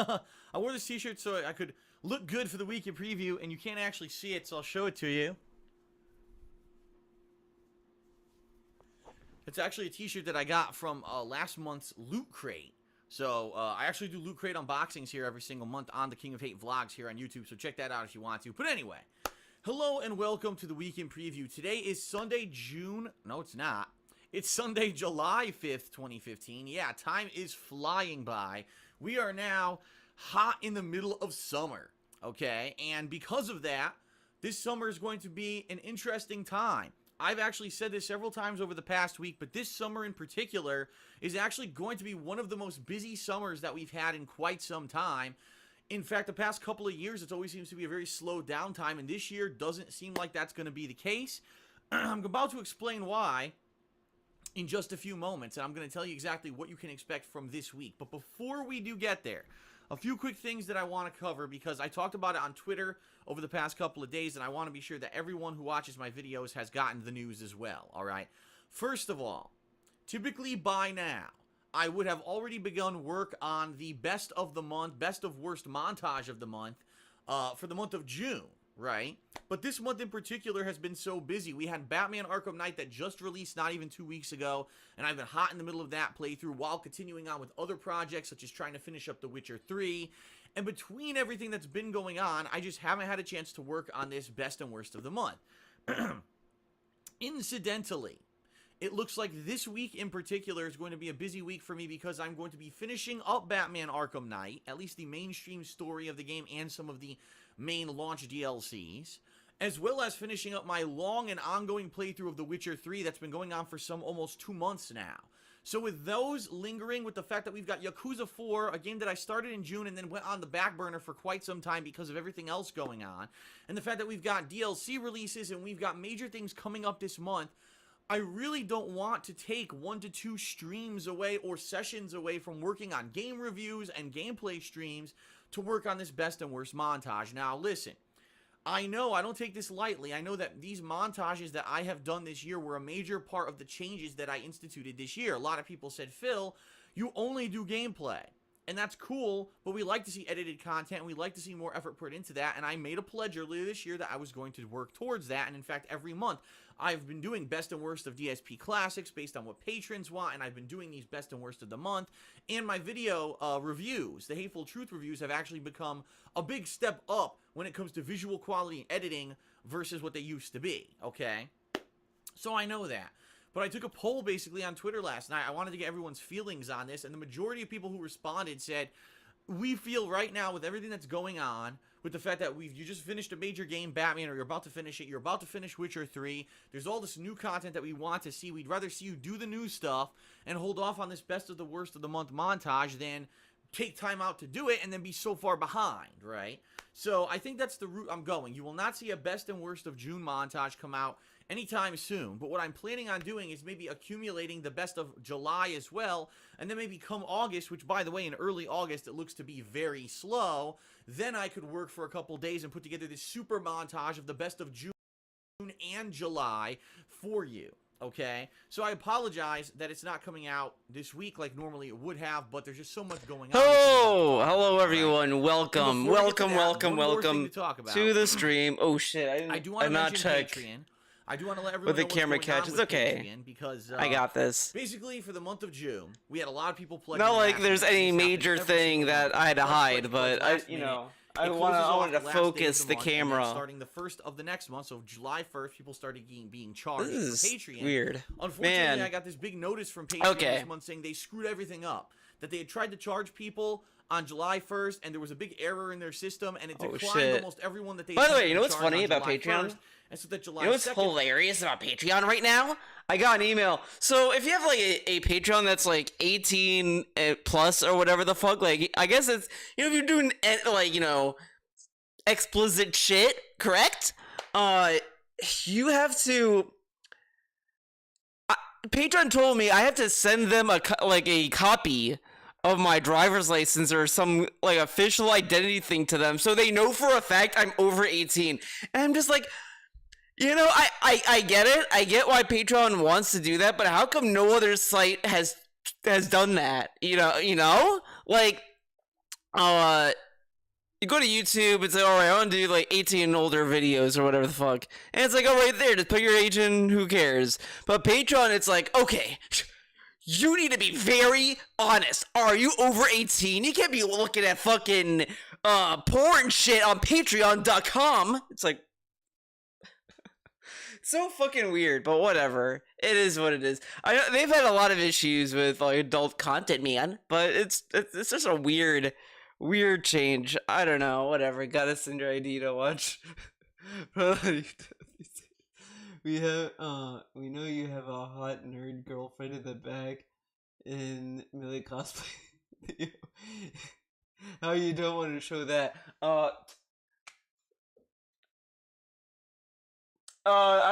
I wore this t-shirt so I could look good for the weekend preview, and you can't actually see it, so I'll show it to you. It's actually a t-shirt that I got from last month's Loot Crate. So I actually do Loot Crate unboxings here every single month on the King of Hate vlogs here on YouTube, so check that out if you want to. But anyway, hello and welcome to the weekend preview. Today is Sunday, no it's not. It's Sunday, July 5th, 2015. Yeah, time is flying by. We are now hot in the middle of summer, okay? And because of that, this summer is going to be an interesting time. I've actually said this several times over the past week, but this summer in particular is actually going to be one of the most busy summers that we've had in quite some time. In fact, the past couple of years, it always seems to be a very slow downtime, and this year doesn't seem like that's going to be the case. I'm about to explain why in just a few moments, and I'm going to tell you exactly what you can expect from this week. But before we do get there, a few quick things that I want to cover, because I talked about it on Twitter over the past couple of days, and I want to be sure that everyone who watches my videos has gotten the news as well, alright? First of all, typically by now, I would have already begun work on the best of the month, best of worst montage of the month, for the month of June, right? But this month in particular has been so busy. We had Batman Arkham Knight that just released not even 2 weeks ago, and I've been hot in the middle of that playthrough while continuing on with other projects, such as trying to finish up The Witcher 3. And between everything that's been going on, I just haven't had a chance to work on this best and worst of the month. Incidentally, it looks like this week in particular is going to be a busy week for me because I'm going to be finishing up Batman Arkham Knight, at least the mainstream story of the game and some of the main launch DLCs, as well as finishing up my long and ongoing playthrough of The Witcher 3 that's been going on for some almost 2 months now. So with those lingering, with the fact that we've got Yakuza 4, a game that I started in June and then went on the back burner for quite some time because of everything else going on, and the fact that we've got DLC releases and we've got major things coming up this month, I really don't want to take 1 to 2 streams away or sessions away from working on game reviews and gameplay streams to work on this best and worst montage. Now listen, I know I don't take this lightly. I know that these montages that I have done this year were a major part of the changes that I instituted this year. A lot of people said, Phil, you only do gameplay. And that's cool, but we like to see edited content, and we like to see more effort put into that, and I made a pledge earlier this year that I was going to work towards that, and in fact, every month, I've been doing best and worst of DSP Classics based on what patrons want, and I've been doing these best and worst of the month, and my video reviews, the Hateful Truth reviews, have actually become a big step up when it comes to visual quality and editing versus what they used to be, okay? So I know that. But I took a poll basically on Twitter last night. I wanted to get everyone's feelings on this, and the majority of people who responded said, we feel right now with everything that's going on, with the fact that you just finished a major game, Batman, or you're about to finish it, you're about to finish Witcher 3, there's all this new content that we want to see, we'd rather see you do the new stuff and hold off on this best of the worst of the month montage than take time out to do it and then be so far behind, right? So I think that's the route I'm going. You will not see a best and worst of June montage come out anytime soon, but what I'm planning on doing is maybe accumulating the best of July as well, and then maybe come August, which by the way in early August it looks to be very slow, then I could work for a couple days and put together this super montage of the best of June and July for you. Okay, so I apologize that it's not coming out this week like normally it would have, but there's just so much going on. Oh, hello everyone. Right. Welcome to the stream. Oh shit, I do want to mention Patreon. I do want to let everyone know the camera catch. It's okay. Patreon because I got this. Basically, for the month of June, we had a lot of people pledging. Not like there's any major thing that I had to hide, but I wanted to focus the camera. Starting the first of the next month, so July 1st, people started being charged for Patreon. Weird. Unfortunately, I got this big notice from Patreon this month saying they screwed everything up. That they had tried to charge people on July 1st, and there was a big error in their system, and it declined almost everyone that they. By the way, you know what's funny about Patreon? And so that July you know what's hilarious about Patreon right now? I got an email. So if you have like a Patreon that's like 18 plus or whatever the fuck, like I guess it's, you know, if you're doing like, you know, explicit shit, correct? You have to. Patreon told me I have to send them a copy of my driver's license or some like official identity thing to them, so they know for a fact I'm over 18. And I'm just like, you know, I get it. I get why Patreon wants to do that, but how come no other site has done that? You know, like you go to YouTube, it's like, all right, I want to do like 18 and older videos or whatever the fuck. And it's like, oh, right there, just put your age in, who cares? But Patreon, it's like, okay, you need to be very honest. Are you over 18? You can't be looking at fucking porn shit on patreon.com. It's like, so fucking weird, but whatever. It is what it is. I know they've had a lot of issues with like adult content, man, but it's just a weird change. I don't know. Whatever. Gotta send your ID to watch. We know you have a hot nerd girlfriend in the back in Millie cosplay. How you don't want to show that? I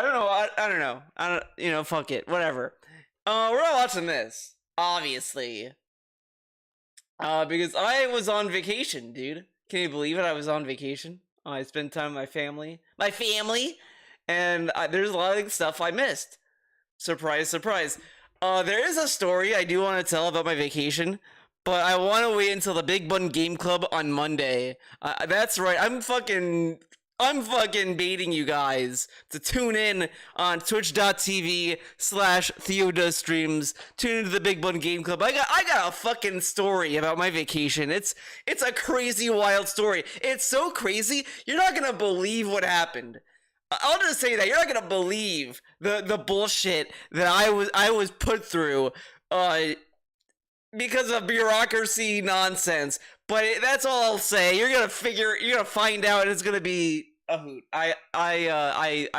don't know. I don't. You know, fuck it. Whatever. We're all watching this, obviously. Because I was on vacation, dude. Can you believe it? I was on vacation. I spent time with my family. And there's a lot of stuff I missed. Surprise, surprise. There is a story I do want to tell about my vacation, but I want to wait until the Big Bun Game Club on Monday. That's right. I'm fucking baiting you guys to tune in on twitch.tv/TheoDoesStreams. Tune into the Big Bun Game Club. I got a fucking story about my vacation. It's a crazy, wild story. It's so crazy, you're not gonna believe what happened. I'll just say that you're not gonna believe the bullshit that I was put through because of bureaucracy nonsense. But that's all I'll say. You're gonna find out, and it's gonna be a hoot. I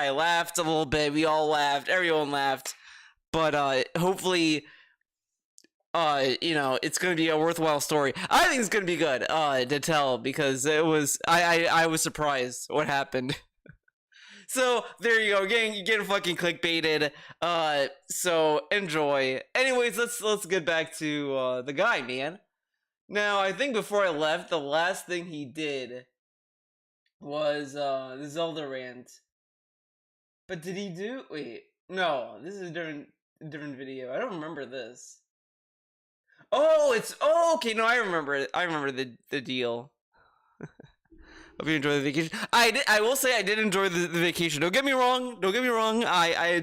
laughed a little bit. We all laughed. Everyone laughed. But hopefully, you know, it's gonna be a worthwhile story. I think it's gonna be good to tell because it was. I was surprised what happened. So there you go, getting fucking clickbaited. So enjoy. Anyways, let's get back to the guy, man. Now, I think before I left, the last thing he did was the Zelda rant. But did he do? Wait, no, this is a different video. I don't remember this. Oh, okay. No, I remember it. I remember the deal. Hope you enjoy the vacation. I will say I did enjoy the vacation. Don't get me wrong. I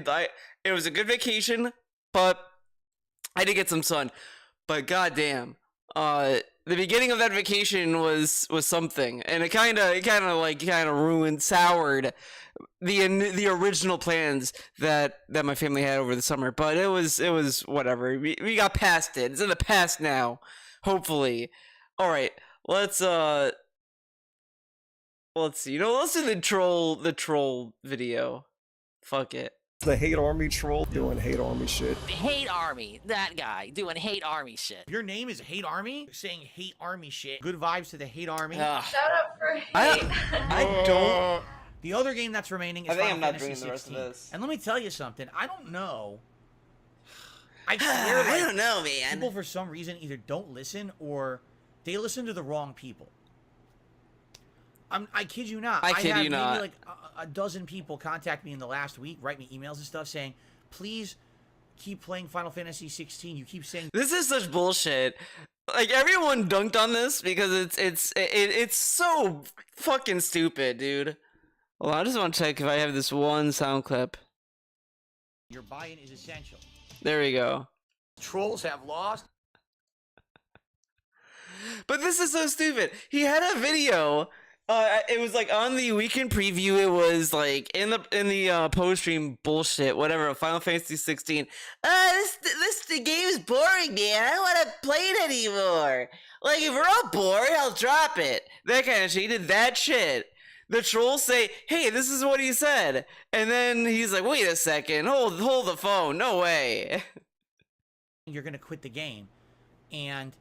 it was a good vacation, but I did get some sun. But goddamn, the beginning of that vacation was something, and it kind of soured the original plans that my family had over the summer. But it was whatever. We got past it. It's in the past now. Hopefully. All right. Let's see. You know, let's do the troll video. Fuck it. The hate army troll doing hate army shit. Hate army, that guy doing hate army shit. Your name is Hate Army? You're saying hate army shit. Good vibes to the Hate Army. Shut up for hate. I don't. The other game that's remaining is I think Final I'm not Fantasy doing the rest of 16. this. And let me tell you something. I don't know. I swear, I don't know, man. People for some reason either don't listen or they listen to the wrong people. I kid you not. I kid you not. Maybe like a dozen people contact me in the last week, write me emails and stuff saying, please keep playing Final Fantasy 16. You keep saying This is such bullshit. Like, everyone dunked on this because it's so fucking stupid, dude. Well, I just want to check if I have this one sound clip. your buy-in is essential. There we go. Trolls have lost. But this is so stupid. He had a video. It was like on the weekend preview. It was like in the post stream bullshit, whatever. Final Fantasy 16. The game is boring, man. I don't want to play it anymore. Like, if we're all bored, I'll drop it. That kind of shit. He did that shit. The trolls say, "Hey, this is what he said," and then he's like, "Wait a second, hold the phone. No way." You're gonna quit the game, and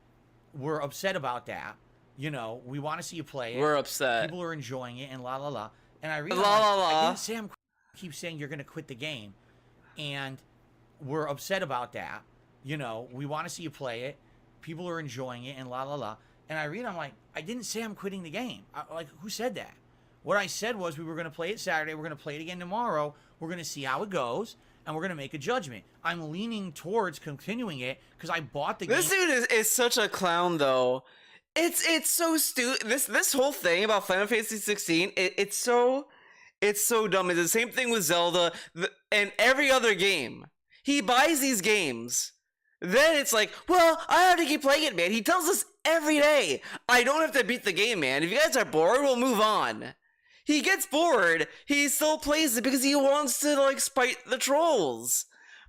we're upset about that. You know, we want to see you play it. We're upset. People are enjoying it, and la la la. And I realized I didn't say keep saying you're gonna quit the game, and we're upset about that. You know, we want to see you play it. People are enjoying it, and la la la. And I read, I'm like, I didn't say I'm quitting the game. Like, who said that? What I said was we were gonna play it Saturday. We're gonna play it again tomorrow. We're gonna see how it goes, and we're gonna make a judgment. I'm leaning towards continuing it because I bought the game. This dude is such a clown, though. It's so stupid. This whole thing about Final Fantasy 16, it's so dumb. It's the same thing with Zelda and every other game. He buys these games. Then it's like, well, I have to keep playing it, man. He tells us every day, I don't have to beat the game, man. If you guys are bored, we'll move on. He gets bored. He still plays it because he wants to, like, spite the trolls.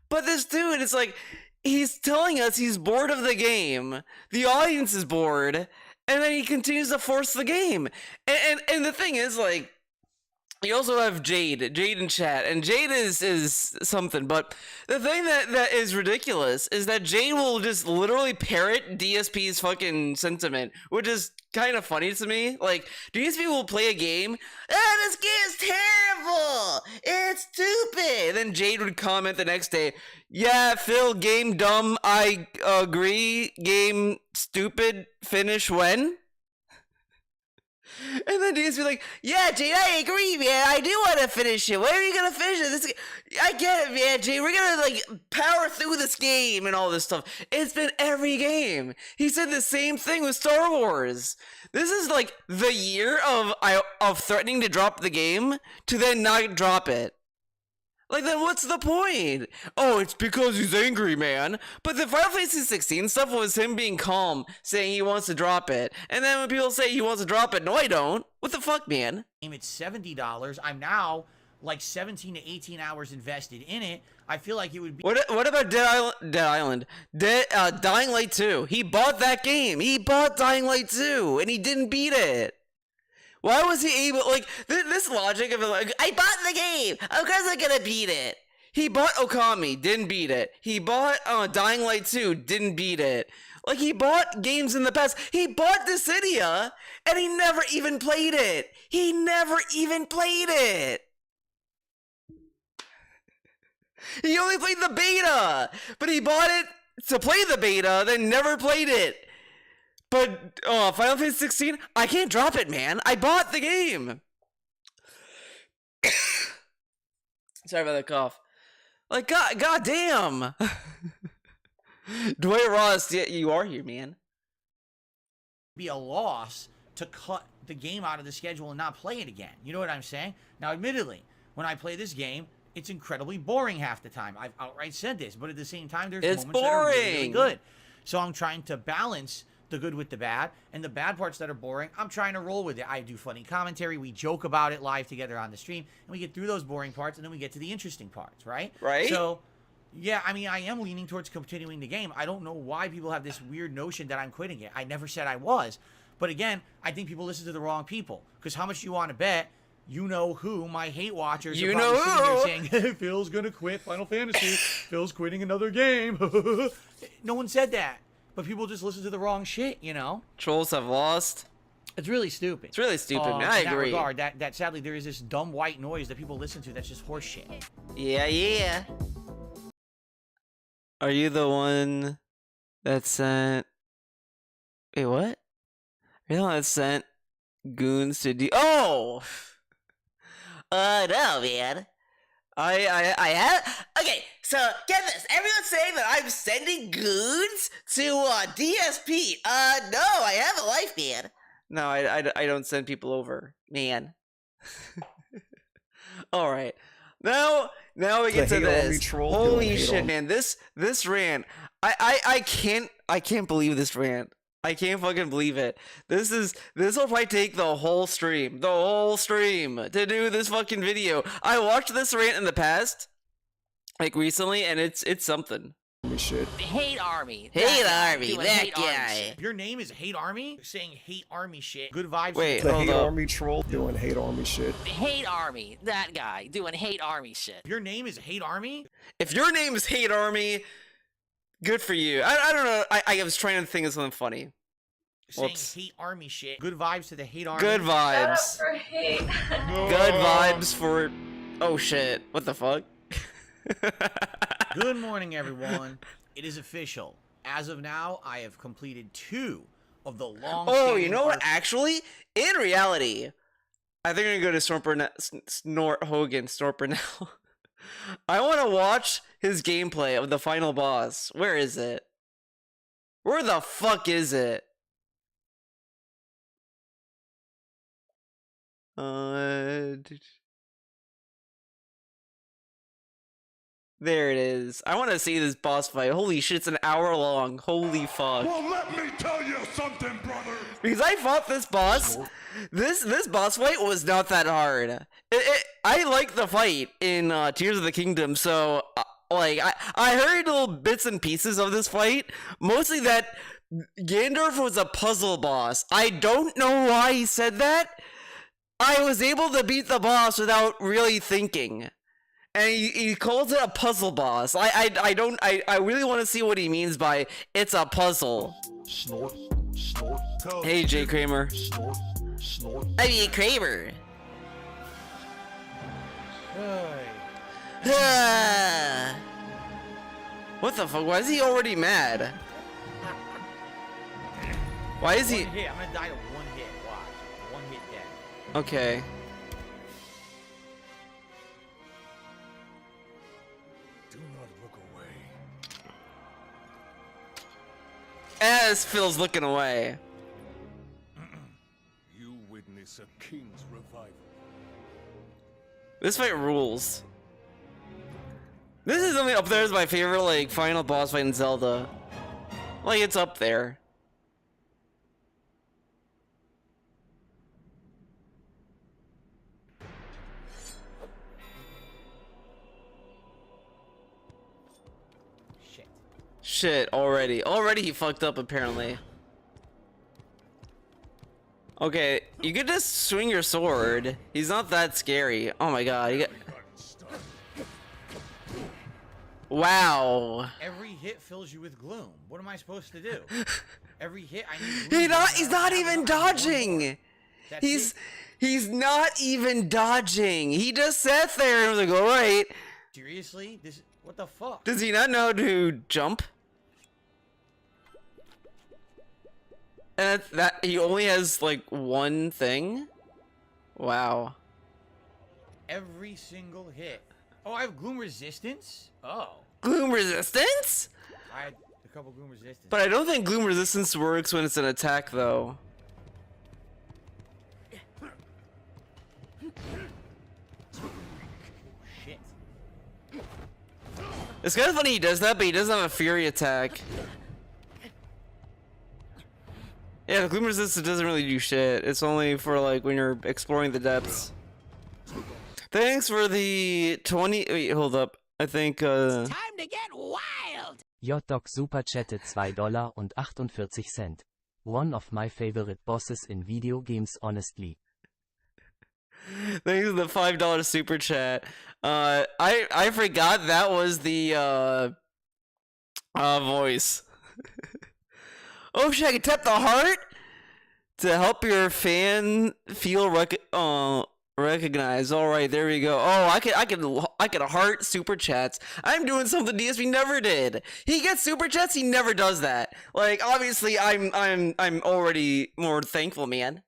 But this dude, it's like, he's telling us he's bored of the game. The audience is bored. And then he continues to force the game. And the thing is, like, you also have Jade in chat, and Jade is something, but the thing that is ridiculous is that Jade will just literally parrot DSP's fucking sentiment, which is kind of funny to me. Like, DSP will play a game, this game's terrible, it's stupid, then Jade would comment the next day, yeah, Phil, game dumb, I agree, game stupid, finish when? And then DSP like, yeah, Jade, I agree, man. I do want to finish it. When are you gonna finish it? I get it, man, Jade. We're gonna like power through this game and all this stuff. It's been every game. He said the same thing with Star Wars. This is like the year of threatening to drop the game to then not drop it. Like, then what's the point? Oh, it's because he's angry, man. But the Final Fantasy 16 stuff was him being calm, saying he wants to drop it. And then when people say he wants to drop it, no, I don't. What the fuck, man? It's $70. I'm now like 17 to 18 hours invested in it. I feel like it would be. What about Dying Light 2? He bought that game. He bought Dying Light 2, and he didn't beat it. Why was he able, like, this logic of, like, I bought the game, of course I'm gonna beat it. He bought Okami, didn't beat it. He bought Dying Light 2, didn't beat it. Like, he bought games in the past. He bought Dissidia, and he never even played it. He never even played it. He only played the beta, but he bought it to play the beta, then never played it. But, Final Fantasy 16, I can't drop it, man. I bought the game. Sorry about that cough. Like, god damn. Dwayne Ross, yeah, you are here, man. Be a loss to cut the game out of the schedule and not play it again. You know what I'm saying? Now, admittedly, when I play this game, it's incredibly boring half the time. I've outright said this, but at the same time, there's moments that are really, really good. So I'm trying to balance the good with the bad, and the bad parts that are boring, I'm trying to roll with it. I do funny commentary, we joke about it live together on the stream, and we get through those boring parts, and then we get to the interesting parts, right? Right. So, yeah, I mean, I am leaning towards continuing the game. I don't know why people have this weird notion that I'm quitting it. I never said I was. But again, I think people listen to the wrong people. Because how much do you want to bet? You know who, my hate watchers are probably sitting there saying, hey, Phil's gonna quit Final Fantasy. Phil's quitting another game. No one said that. But people just listen to the wrong shit, you know? Trolls have lost. It's really stupid. It's really stupid, man. I agree. In that regard, that sadly there is this dumb white noise that people listen to that's just horse shit. Yeah. Are you the one that sent... Wait, what? Are you the one that sent goons to Oh! No, man. I have. Okay, so get this. Everyone's saying that I'm sending goons to DSP. No, I have a life, man. No, I don't send people over, man. All right, now we get to this. Holy shit, man! This rant. I can't believe this rant. I can't fucking believe it. This will probably take the whole stream to do this fucking video. I watched this rant in the past, like recently, and it's something. Shit. Hate Army. Hate Army, Doing that Hate Army guy. shit. If your name is Hate Army, you're saying Hate Army shit. Good vibes. Wait, The hold Hate up. Army troll doing Hate Army shit. Hate Army. That guy doing Hate Army shit. If your name is Hate Army, If your name is Hate Army, good for you. I don't know. I was trying to think of something funny. saying Whoops. Hate Army shit. Good vibes to the Hate Army. Good Shut up vibes. for hate. Good vibes for. Oh shit! What the fuck? Good morning, everyone. It is official. As of now, I have completed 2 of the long. Oh, you know what? Actually, in reality, I think I'm gonna go to Snorper now. I want to watch his gameplay of the final boss. Where is it? Where the fuck is it? There it is. I want to see this boss fight. Holy shit, it's an hour long. Holy fuck. Well, let me tell you something, brother. Because I fought this boss. This boss fight was not that hard. I like the fight in Tears of the Kingdom, so like I heard little bits and pieces of this fight. Mostly that Gandalf was a puzzle boss. I don't know why he said that. I was able to beat the boss without really thinking. And he calls it a puzzle boss. I really want to see what he means by it's a puzzle. Snort, snort. Hey, Jay Kramer. Snort, snort. I mean, Kramer. What the fuck? Why is he already mad? Why is he? One hit. I'm gonna die to one hit. Watch. One hit dead. Okay. Do not look away. As Phil's looking away. You witness a king's revival. This fight rules. This is only up there as my favorite, like, final boss fight in Zelda. Like, it's up there. Shit. Shit, already. Already he fucked up, apparently. Okay, you could just swing your sword. He's not that scary. Oh my god. You got... Wow. Every hit fills you with gloom. What am I supposed to do? Every hit I need gloom. He's not even dodging. That's He's not even dodging. He just sat there and was like, alright. Seriously? What the fuck? Does he not know to jump? And that he only has like one thing? Wow. Every single hit. Oh, I have gloom resistance? Oh. Gloom resistance? I had a couple gloom resistance. But I don't think gloom resistance works when it's an attack though. Shit. It's kind of funny he does that, but he doesn't have a fury attack. Yeah, the gloom resistance doesn't really do shit. It's only for like when you're exploring the depths. Thanks for the 20. Wait, hold up. I think Time to get wild! JDoc super chatted $2,48. One of my favorite bosses in video games, honestly. thanks for the $5 super chat. I forgot that was the voice. Oh shit, I can tap the heart to help your fan feel recognized. All right, there we go. Oh, I can heart super chats. I'm doing something DSP never did. He gets super chats. He never does that. Like, obviously, I'm already more thankful, man.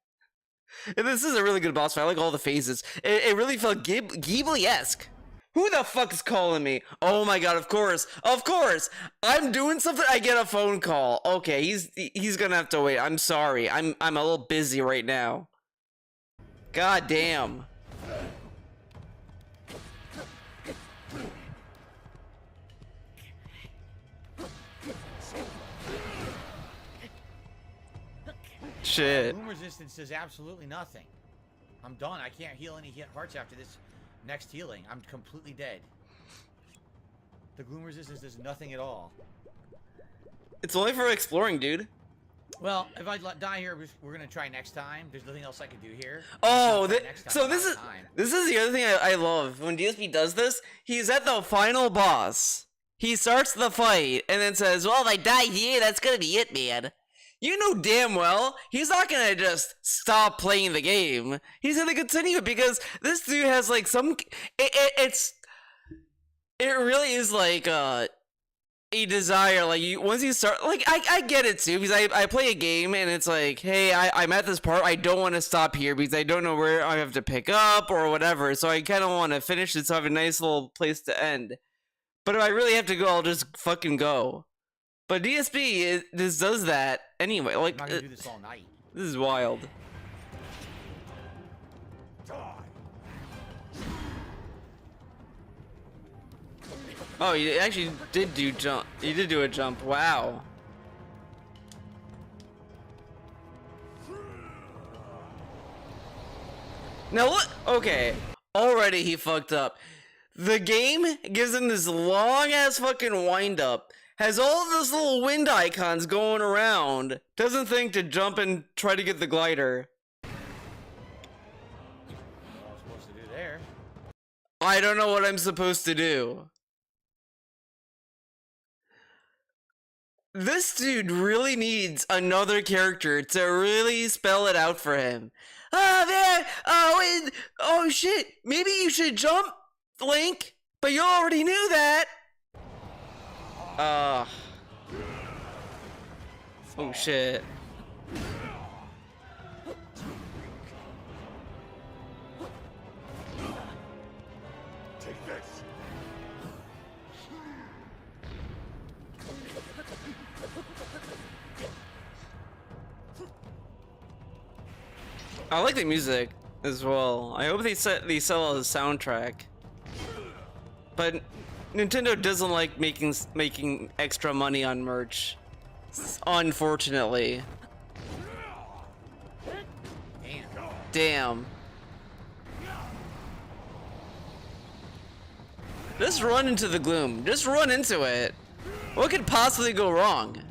And this is a really good boss fight. I like all the phases. It really felt Ghibli-esque. Who the fuck is calling me? Oh my god, of course. Of course. I'm doing something, I get a phone call. Okay, he's gonna have to wait. I'm sorry. I'm a little busy right now. God damn. Shit. Gloom resistance does absolutely nothing. I'm done. I can't heal any hearts after this next healing. I'm completely dead. The gloom resistance does nothing at all. It's only for exploring, dude. Well, if I die here, we're gonna try next time. There's nothing else I can do here. Oh, So this is the other thing I love. When DSP does this, he's at the final boss. He starts the fight and then says, well, if I die here, that's gonna be it, man. You know damn well he's not gonna just stop playing the game. He's gonna continue because this dude has like some. It really is like a desire. Like once you start, like I get it too because I play a game and it's like, hey, I'm at this part. I don't want to stop here because I don't know where I have to pick up or whatever. So I kind of want to finish it so I have a nice little place to end. But if I really have to go, I'll just fucking go. But DSP this does that anyway. Like I'm not gonna do this all night. this is wild. Oh, you actually did do jump. You did do a jump. Wow. Now look. Okay. Already he fucked up. The game gives him this long ass fucking wind up. Has all those little wind icons going around. Doesn't think to jump and try to get the glider. What I'm supposed to do there. I don't know what I'm supposed to do. This dude really needs another character to really spell it out for him. Oh man, oh wait, oh shit, maybe you should jump, Link, but you already knew that. Oh shit. Take this. I like the music as well. I hope they sell a soundtrack. But Nintendo doesn't like making extra money on merch. Unfortunately. Damn. Just run into the gloom. Just run into it. What could possibly go wrong?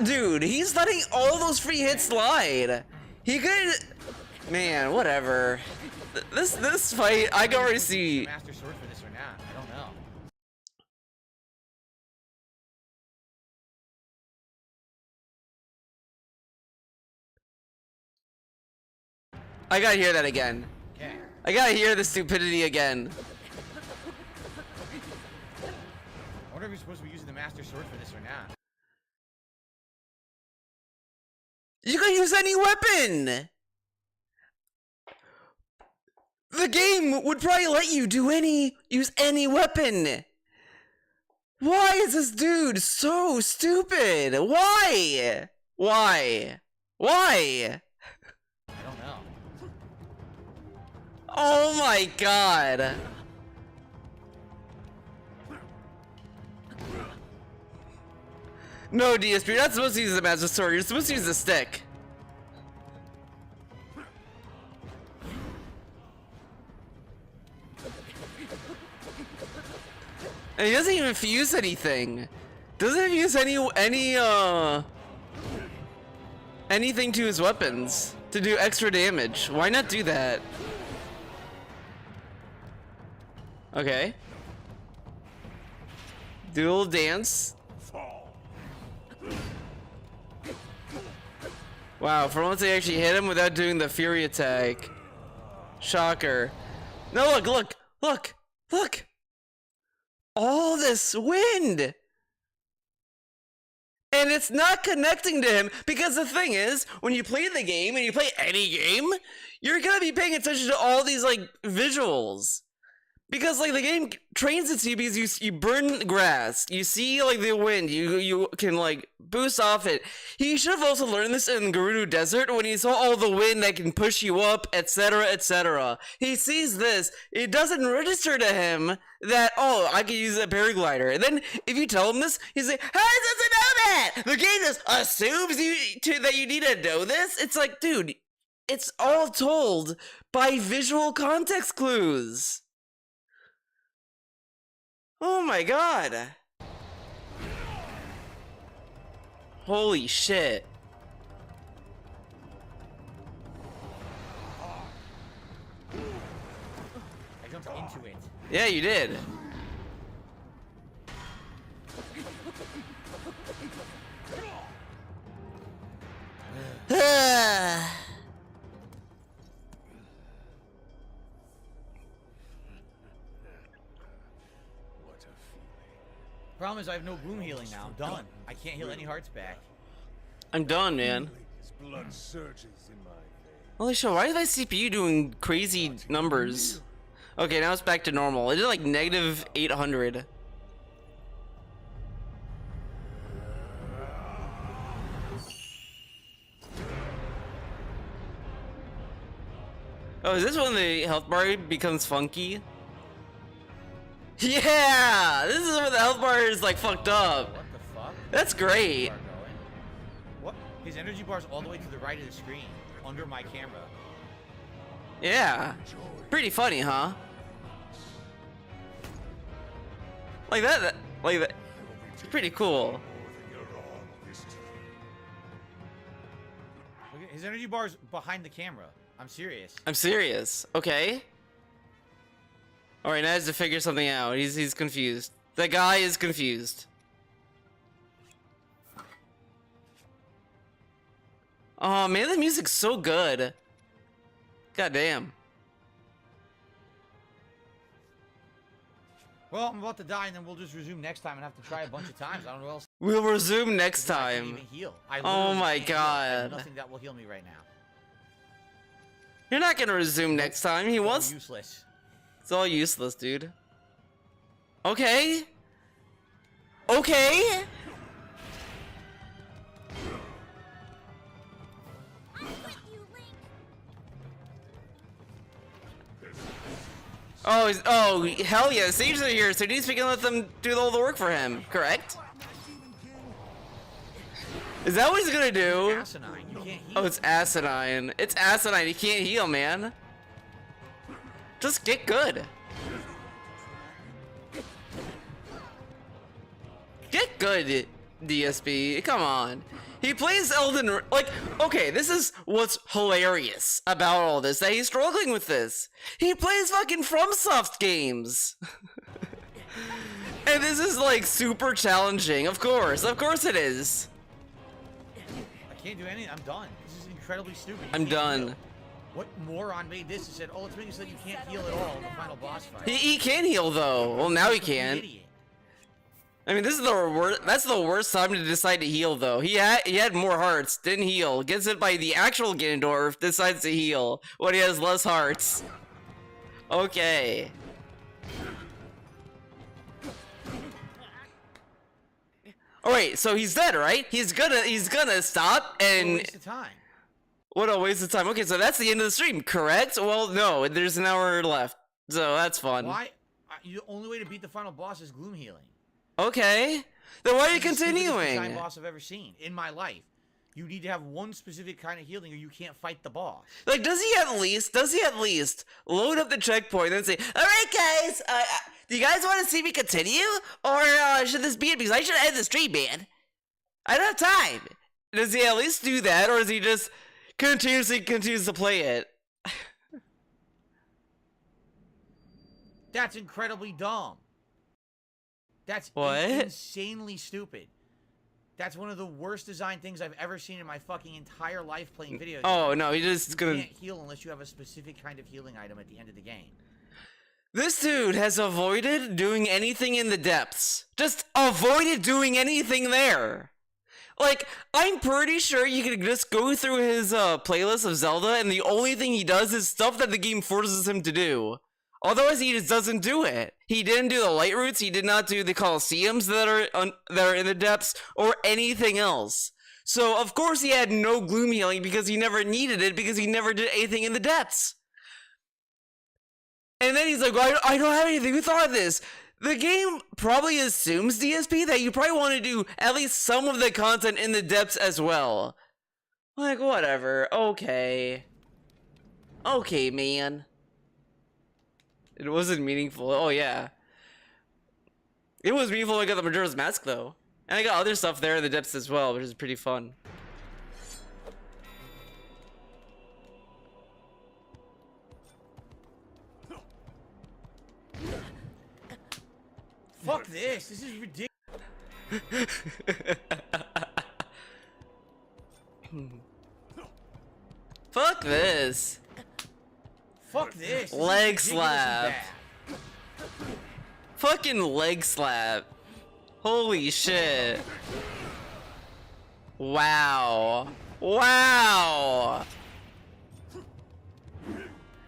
Dude, he's letting all those free hits slide. He could, man, whatever. This fight, I can already see. Master Sword for this or not? I don't know. I gotta hear that again. Okay. I gotta hear the stupidity again. I wonder if you're supposed to be using the Master Sword for this or not. You can use any weapon. The game would probably let you use any weapon. Why is this dude so stupid? Why? Why? Why? I don't know. Oh my god. No, DSP, you're not supposed to use the Master Sword, you're supposed to use the stick. And he doesn't even fuse anything. Doesn't fuse anything to his weapons to do extra damage. Why not do that? Okay. Dual dance. Wow, for once they actually hit him without doing the fury attack. Shocker. No, look! All this wind! And it's not connecting to him, because the thing is, when you play the game, and you play any game, you're gonna be paying attention to all these, like, visuals. Because, like, the game trains it to you because you burn grass, you see, like, the wind, you can, like, boost off it. He should have also learned this in Gerudo Desert when he saw all the wind that can push you up, etc., etc. He sees this, it doesn't register to him that, oh, I could use a paraglider. And then, if you tell him this, he's like, how does it know that? The game just assumes that you need to know this? It's like, dude, it's all told by visual context clues. Oh my god. Holy shit. I jumped into it. Yeah, you did. Problem is I have no gloom healing now. I'm done. I can't heal any hearts back. I'm done, man. His blood surges in my veins. Holy shit, why is my CPU doing crazy numbers? Okay, now it's back to normal. It did like negative 800. Oh, is this when the health bar becomes funky? Yeah! This is where the health bar is like fucked up. What the fuck? That's great. Bar going? What? His energy bar's all the way to the right of the screen, under my camera. Yeah. Pretty funny, huh? Like that. Like that. It's pretty cool. Look at his energy bar's behind the camera. I'm serious. I'm serious. Okay. All right, now he has to figure something out. He's confused. The guy is confused. Oh man, the music's so good. God damn. Well, I'm about to die, and then we'll just resume next time and have to try a bunch of times. I don't know what else. We'll resume next I can't time. even heal. I Oh literally my can't heal. I have God. nothing that will heal me right now. You're not gonna resume next time. He I'm wants. useless. It's all useless, dude. Okay. Okay. Oh, hell yeah, Sages are here, so he's gonna let them do all the work for him, correct? Is that what he's gonna do? Asinine. You can't heal. Oh, it's asinine. It's asinine, he can't heal, man. Just get good. Get good, DSP, come on. He plays like, okay, this is what's hilarious about all this, that he's struggling with this. He plays fucking FromSoft games. And this is like super challenging, of course it is. I can't do anything. I'm done. This is incredibly stupid. You I'm can't done. heal. What moron made this and said, oh, let's make it so that you can't heal at all in the final boss fight? He can heal though. Well, now he Complete can. idiot. I mean, this is the worst. That's the worst time to decide to heal, though. He had more hearts, didn't heal. Gets it by the actual Ganondorf. Decides to heal when he has less hearts. Okay. All right, so he's dead, right? He's gonna stop What a and waste of time. what a waste of time. Okay, so that's the end of the stream, correct? Well, no, there's an hour left, so that's fun. Why? The only way to beat the final boss is gloom healing. Okay, then why are you It's the stupidest continuing? design boss I've ever seen in my life. You need to have one specific kind of healing, or you can't fight the boss. Like, does he at least load up the checkpoint and say, all right, guys, do you guys want to see me continue? Or should this be it? Because I should end the stream, man. I don't have time. Does he at least do that, or is he just continues to play it? That's incredibly dumb. That's What? insanely stupid. That's one of the worst design things I've ever seen in my fucking entire life playing video games. Oh, no, he just You gonna... can't heal unless you have a specific kind of healing item at the end of the game. This dude has avoided doing anything in the depths. Just avoided doing anything there. Like, I'm pretty sure you can just go through his playlist of Zelda, and the only thing he does is stuff that the game forces him to do. Otherwise, he just doesn't do it. He didn't do the light routes. He did not do the Colosseums that are in the depths or anything else. So of course he had no gloom healing because he never needed it because he never did anything in the depths. And then he's like, I don't have anything. Who thought of this? The game probably assumes, DSP, that you probably want to do at least some of the content in the depths as well. Like, whatever. Okay. Okay, man. It wasn't meaningful. Oh, yeah. It was meaningful when I got the Majora's Mask, though. And I got other stuff there in the depths as well, which is pretty fun. Fuck this. This is ridiculous. Fuck this. Fuck this. This is Leg ridiculous and slap. bad. Fucking leg slap. Holy shit. Wow. Wow.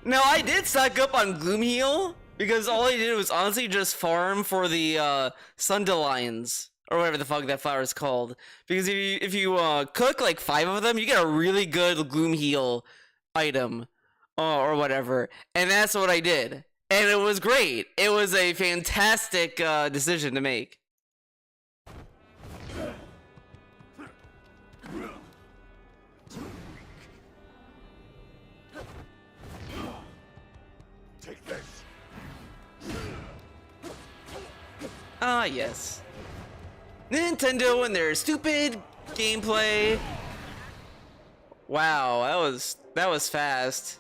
Now, I did stock up on Gloom Heal, because all I did was honestly just farm for the Sundelions, or whatever the fuck that flower is called. Because if you cook like 5 of them, you get a really good Gloom Heal item, or whatever. And that's what I did. And it was great. It was a fantastic decision to make. Take this. Ah, yes. Nintendo and their stupid gameplay. Wow, that was fast.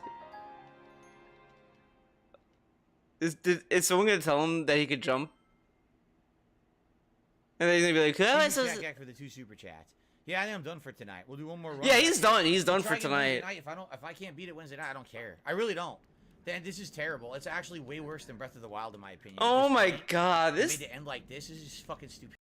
Is someone gonna tell him that he could jump? And then he's gonna be like, "Oh, Thank you, Jack, for the 2 super chats. Yeah, I think I'm done for tonight. We'll do one more run. yeah, he's done. He's done Try for again Wednesday tonight." night. If I can't beat it Wednesday night, I don't care. I really don't. Then this is terrible. It's actually way worse than Breath of the Wild in my opinion. Oh This my point, god, they this. made it end like this. This is just fucking stupid.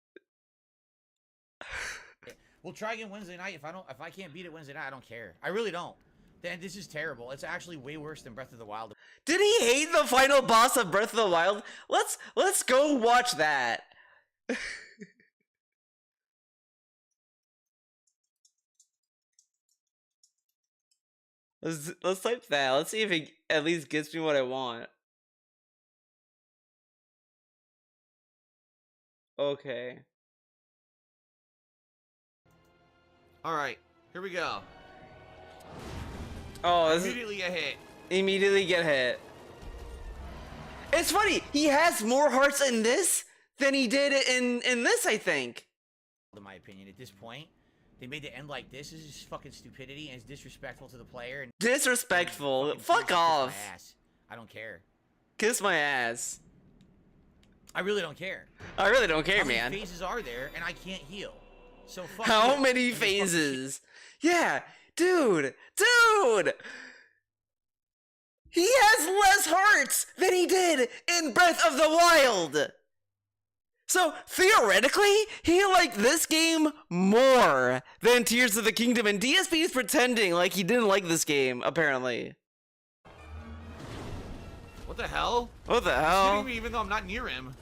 We'll try again Wednesday night. If I can't beat it Wednesday night, I don't care. I really don't. Then this is terrible. It's actually way worse than Breath of the Wild. Did he hate the final boss of Breath of the Wild? Let's go watch that. Let's type that. Let's see if it at least gets me what I want. Okay. All right, here we go. Oh, this is, Immediately a hit. immediately get hit. It's funny. He has more hearts in this than he did in this, I think. In my opinion, at this point, they made it end like this. This is just fucking stupidity and it's disrespectful to the player. And Disrespectful. fucking Fuck seriously, kiss off. my ass. I don't care. Kiss my ass. I really don't care. I really don't care, How many man. phases are there, and I can't heal? So fuck How you. many And this fucking shit- phases? Yeah, dude. He has less hearts than he did in Breath of the Wild. So theoretically, he liked this game more than Tears of the Kingdom, and DSP is pretending like he didn't like this game, apparently. What the hell? What the He's hell? hitting me even though I'm not near him.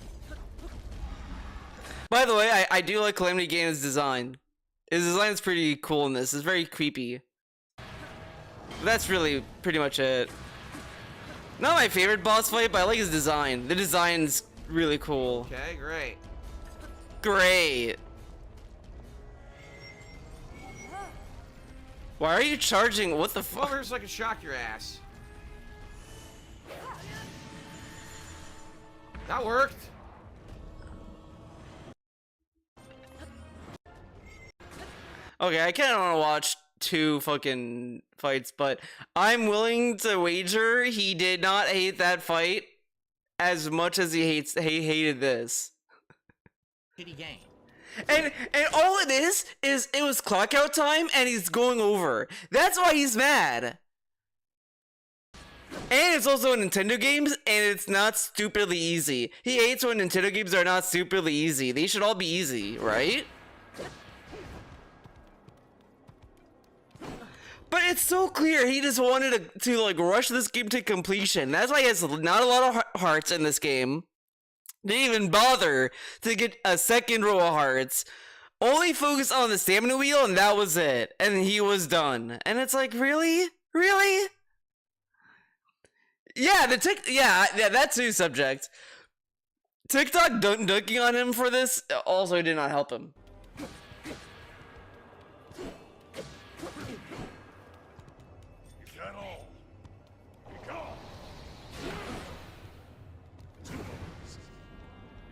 By the way, I do like Calamity Games' design. His design is pretty cool in this. It's very creepy. That's really pretty much it. Not my favorite boss fight, but I like his design. The design's really cool. Okay, great. Great. Why are you charging? What the Come over fuck? here so I can shock your ass. That worked. Okay, I kind of want to watch 2 fucking fights, but I'm willing to wager he did not hate that fight as much as he hated this. Shitty game. And all it is it was clock out time and he's going over. That's why he's mad. And it's also Nintendo games and it's not stupidly easy. He hates when Nintendo games are not stupidly easy. They should all be easy, right? But it's so clear he just wanted to like rush this game to completion. That's why he has not a lot of hearts in this game. Didn't even bother to get a second row of hearts. Only focused on the stamina wheel and that was it. And he was done. And it's like, really? Really? Yeah, yeah, that too, subject. TikTok dunking on him for this also did not help him. Is that all? Go.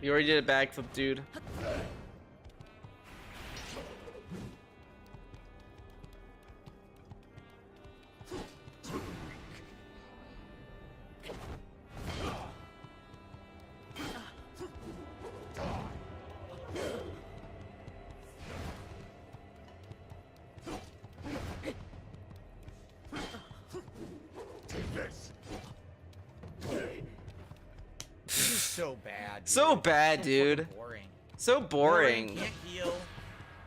You already did a backflip, dude. Take this. This is so bad. Dude. So bad, So dude. fucking Boring. So boring. Can't heal.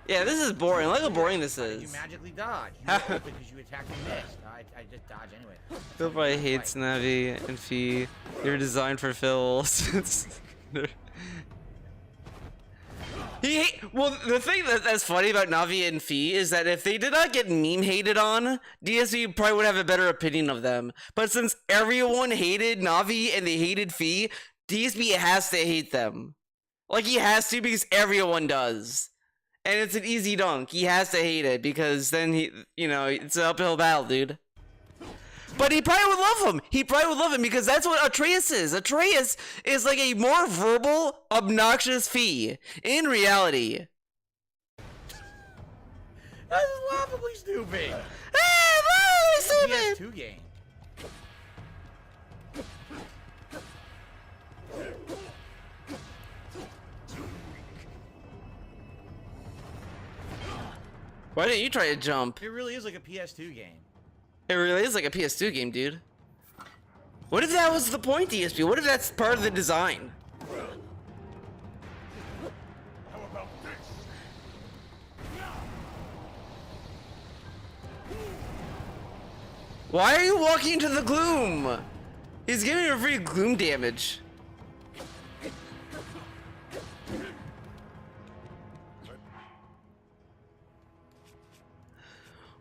Yeah, this is boring. Look how boring this How did you is. magically dodge? You open because you attacked and missed. I just dodge anyway. Phil probably hates Navi and Fee. They were designed for Phil. Well, the thing that's funny about Navi and Fee is that if they did not get meme hated on, DSP probably would have a better opinion of them. But since everyone hated Navi and they hated Fee, DSP has to hate them. Like, he has to because everyone does. And it's an easy dunk. He has to hate it because then it's an uphill battle, dude. But he probably would love him. He probably would love him because that's what Atreus is. Atreus is like a more verbal, obnoxious Fee in reality. That is laughably stupid. PS2 game. Why didn't you try to jump? It really is like a PS2 game. It really is like a PS2 game, dude. What if that was the point, DSP? What if that's part of the design? How about this? Why are you walking into the gloom? He's giving you free gloom damage.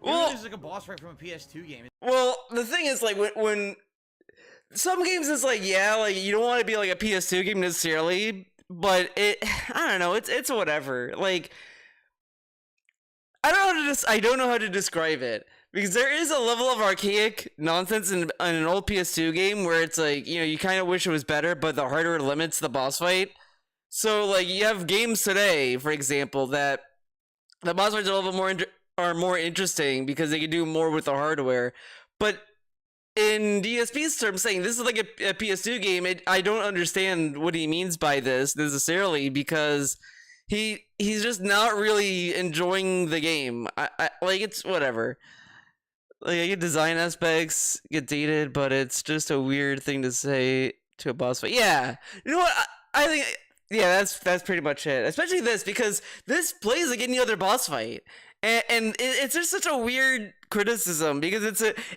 Well, this is like a boss fight from a PS2 game. Well, the thing is, like, when some games is like, yeah, like, you don't want to be like a PS2 game necessarily, but I don't know, it's whatever. Like, I don't know how to describe it because there is a level of archaic nonsense in an old PS2 game where it's like, you kind of wish it was better, but the hardware limits the boss fight. So, like, you have games today, for example, that the boss fights are a little bit more interesting because they can do more with the hardware. But in DSP's terms, saying this is like a PS2 game, I don't understand what he means by this necessarily because he's just not really enjoying the game. I like, it's whatever. Like, I get design aspects get dated, but it's just a weird thing to say to a boss fight. Yeah, you know what? I think. Yeah, that's pretty much it. Especially this, because this plays like any other boss fight. And it's just such a weird criticism because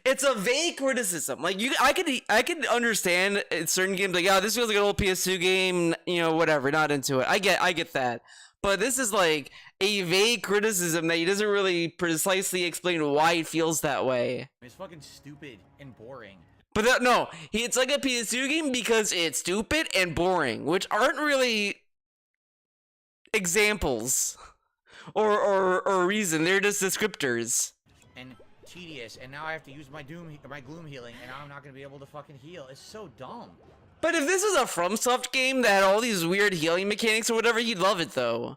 it's a vague criticism. Like, I could understand in certain games, like, yeah, this feels like an old PS2 game, whatever, not into it. I get that. But this is like a vague criticism that he doesn't really precisely explain why it feels that way. It's fucking stupid and boring. But it's like a PS2 game because it's stupid and boring, which aren't really examples or reason. They're just descriptors. And tedious, and now I have to use my gloom healing, and now I'm not gonna be able to fucking heal. It's so dumb. But if this was a FromSoft game that had all these weird healing mechanics or whatever, you'd love it though.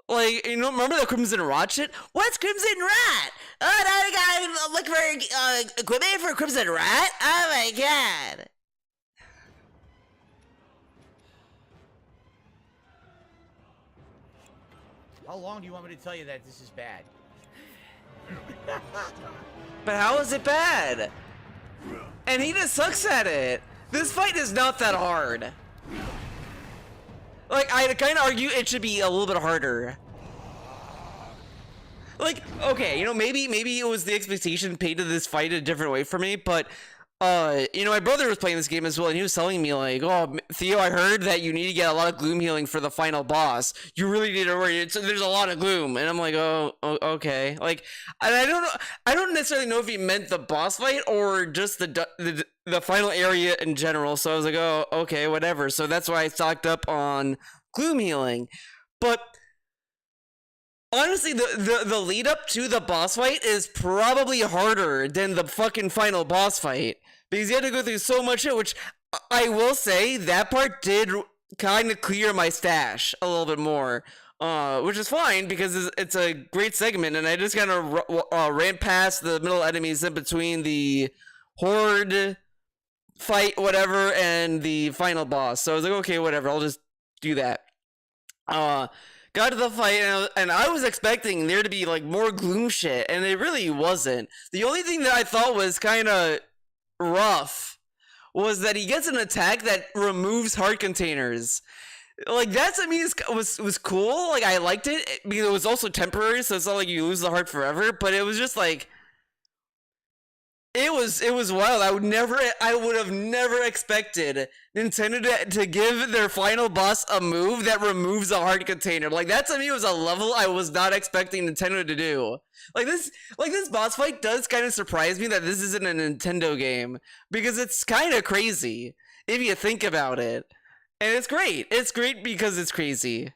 Like, remember the Crimson Rot shit? What's Crimson Rat? Oh, now we gotta look for equipment for Crimson Rat? Oh my god. How long do you want me to tell you that this is bad? But how is it bad? And he just sucks at it. This fight is not that hard. Like, I'd kind of argue it should be a little bit harder. Like, okay, maybe it was the expectation painted this fight a different way for me, but, my brother was playing this game as well, and he was telling me, like, oh, Theo, I heard that you need to get a lot of gloom healing for the final boss. You really need to worry. There's a lot of gloom. And I'm like, oh, okay. Like, and I don't necessarily know if he meant the boss fight or just the final area in general. So I was like, oh, okay, whatever. So that's why I stocked up on gloom healing. But honestly, the lead up to the boss fight is probably harder than the fucking final boss fight because you had to go through so much shit, which I will say that part did kind of clear my stash a little bit more, which is fine because it's a great segment, and I just kind of ran past the middle enemies in between the horde fight, whatever, and the final boss. So I was like, okay, whatever, I'll just do that. Got to the fight, and I was expecting there to be, like, more gloom shit, and it really wasn't. The only thing that I thought was kind of rough was that he gets an attack that removes heart containers. Like, that to me was cool. Like, I liked it because it was also temporary, so it's not like you lose the heart forever, but it was just, like, it was wild. I would have never expected Nintendo to give their final boss a move that removes a heart container. Like that to me was a level I was not expecting Nintendo to do. Like this boss fight does kind of surprise me that this isn't a Nintendo game, because it's kind of crazy if you think about it. And it's great. It's great because it's crazy.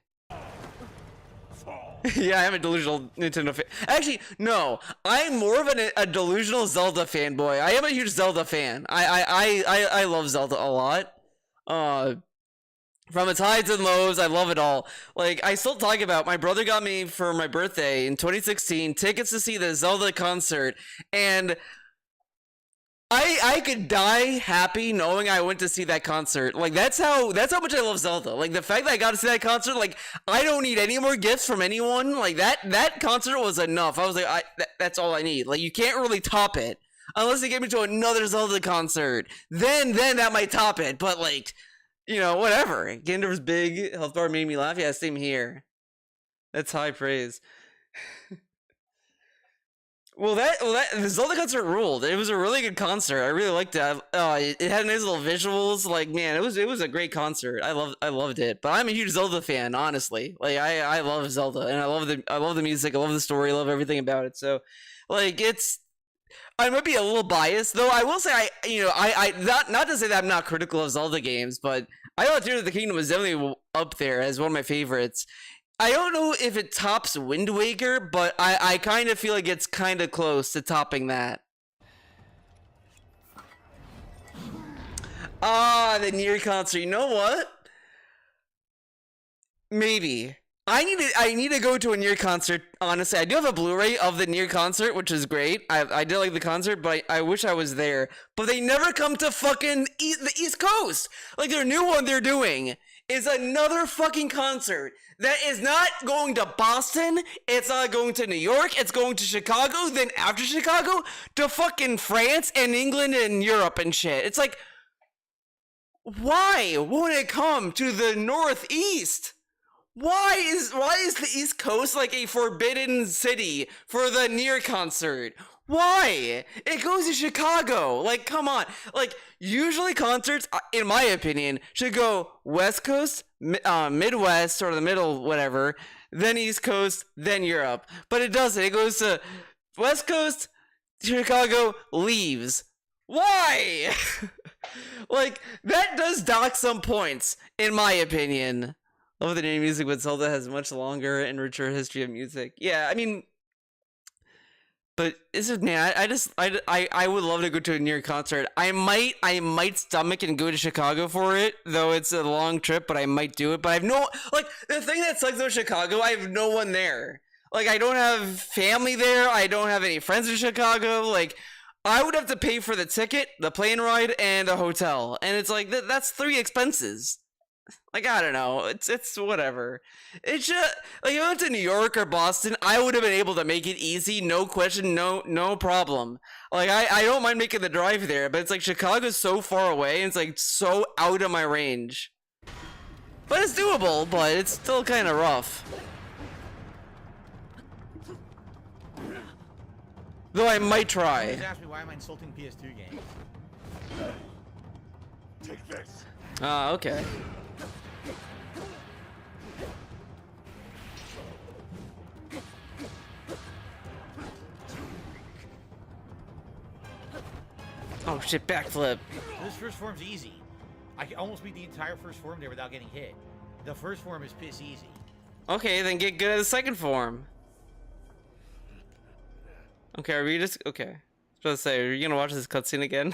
Yeah, I'm a delusional Nintendo fan. Actually, no, I'm more of a delusional Zelda fanboy. I am a huge Zelda fan. I love Zelda a lot. From its highs and lows, I love it all. Like, I still talk about, my brother got me for my birthday in 2016 tickets to see the Zelda concert, and I could die happy knowing I went to see that concert. Like, that's how much I love Zelda. Like, the fact that I got to see that concert, like, I don't need any more gifts from anyone. Like, that concert was enough. I was like, that's all I need. Like, you can't really top it unless they get me to another Zelda concert. Then that might top it. But, like, you know, whatever. Gander's big health bar made me laugh. Yeah, same here. That's high praise. Well, the Zelda concert ruled. It was a really good concert. I really liked it. It had nice little visuals. Like, man, it was a great concert. I loved it. But I'm a huge Zelda fan, honestly. Like, I love Zelda, and I love the music. I love the story. I love everything about it. So, like, I might be a little biased, though. I will say, not to say that I'm not critical of Zelda games, but I thought Tears of the Kingdom was definitely up there as one of my favorites. I don't know if it tops Wind Waker, but I kind of feel like it's kind of close to topping that. The Nier concert. You know what? Maybe. I need to go to a Nier concert, honestly. I do have a Blu-ray of the Nier concert, which is great. I did like the concert, but I wish I was there. But they never come to fucking the East Coast. Like, their new one they're doing is another fucking concert that is not going to Boston, it's not going to New York, it's going to Chicago, then after Chicago, to fucking France and England and Europe and shit. It's like, why won't it come to the Northeast? Why is the East Coast like a forbidden city for the Nier concert? Why? It goes to Chicago. Like, come on. Like, usually concerts, in my opinion, should go West Coast, Midwest, or the middle, whatever, then East Coast, then Europe. But it doesn't. It goes to West Coast, Chicago, leaves. Why? Like, that does dock some points, in my opinion. Love the new music, but Zelda has a much longer and richer history of music. Yeah, I mean, but it's just, man, I would love to go to a Nier concert. I might stomach and go to Chicago for it, though it's a long trip, but I might do it. But I have no, like, the thing that sucks about Chicago, I have no one there. Like, I don't have family there. I don't have any friends in Chicago. Like, I would have to pay for the ticket, the plane ride, and the hotel. And it's like, that's 3 expenses. Like, I don't know, it's whatever. It's just, like, if I went to New York or Boston, I would have been able to make it easy, no question, no problem. Like, I don't mind making the drive there, but it's like Chicago's so far away, and it's like so out of my range. But it's doable, but it's still kind of rough. Though I might try. Just ask me why am I insulting PS2 games? Take this. Ah, okay. Oh shit, backflip. This first form's easy. I can almost beat the entire first form there without getting hit. The first form is piss easy. Okay, then get good at the second form. Okay, are we just... Okay. I was about to say, are you gonna watch this cutscene again?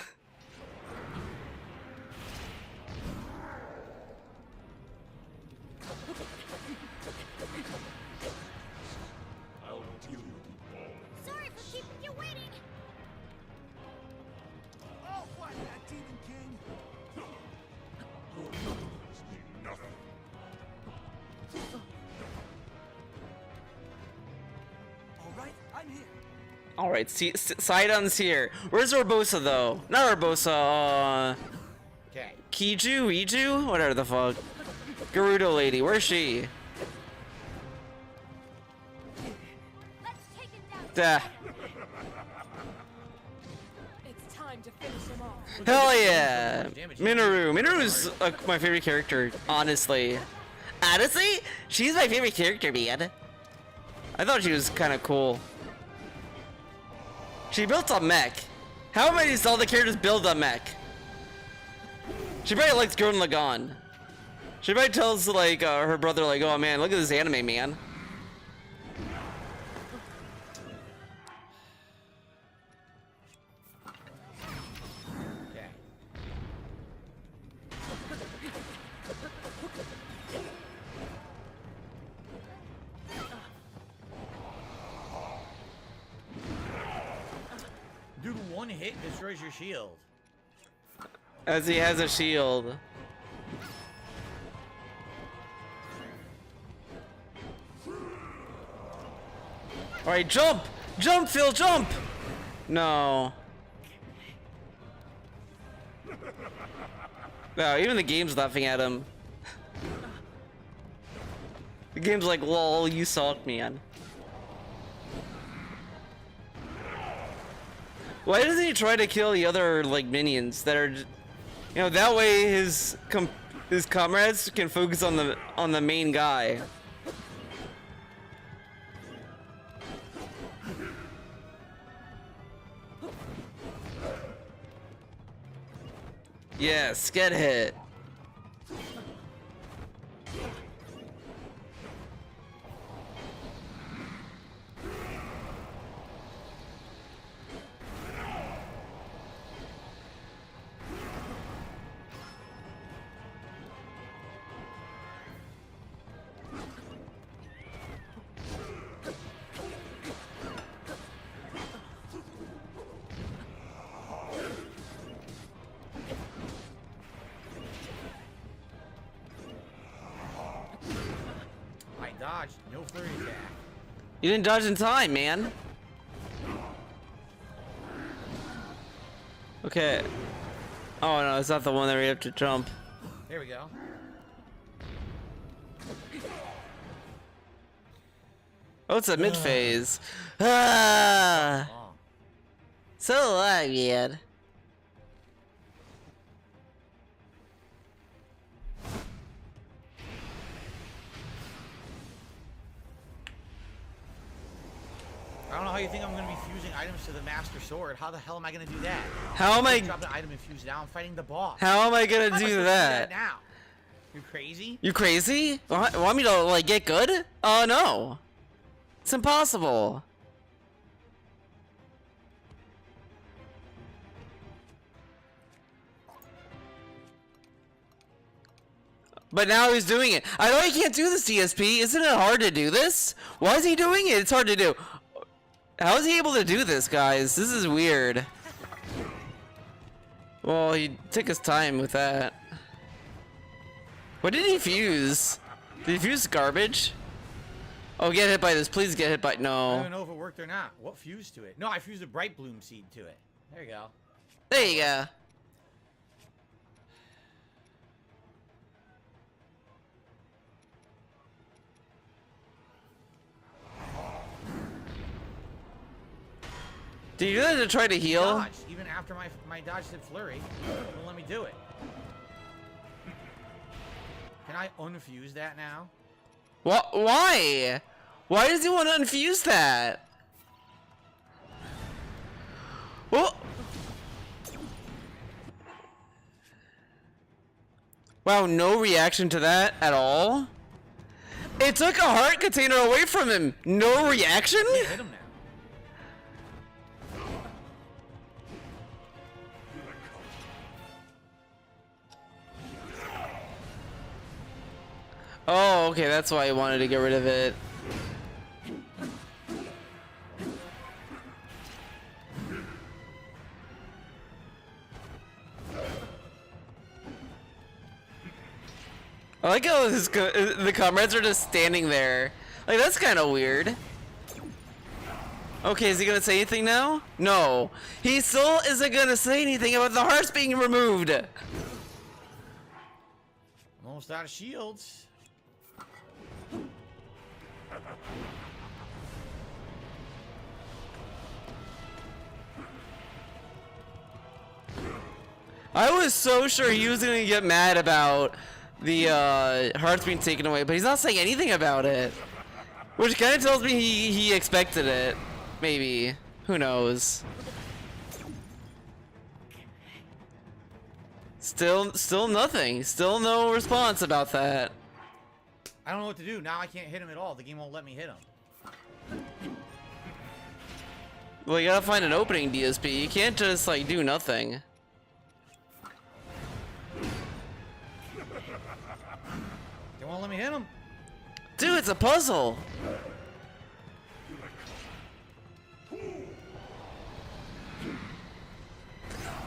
Sorry for keeping you waiting. Oh, what? That Demon King? Nothing. All right, I'm here. Alright, Sidon's here. Where's Urbosa, though? Not Urbosa, Okay. Iju? Whatever the fuck. Gerudo lady, where's she? Let's take it down. Duh. It's time time to finish him off. Hell yeah! Minoru. Minoru's my favorite character, honestly. Honestly? She's my favorite character, man. I thought she was kind of cool. She built a mech. How many Zelda characters build a mech? She probably likes Gurren Lagann. She probably tells like her brother like, oh man, look at this anime, man. Okay. Dude, one hit destroys your shield. As he has a shield. Alright, jump! Jump, Phil, jump! No. No, even the game's laughing at him. The game's like, lol, you suck, man. Why doesn't he try to kill the other, like, minions that are... You know, that way his comrades can focus on the main guy. Yes, get hit. I dodged. No flurry attack. You didn't dodge in time, man. Okay. Oh no, it's not the one that we have to jump. There we go. Oh, it's a mid phase. Ah, Oh. so alive, man. I don't know how you think I'm going to be fusing items to the Master Sword. How the hell am I going to do that? How am I? Drop an item and fuse it out. I'm fighting the boss. How am I gonna How am I supposed do to that? now? You crazy? You crazy? Want me to like get good? Oh no, it's impossible. But now he's doing it. I know he can't do this, DSP. Isn't it hard to do this? Why is he doing it? It's hard to do. How is he able to do this, guys? This is weird. Well, he took his time with that. What did he fuse? Did he fuse garbage? Oh, get hit by this. Please get hit by... I don't No. even know if it worked or not. What fused to it? No, I fused a Bright Bloom seed to it. There you go. There you go. Did you do that to try to heal? Dodged. Even after my dodge did flurry, it won't let me do it. Can I unfuse that now? What? Why? Why does he want to unfuse that? Well, wow, no reaction to that at all? It took a heart container away from him. No reaction? Hit him now. Oh, okay, that's why he wanted to get rid of it. I like how the comrades are just standing there. Like, that's kind of weird. Okay, is he gonna say anything now? No. He still isn't gonna say anything about the hearts being removed. I'm almost out of shields. I was so sure he was gonna get mad about the hearts being taken away, but he's not saying anything about it. Which kind of tells me he expected it. Maybe. Who knows? Still nothing. Still no response about that. I don't know what to do. Now I can't hit him at all. The game won't let me hit him. Well, you gotta find an opening, DSP. You can't just, like, do nothing. They won't let me hit him. Dude, it's a puzzle.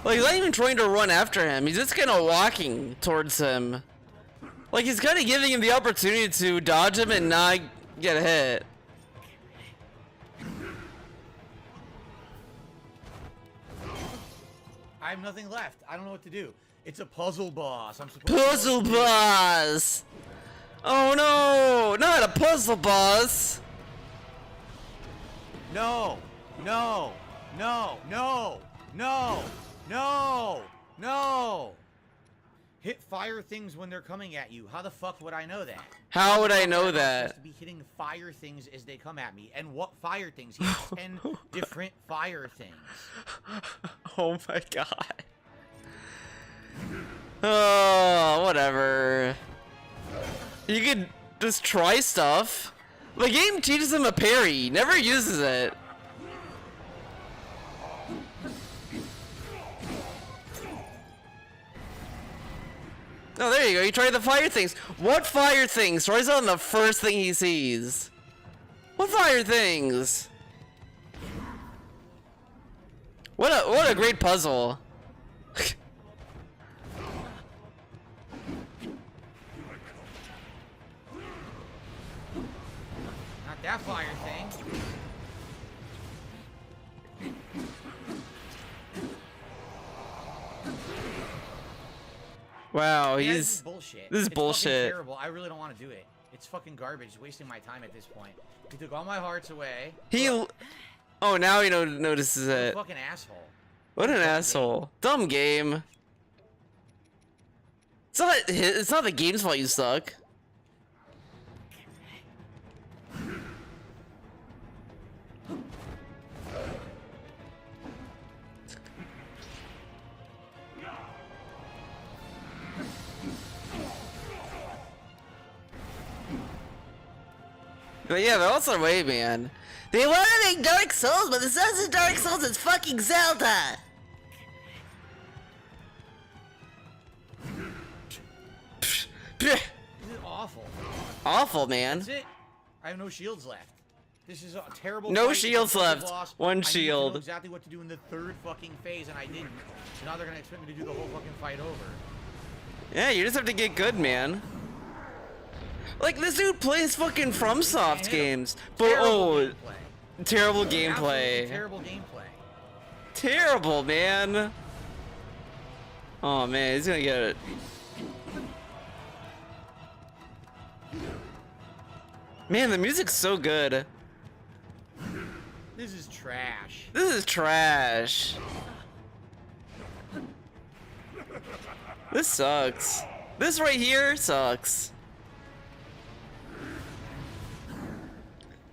Like, he's not even trying to run after him. He's just kind of walking towards him. Like, he's kind of giving him the opportunity to dodge him and not get hit. I have nothing left. I don't know what to do. It's a puzzle boss. I'm supposed Puzzle to boss! Oh no! Not a puzzle boss! No! No! No! No! No! No! No! Hit fire things when they're coming at you. How the fuck would I know that? How would I I'm know supposed that? to be hitting fire things as they come at me. And what fire things? He has 10 different fire things. Oh my god. Oh, whatever. You could just try stuff. The game teaches him a parry, never uses it. Oh, there you go. You try the fire things. What fire things? Tries on the first thing he sees. What fire things? What a great puzzle. Not that fire thing. Wow, Yeah, he's this is bullshit. this is It's bullshit. fucking terrible. I really don't want to do it. It's fucking garbage. It's wasting my time at this point. He took all my hearts away. He. Look, Oh, now he notices what a it. fucking asshole. What an Dumb game. asshole. Dumb game. It's not the game's fault you suck. But yeah, they're also way, man. They want to make Dark Souls, but this isn't Dark Souls, it's fucking Zelda! This is awful. Awful, man. That's it. I have no shields left. This is a terrible No fight. shields It's a puzzle left. boss. One I need to shield. know exactly what to do in the third fucking phase, and I didn't. So now they're gonna expect me to do the whole fucking fight over. Yeah, you just have to get good, man. Like, this dude plays fucking FromSoft games. But, Terrible oh, gameplay. terrible Absolutely gameplay. terrible gameplay. Terrible, man. Oh, man, he's gonna get it. Man, the music's so good. This is trash. This is trash. This sucks. This right here sucks.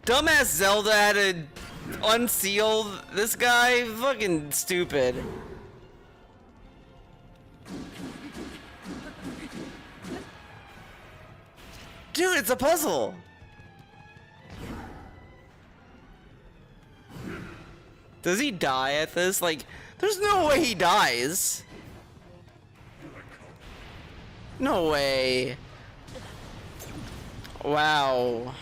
Dumbass Zelda had to unseal this guy. Fucking stupid. Dude, it's a puzzle. Does he die at this? Like, there's no way he dies. No way. Wow.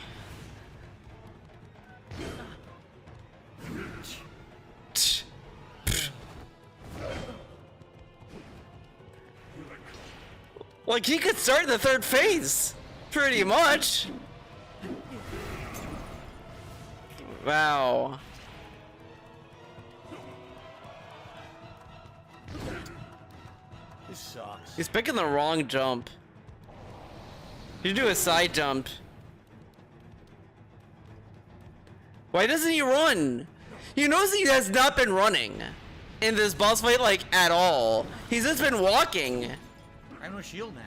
Like, he could start the third phase. Pretty much. Wow. This sucks. He's picking the wrong jump. You do a side jump. Why doesn't he run? He knows he has not been running. in this boss fight like at all. He's just been walking. I have no shield now.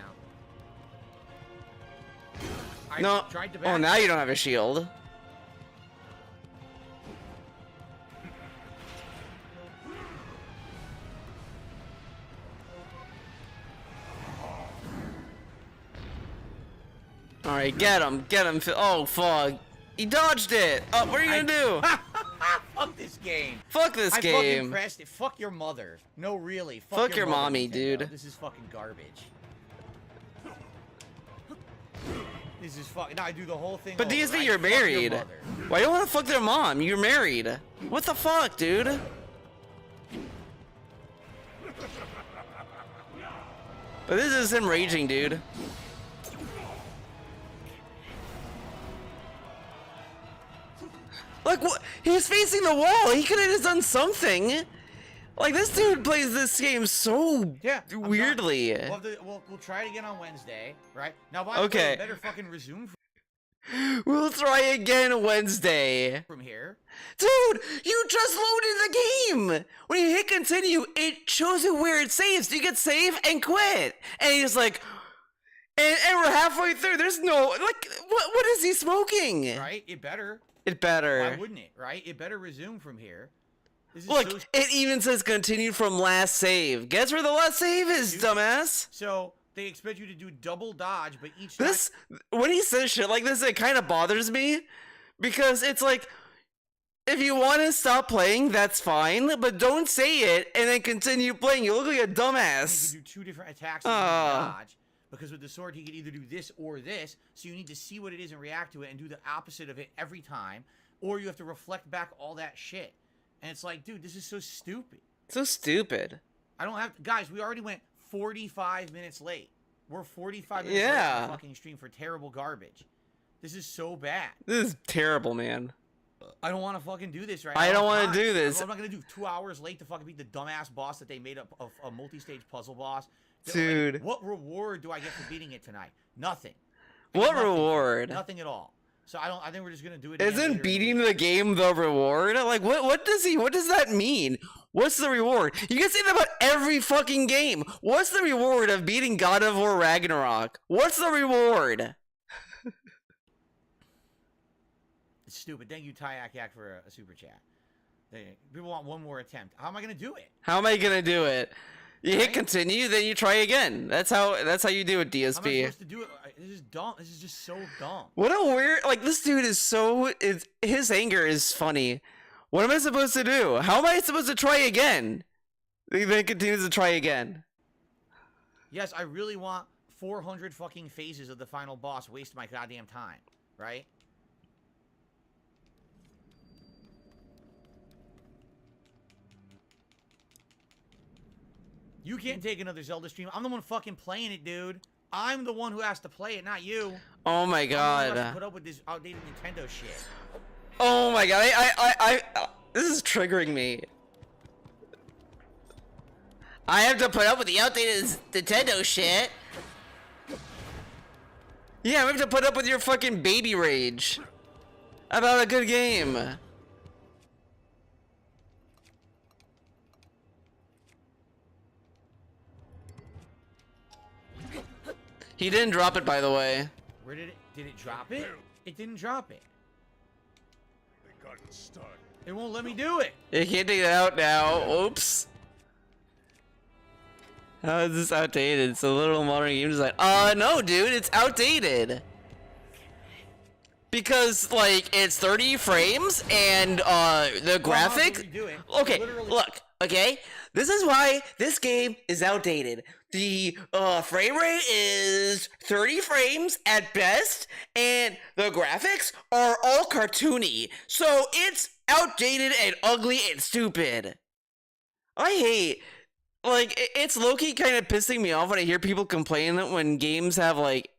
I No. tried to Oh, back. now you don't have a shield. All right, get him, get him. Oh fuck, he dodged it. Oh, what are you gonna do? Fuck this game. Fuck this I fucking game. pressed it. Fuck your mother. No, really. Fuck your mother, mommy, Nintendo. dude. This is fucking garbage. This is fucking. Now I do the whole thing. But over, DSP, right? you're Fuck your married. mother. Why you want to fuck their mom? You're married. What the fuck, dude? But this is him raging, dude. Like, what? He's facing the wall. He could have just done something. Like, this dude plays this game so Yeah, I'm done. weirdly. We'll try it again on Wednesday, right? Now, by the Okay. way, we better fucking resume We'll try again Wednesday. from here. Dude, you just loaded the game! When you hit continue, it shows you where it saves. You can save and quit. And he's like, and we're halfway through. There's no, like, what is he smoking? Right? It better. It better. Why wouldn't it? Right? It better resume from here. This is Look, so it even says continue from last save. Guess where the last save is, Dude. dumbass? So they expect you to do double dodge, but each time. This, when he says shit like this, it kind of bothers me. Because it's like, if you want to stop playing, that's fine. But don't say it and then continue playing. You look like a He dumbass. can do two different attacks and dodge. Because with the sword, he can either do this or this. So you need to see what it is and react to it and do the opposite of it every time. Or you have to reflect back all that shit. And it's like, dude, this is so stupid. So stupid. I don't have... Guys, we already went 45 minutes late. We're 45 minutes late Yeah. on the fucking stream for terrible garbage. This is so bad. This is terrible, man. I don't want to fucking do this right I now. don't want wanna do this. I'm not going to do 2 hours late to fucking beat the dumbass boss that they made up of a multi-stage puzzle boss. Dude. Like, what reward do I get for beating it tonight? Nothing. What Nothing. reward? Nothing at all. So I think we're just going to do it again later in Isn't the beating week. the game the reward? Like, what does that mean? What's the reward? You can say that about every fucking game. What's the reward of beating God of War Ragnarok? What's the reward? It's stupid. Thank you, Tyak Yak, for a super chat. People want one more attempt. How am I going to do it? How am I gonna do it? You hit Right? continue, then you try again. That's how you do it, How am I DSP. supposed to do it? This is dumb. This is just so dumb. What a weird, like, this dude is so, his anger is funny. What am I supposed to do? How am I supposed to try again? He then continues to try again. Yes, I really want 400 fucking phases of the final boss waste my goddamn time, right? You can't take another Zelda stream. I'm the one fucking playing it, dude. I'm the one who has to play it, not you. Oh my I'm the one who has to god. put up with this outdated Nintendo shit. Oh my god, this is triggering me. I have to put up with the outdated Nintendo shit. Yeah, I have to put up with your fucking baby rage about a good game. He didn't drop it, by the way. Where did it drop it? It didn't drop it. They got stuck. It won't let me do it. You can't take it out now. Oops. How is this outdated? It's a little modern game design. No, dude, it's outdated. Because, like, it's 30 frames and, the Well, I'll have to graphic. redo it. Okay, Literally- look, okay? This is why this game is outdated. The, frame rate is 30 frames at best, and the graphics are all cartoony. So it's outdated and ugly and stupid. I hate, like, it's low-key kind of pissing me off when I hear people complain that when games have, like,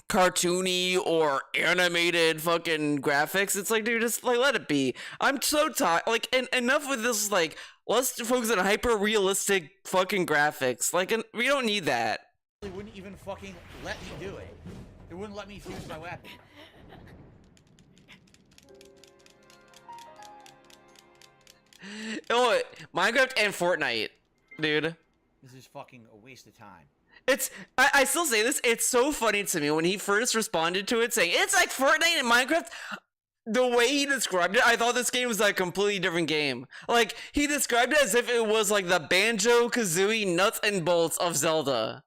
cartoony or animated fucking graphics. It's like, dude, just, like, let it be. I'm so tired. Like, enough with this, like, let's focus on hyper-realistic fucking graphics. Like, we don't need that. It wouldn't even fucking let me do it. It wouldn't let me fuse my weapon. Oh, Minecraft and Fortnite, dude. This is fucking a waste of time. I still say this, it's so funny to me when he first responded to it saying, it's like Fortnite and Minecraft. The way he described it, I thought this game was like a completely different game. Like, he described it as if it was like the Banjo-Kazooie nuts and bolts of Zelda.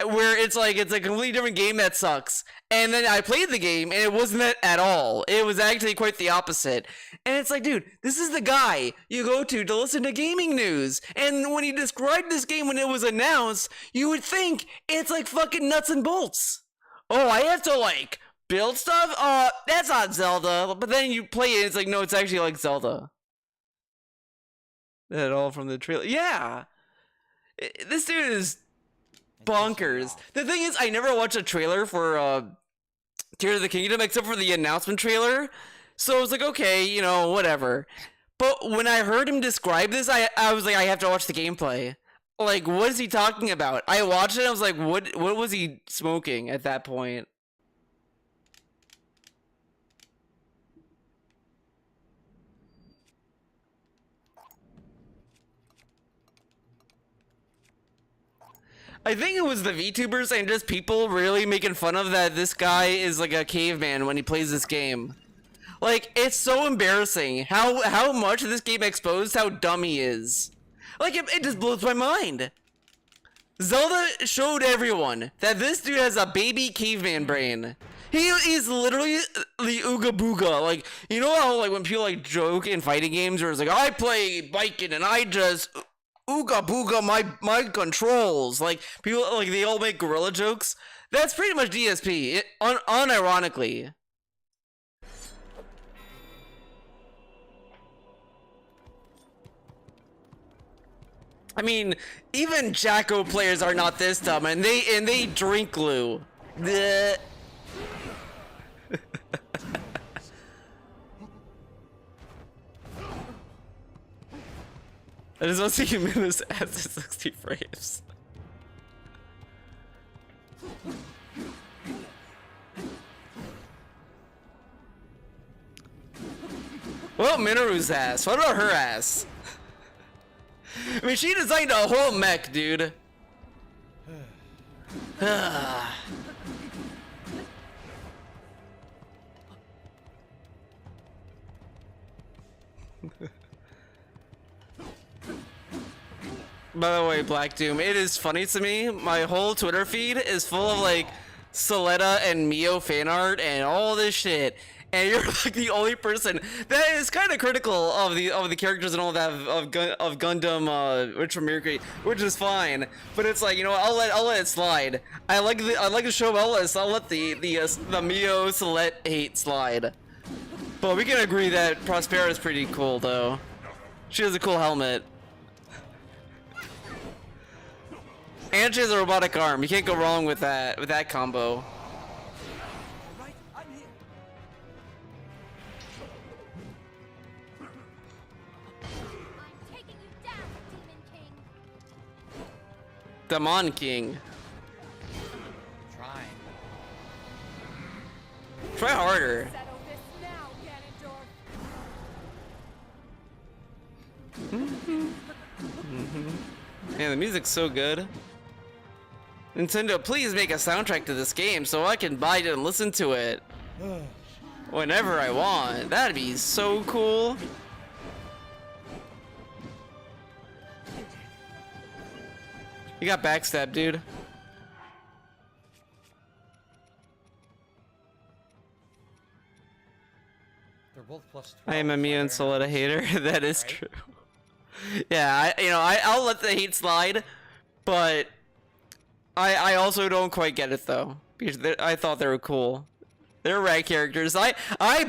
Where it's like, it's a completely different game that sucks. And then I played the game, and it wasn't that at all. It was actually quite the opposite. And it's like, dude, this is the guy you go to listen to gaming news. And when he described this game when it was announced, you would think it's like fucking nuts and bolts. Oh, I have to like build stuff? That's not Zelda. But then you play it, it's like, no, it's actually like Zelda. That all from the trailer. Yeah. This dude is bonkers. The thing is, I never watched a trailer for Tears of the Kingdom except for the announcement trailer. So I was like, okay, you know, whatever. But when I heard him describe this, I was like, I have to watch the gameplay. Like, what is he talking about? I watched it and I was like, what was he smoking at that point? I think it was the VTubers and just people really making fun of that this guy is like a caveman when he plays this game. Like, it's so embarrassing how much this game exposed how dumb he is. Like, it just blows my mind. Zelda showed everyone that this dude has a baby caveman brain. He's literally the Ooga Booga. Like, you know how like when people like joke in fighting games where it's like, I play biking and I just Ooga Booga my controls. Like, people like they all make gorilla jokes. That's pretty much DSP, unironically. I mean, even Jacko players are not this dumb, and they drink glue. Blech. I just want to see him in this ass at 60 frames. Well, Minoru's ass. What about her ass? I mean, she designed a whole mech, dude. By the way, Black Doom, it is funny to me. My whole Twitter feed is full of like Soletta and Mio fan art and all this shit. And you're like the only person that is kind of critical of the characters and all that of Gundam, Witch from Mercury, which is fine. But it's like, you know, I'll let it slide. I like the show Ellis. I'll let the Mio Solette hate slide. But we can agree that Prospera is pretty cool though. She has a cool helmet. And she has a robotic arm. You can't go wrong with that combo. All right, I'm here. I'm taking you down, Demon King. Demon King. Trying. Try harder. Settle this now, Ganondorf. Man, the music's so good. Nintendo, please make a soundtrack to this game so I can buy it and listen to it whenever I want. That'd be so cool. You got backstab, dude. They're both plus 12. I am a Mia and so I don't Soletta hater. That is Right? true. Yeah, I'll let the hate slide, but I also don't quite get it though, because I thought they were cool. They're rad characters. I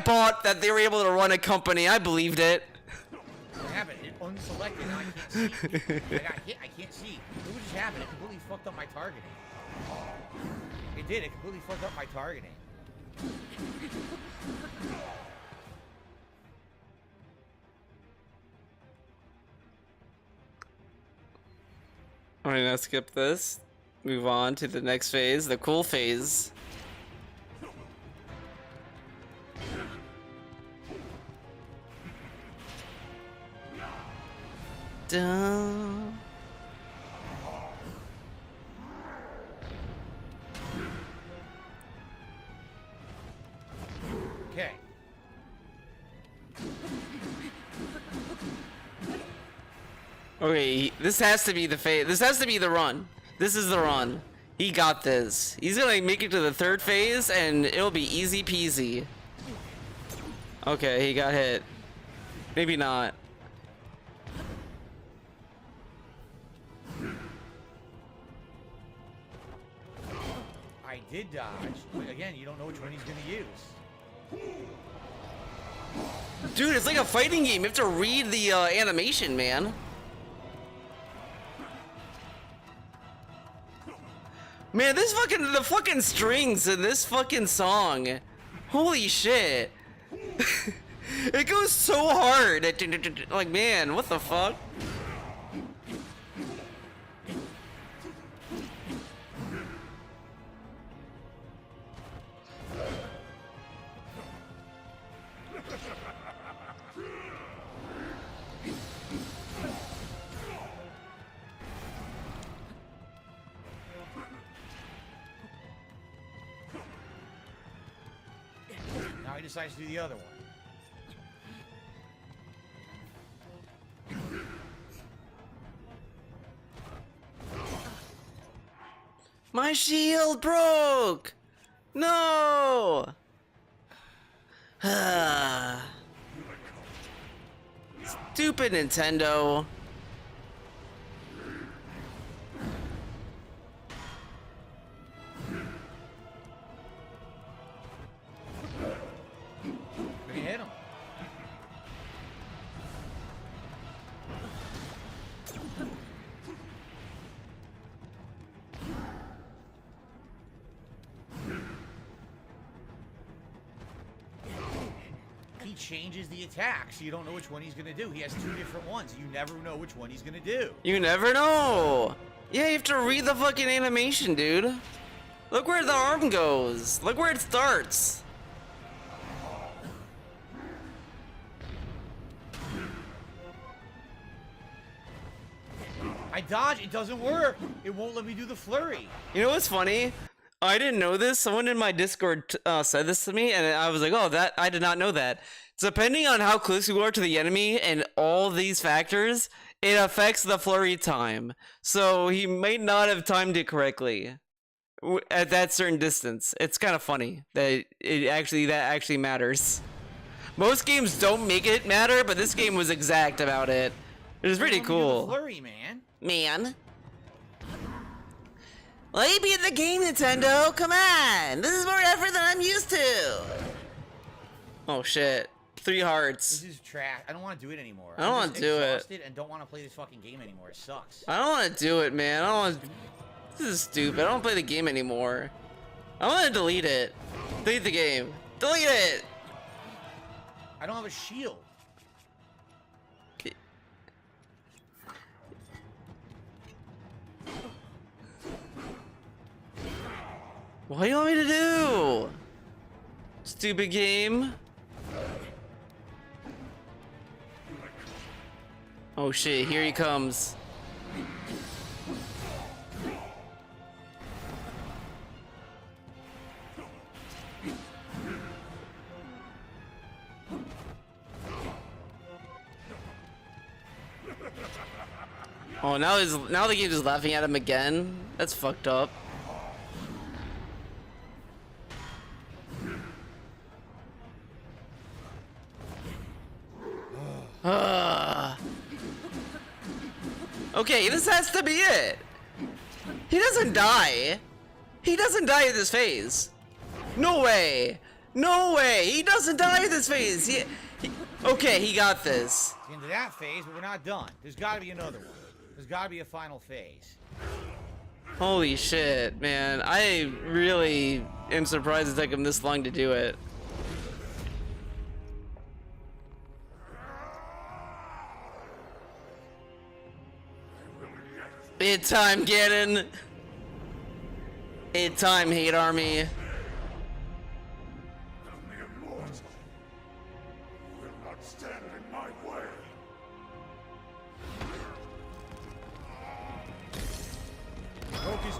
bought that they were able to run a company. I believed it. What happened? It unselected and I can't see. I got hit. I can't see. What just happened? It completely fucked up my targeting. It did. It completely fucked up my targeting. Alright, now skip this. Move on to the next phase, the cool phase. Dun. Okay. Okay, this has to be the this has to be the run. This is the run. He got this. He's gonna make it to the third phase and it'll be easy peasy. Okay, he got hit. Maybe not. I did dodge. But again, you don't know which one he's gonna use. Dude, it's like a fighting game. You have to read the animation, man. Man, the fucking strings in this fucking song. Holy shit. It goes so hard. Like, man, what the fuck? Now he decides to do the other one. My shield broke! No! Stupid Nintendo. We can hit him. He changes the attack, so you don't know which one he's gonna do. He has two different ones. You never know which one he's gonna do. You never know. Yeah, you have to read the fucking animation, dude. Look where the arm goes. Look where it starts. I dodge, it doesn't work. It won't let me do the flurry. You know what's funny? I didn't know this. Someone in my Discord said this to me, and I was like, "Oh, that I did not know that." Depending on how close you are to the enemy and all these factors, it affects the flurry time. So he may not have timed it correctly at that certain distance. It's kind of funny that that actually matters. Most games don't make it matter, but this game was exact about it. It was pretty It won't let me do the cool. flurry, man. Man. Let me be in the game, Nintendo. Come on. This is more effort than I'm used to. Oh, shit. 3 hearts. This is trash. I don't want to do it anymore. I don't I'm wanna just do it. exhausted and don't want to play this fucking game anymore. It sucks. I don't want to do it, man. I don't want to... This is stupid. I don't play the game anymore. I want to delete it. Delete the game. Delete it. I don't have a shield. What do you want me to do? Stupid game. Oh shit, here he comes. Oh, now the game's just laughing at him again. That's fucked up. Okay, this has to be it. He doesn't die. He doesn't die in this phase. No way. No way. He doesn't die in this phase. Okay, he got this. It's the end of that phase, but we're not done. There's got to be another one. There's got to be a final phase. Holy shit, man. I really am surprised it took him this long to do it. Bid time, Ganon. Bid time, Hate Army. And the immortal will not stand in my way.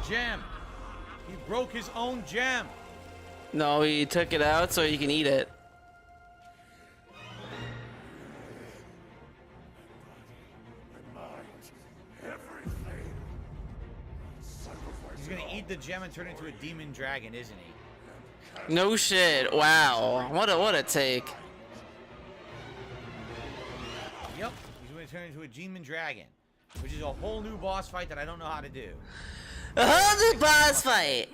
gem. He broke his own gem. No, he took it out so he can eat it. He's gonna eat the gem and turn into a demon dragon, isn't he? No shit. Wow. What a take. Yep. He's gonna turn into a demon dragon, which is a whole new boss fight that I don't know how to do. A whole new boss fight.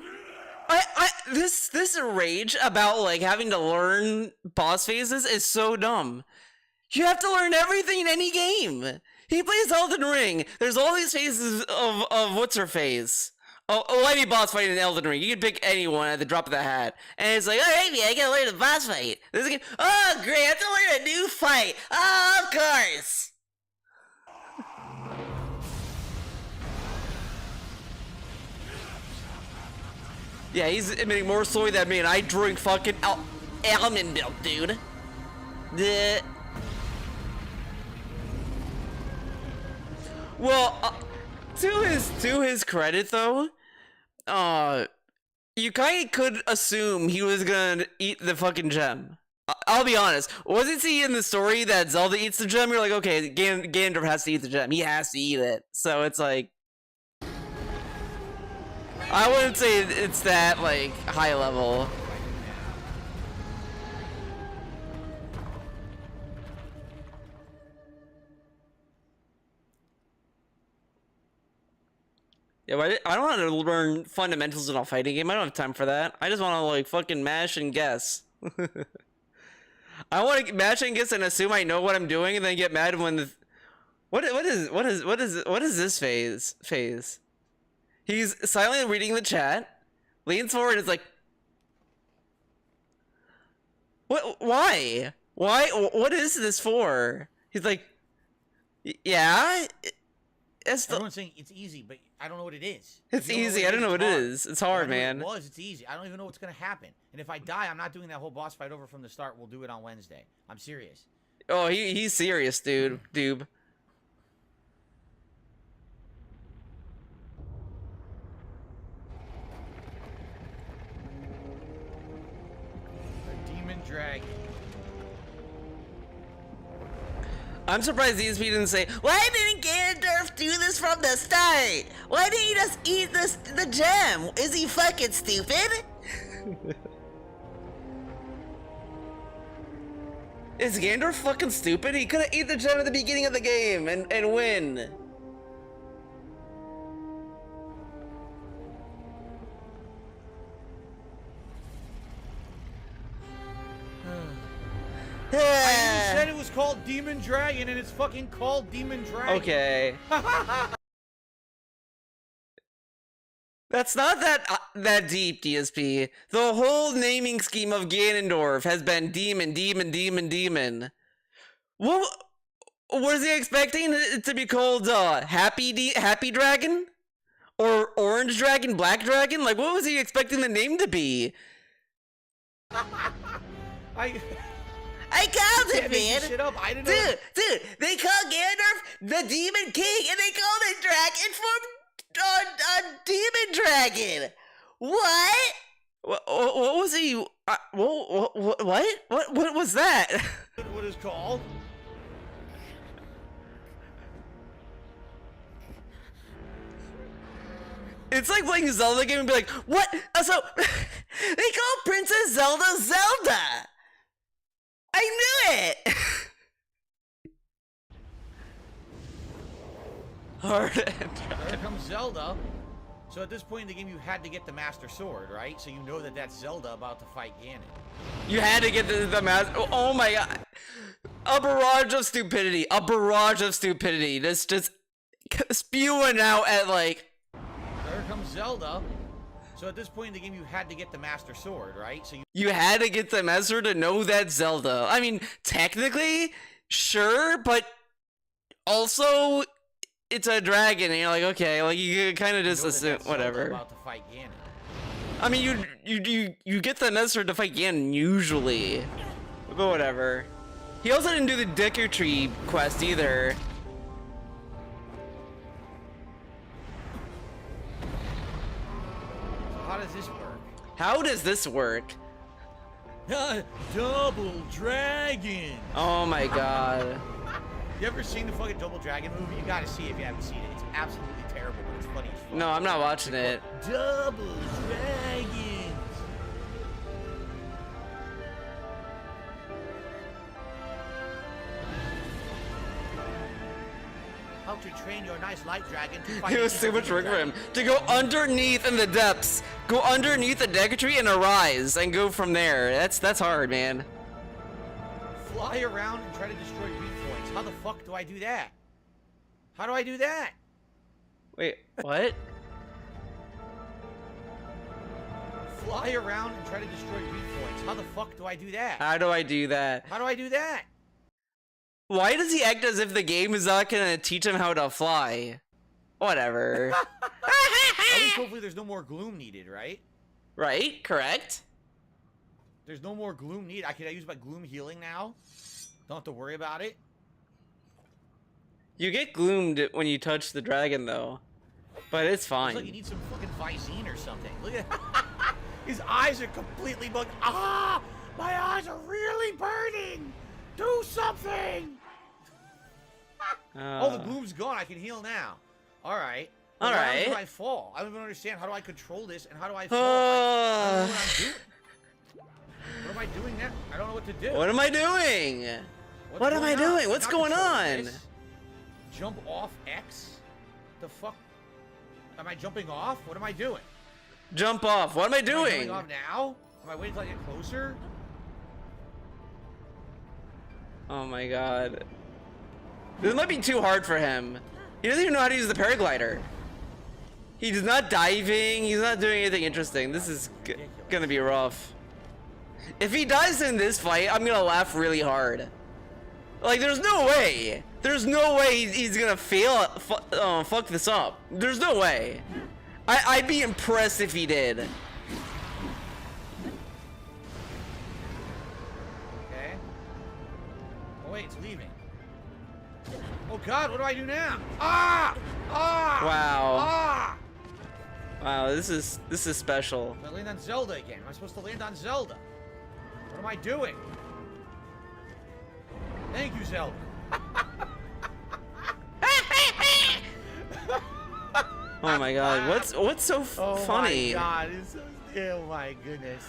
This rage about like having to learn boss phases is so dumb. You have to learn everything in any game. He plays Elden Ring. There's all these phases of what's her phase. Oh, any boss fight in Elden Ring. You can pick anyone at the drop of the hat. And it's like, oh, hey, I gotta learn the boss fight. This game, oh, great, I have to learn a new fight. Oh, of course. Yeah, he's emitting more soy than me, and I drink fucking almond milk, dude. The. Well, to his credit though, you kind of could assume he was gonna eat the fucking gem. I'll be honest. Wasn't he in the story that Zelda eats the gem? You're like, okay, Ganondorf has to eat the gem. He has to eat it. So it's like, I wouldn't say it's that like high level. Yeah, but I don't want to learn fundamentals in a fighting game. I don't have time for that. I just want to like fucking mash and guess. I want to mash and guess and assume I know what I'm doing, and then get mad when the what is this phase? He's silently reading the chat, leans forward, and is like, "What? Why? Why? What is this for?" He's like, "Yeah." Everyone's saying it's easy, but I don't know what it is. It's easy. I don't know what it is. It's hard, man. It's easy. I don't even know what's gonna happen. And if I die, I'm not doing that whole boss fight over from the start. We'll do it on Wednesday. I'm serious. Oh, he's serious, dude. Doob. A demon dragon. I'm surprised DSP didn't say, why didn't Ganondorf do this from the start? Why didn't he just eat the gem? Is he fucking stupid? Is Ganondorf fucking stupid? He could've eaten the gem at the beginning of the game and win. I said it was called Demon Dragon, and it's fucking called Demon Dragon. Okay. That's not that deep, DSP. The whole naming scheme of Ganondorf has been demon. What was he expecting it to be called? Happy Dragon, or Orange Dragon, Black Dragon? Like, what was he expecting the name to be? I called it, man. Shit up. I didn't know. Dude, they call Ganondorf the Demon King, and they call the dragon from Demon Dragon. What? What was he? What was that? What is called? It's like playing a Zelda game and be like, what? So they call Princess Zelda Zelda. I knew it! Hard. Here comes Zelda. So at this point in the game, you had to get the Master Sword, right? So you know that that's Zelda about to fight Ganon. You had to get the master. Oh my god. A barrage of stupidity. A barrage of stupidity. This just spewing out at like. Here comes Zelda. So at this point in the game, you had to get the Master Sword, right? So you had to get the Master to know that Zelda. I mean, technically, sure, but also it's a dragon, and you're like, okay, like you kind of just assume whatever. About to fight Ganon. I mean, you get the Master to fight Ganon usually, but whatever. He also didn't do the Deku Tree quest either. does this work? How does this work? Double Dragon. Oh my god. You ever seen the fucking Double Dragon movie? You gotta see it if you haven't seen it. It's absolutely terrible, but it's funny as fuck. No, I'm not watching it. Double Dragons. How to train your nice light dragon to fight. It was too much work for him to go underneath in the depths, go underneath the deck tree and arise, and go from there. That's hard, man. Fly around and try to destroy weak points. How the fuck do I do that? How do I do that? Wait, what? Fly around and try to destroy weak points. How the fuck do I do that? How do I do that? How do I do that? Why does he act as if the game is not gonna teach him how to fly? Whatever. At least hopefully there's no more gloom needed, right? Right? Correct? There's no more gloom needed. I use my gloom healing now. Don't have to worry about it. You get gloomed when you touch the dragon, though. But it's It's like you fine. need some fucking Visine or something. Look at his eyes are completely bugged. Ah! My eyes are really burning! Do something! Oh, the gloom's gone. I can heal now. Alright. How Alright. do I fall? I don't even understand. How do I control this and how do I fall? I don't know what I'm doing. What am I doing now? I don't know what to do. What am I doing? What's What am I going on? doing? What's Not going controlling on? this. Jump off X? The fuck? Am I jumping off? What am I doing? Jump off. What am I Am I doing? jumping off now? Am I waiting until I get closer? Oh my god. This might be too hard for him. He doesn't even know how to use the paraglider. He's not diving. He's not doing anything interesting. This is gonna be rough. If he dies in this fight, I'm gonna laugh really hard. Like, there's no way. There's no way he's gonna fail. Fuck this up. There's no way. I'd be impressed if he did. Okay. Oh wait, it's leaving. Oh god, what do I do now? Ah! Ah! Wow. Ah! Wow, this is special. I land on Zelda again. Am I supposed to land on Zelda? What am I doing? Thank you, Zelda. Oh my god, what's so funny? Oh my god, it's so, oh my goodness.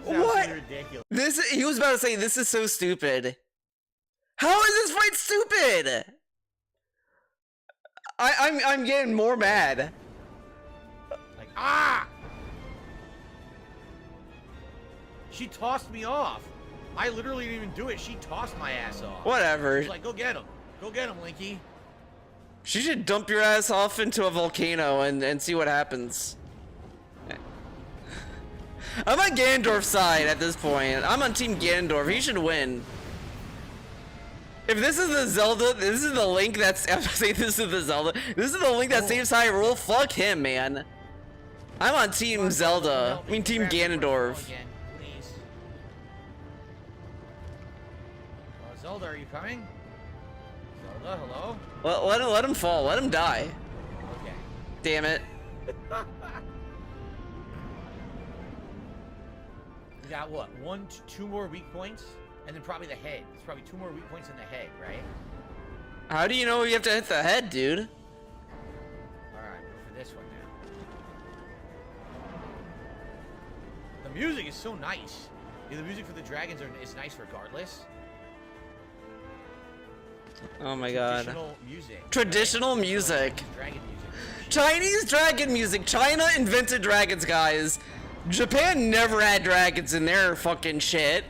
It's What? absolutely ridiculous. He was about to say this is so stupid. How is this fight stupid? I'm getting more mad. Like, ah! She tossed me off. I literally didn't even do it. She tossed my ass off. Whatever. She's like, go get him. Go get him, Linky. She should dump your ass off into a volcano and see what happens. I'm on Ganondorf's side at this point. I'm on Team Ganondorf. He should win. If this is the Zelda, this is the Link that's... I was gonna say this is the Zelda. This is the Link that saves Hyrule. Fuck him, man. I'm on Team Zelda. I mean, Team Ganondorf. Again, please. Zelda, are you coming? Zelda, hello? Let him fall. Let him die. Okay. Damn it. We got what? Two more weak points? And then probably the head. It's probably 2 more weak points in the head, right? How do you know you have to hit the head, dude? Alright, go for this one now. The music is so nice. Yeah, the music for the dragons is nice regardless. Oh my god. Traditional music. Traditional music. Dragon music. Chinese dragon music. China invented dragons, guys. Japan never had dragons in their fucking shit.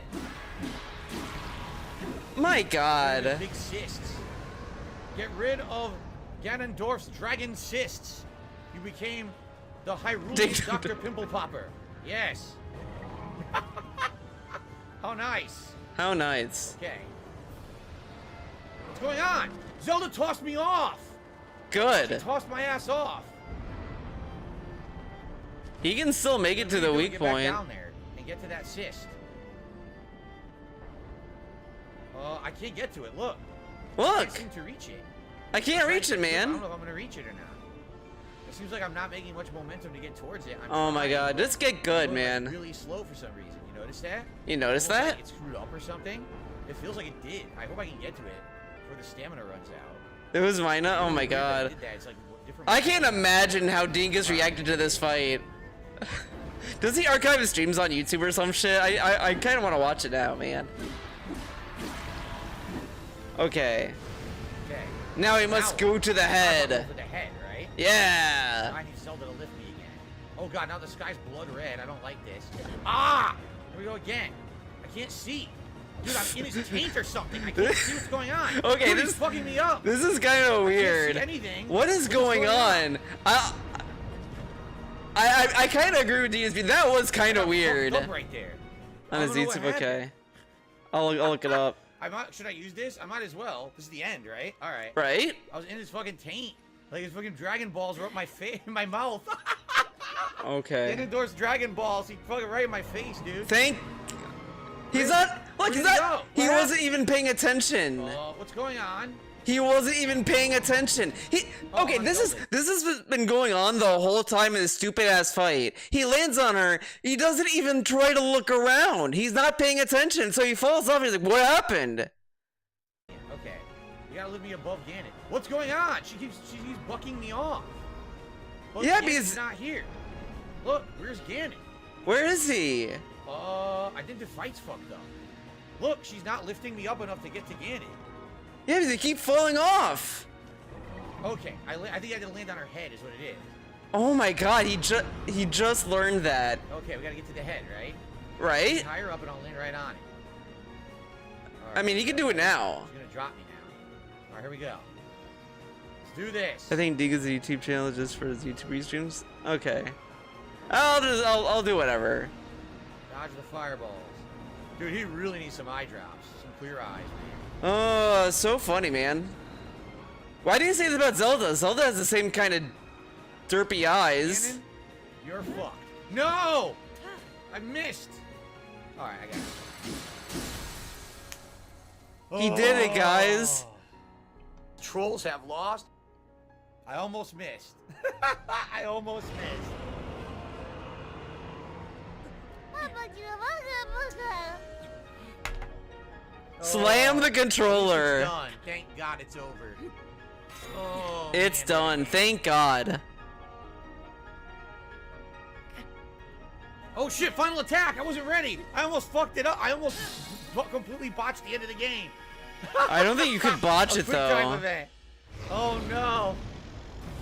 My god. Big cysts. Get rid of Ganondorf's dragon cysts. You became the Hyrule Dr. Pimple Popper. Yes. How nice. How nice. Okay. What's going on? Zelda tossed me off. She Good. tossed my ass off. He can still make it to the weak Get point. back down there and get to that cyst. I can't get to it. Look. I Look. can't seem to reach it. I can't reach it, I man. don't know if I'm gonna reach it or not. It seems like I'm not making much momentum to get towards it. Oh my god, just get good, It's man. really slow for some reason. You notice that? You notice Almost that? Like it screwed up or something. It feels like it did. I hope I can get to it before the stamina runs out. It was mine. Oh my Weird that it god. did that. It's like different. I can't imagine how Dingus reacted to this fight. Does he archive his streams on YouTube or some shit? I kind of want to watch it now, man. Okay. Okay. Now he must go to the head. To the head, right? Yeah. I need Zelda to lift me again. Oh god, now the sky's blood red. I don't like this. Ah! Here we go again. I can't see. Dude, I'm in his taint or something. I can't see what's going on. Okay, Dude, this he's fucking me up. This is kind of weird. I can't see anything. What is going on? I kind of agree with DSB. That was kind of weird. Up right there. On I his don't know what YouTube, okay. happened. I'll look it up. Should I use this? I might as well. This is the end, right? All right. Right? I was in his fucking taint. Like his fucking Dragon Balls were up my face, in my mouth. Okay. Ganondorf's Dragon Balls. He fucking right in my face, dude. He's not. Look, he's not. He What wasn't even paying attention. What's going on? He wasn't even paying attention. Okay, I this know has been going on the whole time in this stupid ass fight. He lands on her. He doesn't even try to look around. He's not paying attention, so he falls off. He's like, "What happened?" Okay, you gotta lift me above Ganon. What's going on? She's bucking me off. Look, Yeah, Ganon's because not here. Look, where's Ganon? where is he? I think the fight's fucked up. Look, she's not lifting me up enough to get to Ganon. Yeah, because they keep falling off. Okay, I think I had to land on her head is what it is. Oh my god, he just learned that. Okay, we gotta get to the head, right? Right? Tie her up and I'll land right on it. I mean, he can do it now. She's gonna drop me now. Alright, here we go. Let's do this. I think Digga's YouTube channel is just for his YouTube restreams. Okay. I'll do whatever. Dodge the fireballs. Dude, he really needs some eye drops. Some clear eyes, man. Oh, so funny, man. Why do you say this about Zelda? Zelda has the same kind of derpy eyes. Ganon, you're fucked. No! I missed. Alright, I got it. He did it, guys. Trolls have lost. I almost missed. I almost missed. Slam the controller. It's done. Thank God it's over. Oh, It's man. done. Thank God. Oh shit, final attack. I wasn't ready. I almost fucked it up. I almost completely botched the end of the game. I don't think you could botch A it quick time though. event. Oh no.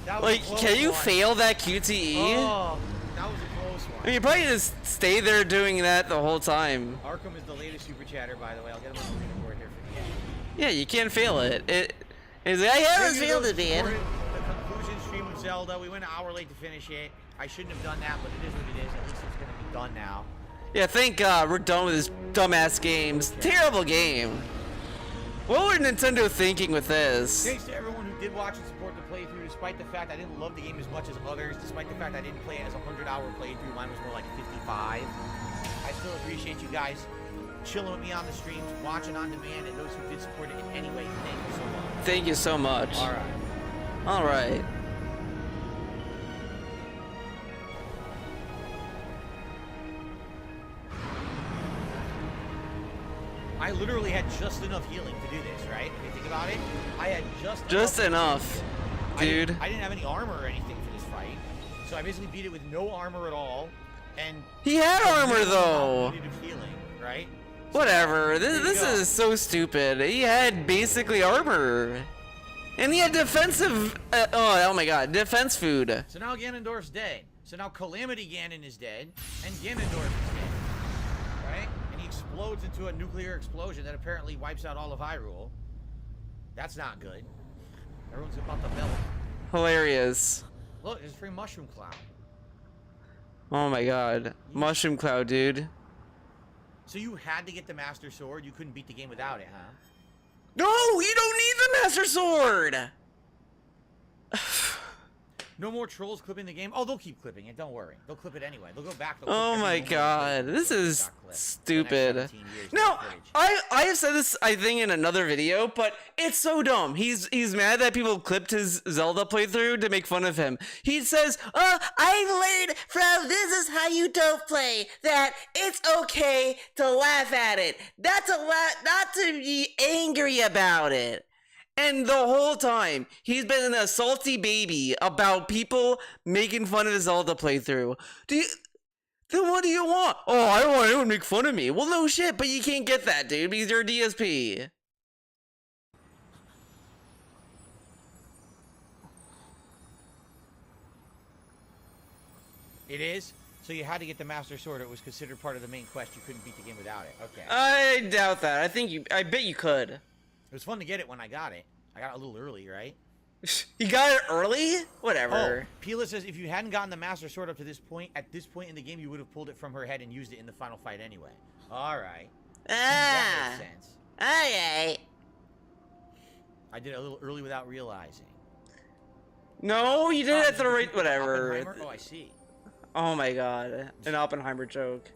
That was Like, a close can you one. fail that QTE? Oh, that was a close one. I mean, you probably just stay there doing that the whole time. Arkham is the latest super chatter, by the way. I'll get him on the leaderboard here for the end. Yeah, you can't fail it. It's like, I haven't failed it, man. The conclusion stream of Zelda. We went an hour late to finish it. I shouldn't have done that, but it is what it is. At least it's gonna be done now. Yeah, thank God we're done with this dumbass games. Terrible game. What were Nintendo thinking with this? Thanks to everyone who did watch and support the playthrough, despite the fact I didn't love the game as much as others, despite the fact I didn't play it as a 100-hour playthrough, mine was more like 55. I still appreciate you guys chilling with me on the streams, watching on demand, and those who did support it in any way, thank you so much. Thank you so much. Alright. Alright. I literally had just enough healing to do this, right? If you think about it, I had Just enough, dude. I didn't have any armor or anything for this fight, so I basically beat it with no armor at all, and He had a armor minimal though. amount of healing, right? Whatever. There you This go. is so stupid. He had basically armor. And he had defensive. Oh my god. Defense food. So now Ganondorf's dead. So now Calamity Ganon is dead, and Ganondorf is dead, right? And he explodes into a nuclear explosion that apparently wipes out all of Hyrule. That's not good. Everyone's about to melt. Hilarious. Look, there's a free mushroom cloud. Oh my god. Mushroom Cloud, dude. So you had to get the Master Sword? You couldn't beat the game without it, huh? No, you don't need the Master Sword. No more trolls clipping the game. Oh, they'll keep clipping it. Don't worry. They'll clip it anyway. They'll go back. They'll clip Oh every my moment god, of this footage is that got clipped. stupid. The next 17 years No, of footage. I have said this I think in another video, but it's so dumb. He's mad that people clipped his Zelda playthrough to make fun of him. He says, I learned from This Is How You Don't Play that it's okay to laugh at it, not to be angry about it. And the whole time, he's been a salty baby about people making fun of his Zelda playthrough. Then what do you want? Oh, I don't want anyone to make fun of me. Well, no shit, but you can't get that, dude, because you're a DSP. It is? So you had to get the Master Sword. It was considered part of the main quest. You couldn't beat the game without it. Okay. I doubt that. I bet you could. It was fun to get it when I got it. I got it a little early, right? You got it early? Whatever. Oh, Pila says if you hadn't gotten the Master Sword up to this point, at this point in the game, you would have pulled it from her head and used it in the final fight anyway. All right. That makes sense. Alright. I did it a little early without realizing. No, you did it at the right... Whatever. Oppenheimer? Oh, I see. Oh my god. An Oppenheimer joke.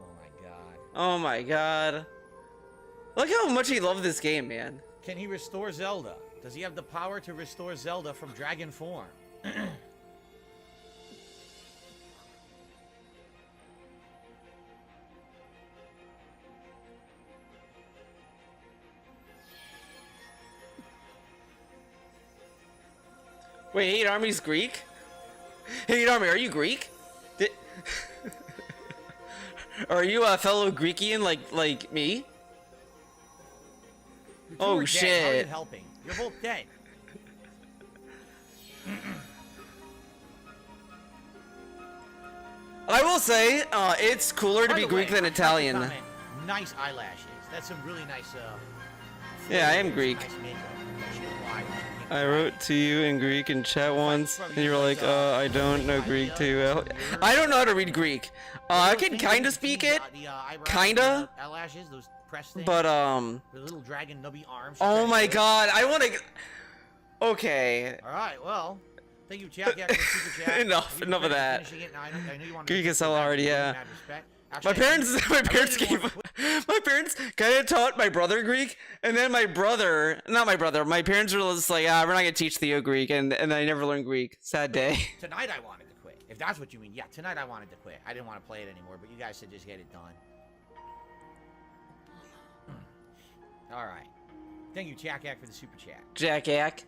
Oh my god. Oh my god. Look how much he loved this game, man. Can he restore Zelda? Does he have the power to restore Zelda from dragon form? Wait, Hate Army's Greek? Hate Army, are you Greek? Are you a fellow Greekian like me? You two Oh, are dead. How are you shit. helping? You're both dead. I will say, it's cooler to By be the Greek way, than I have to Italian. comment, nice eyelashes. That's some really nice. Yeah, I am Greek. Nice makeup. That shit applied. I wrote to you in Greek in chat once, and you were like, I don't know Greek too well. I don't know how to read Greek. I can kinda speak it, kinda, Eyelashes, those press things. but The little dragon nubby arms. oh my god, I wanna... Okay. All right, well, thank you, Jack. Yeah, super chat. Enough You of finished that. finishing it, and I know you wanted Greek to is hell already, yeah. mad respect. My Actually, parents didn't gave want my parents kind of taught my brother Greek, and then my parents were just like, we're not gonna teach Theo Greek, and I never learned Greek. Sad day. Tonight I wanted to quit. If that's what you mean, yeah. Tonight I wanted to quit. I didn't want to play it anymore, but you guys said just get it done. All right. Thank you, Jack Ack, for the super chat. Jack Ack.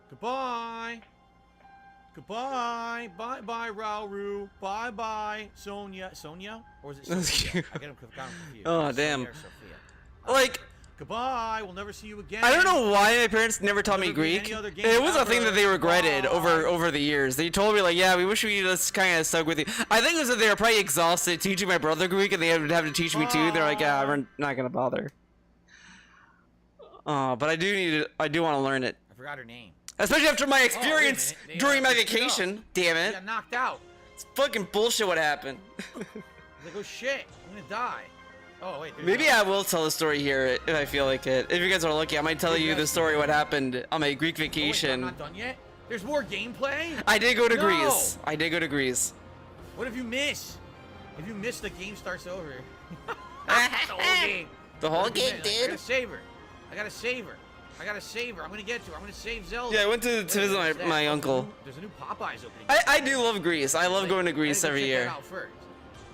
Goodbye. Goodbye. Bye-bye, Rauru. Bye-bye, Sonia. Sonia? Or is it That's Sophia? cute. I get them confused. Oh, It's damn. Sonia or Sophia. Like, Goodbye. We'll never see you again. I don't know why my parents never taught me Never be Greek. any other game It was a thing ever. that they regretted Bye. over the years. They told me like, yeah, we wish we just kind of stuck with you. I think it was that they were probably exhausted teaching my brother Greek, and they would have to teach me too. They're like, yeah, we're not gonna bother. But I do want to learn it, I forgot her name. especially after my Oh, experience wait a minute. They, during my they screwed up. vacation. Damn She it, got knocked out. it's fucking bullshit. What happened? Like, oh shit, I'm gonna die. Oh wait. there's Maybe another- I will tell the story here if I feel like it. If you guys are lucky, I might tell you the story what happened on my Greek Oh, wait, I'm vacation. not done yet. There's more gameplay. I did go to No. Greece. I did go to Greece. What if you miss? If you miss, the game starts over. The whole game. The whole What if you game, miss? I dude. gotta save her. I gotta save her. I gotta save her. I'm gonna get to her. I'm gonna save Zelda. Yeah, I went to visit What's that? my Oh, uncle. There's a new Popeyes opening. I do love Greece. I love going to Greece I every check year. That out first.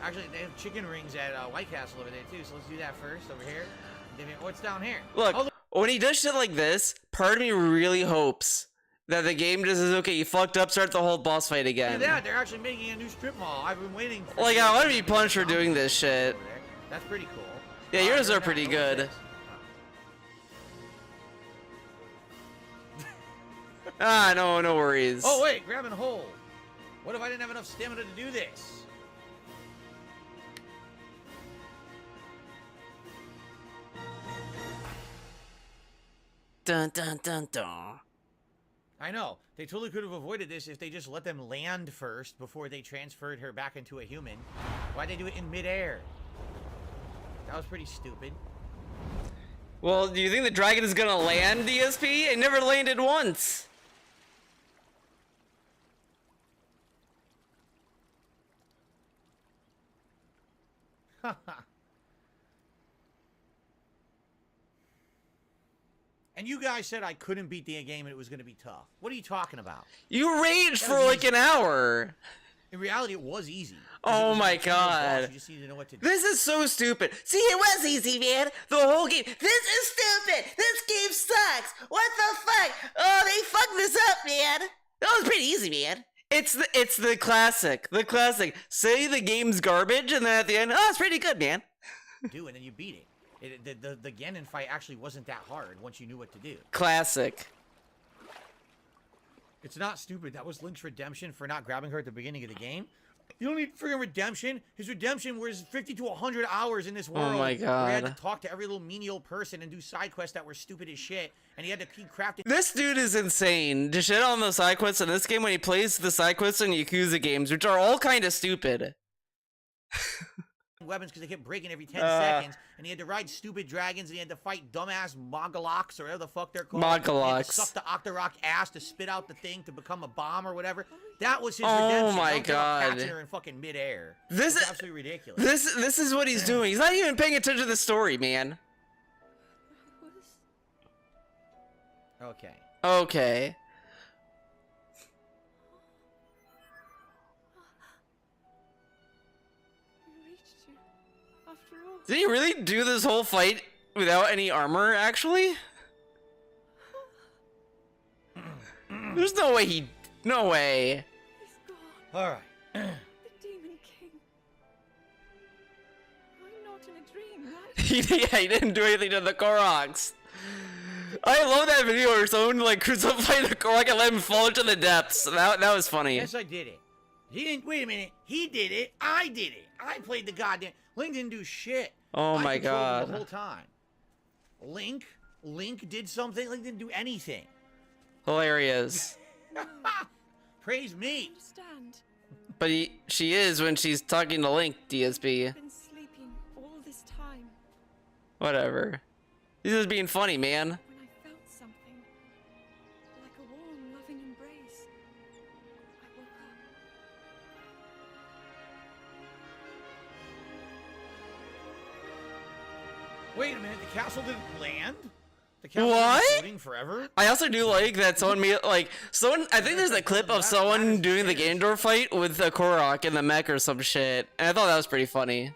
Actually, they have chicken rings at White Castle over there too. So let's do that first over here. Then what's down here? Look, Oh, when he does shit like this, part of me really hopes that the game just is okay. You fucked up, start the whole boss fight look again. at that. They're actually making a new strip mall. I've been waiting for Like, I want to be punched for doing this shit. over there. That's pretty cool. Yeah, yours they're are pretty not- what's good. this? Ah, no worries. Oh wait, grab and hold. What if I didn't have enough stamina to do this? Dun dun dun dun. I know. They totally could have avoided this if they just let them land first before they transferred her back into a human. Why'd they do it in midair? That was pretty stupid. Well, do you think the dragon is gonna land, DSP? It never landed once. And you guys said I couldn't beat the game and it was going to be tough. What are you talking about? You raged That for was like easy. an hour. In reality, it was easy. 'Cause Oh it was my a single boss, God. You just need to know what to do. This is so stupid. See, it was easy, man. The whole game. This is stupid. This game sucks. What the fuck? Oh, they fucked this up, man. That was pretty easy, man. It's the classic. The classic. Say the game's garbage, and then at the end, oh, it's pretty good, man. Do, and then you beat it. The Ganon fight actually wasn't that hard once you knew what to do. Classic. It's not stupid. That was Link's redemption for not grabbing her at the beginning of the game. You don't need freaking redemption. His redemption was 50 to 100 hours in this world. Oh my Where he had God. to talk to every little menial person and do side quests that were stupid as shit. And he had to keep crafting This dude is insane. To shit on the side quests in this game when he plays the side quests in Yakuza games, which are all kind of stupid. weapons because they kept breaking every 10 seconds. And he had to ride stupid dragons and he had to fight dumbass Mogoloks or whatever the fuck they're called. He had to Mogoloks. suck the Octorok ass to spit out the thing to become a bomb or whatever. That was his Oh redemption. my Don't get God. catching her in fucking midair. This It's is- absolutely ridiculous. This is what he's doing. He's not even paying attention to the story, man. Okay. Okay. We reached you. After all. Did he really do this whole fight without any armor, actually? There's no way he... No way. He's gone. All right. The Demon King. I'm not in a dream, right? Yeah, he didn't do anything to the Koroks. I love that video where someone like crucified the Korok and let him fall into the depths. That was funny. Yes, I did it. He didn't. Wait a minute. He did it. I did it. I played the goddamn. Link didn't do shit. Oh I my controlled him God. The whole time. Link did something. Link didn't do anything. Hilarious. Praise me. Understand. But she is when she's talking to Link, DSP. I've been sleeping all this time. Whatever. He's just being funny, man. When I felt something, like a warm, loving embrace, I woke up. Wait a minute. The castle didn't land. The castle What? was floating forever. I also do like that someone made like someone. I think there's a clip of someone doing the Ganondorf fight with a Korok in the mech or some shit, and I thought that was pretty funny.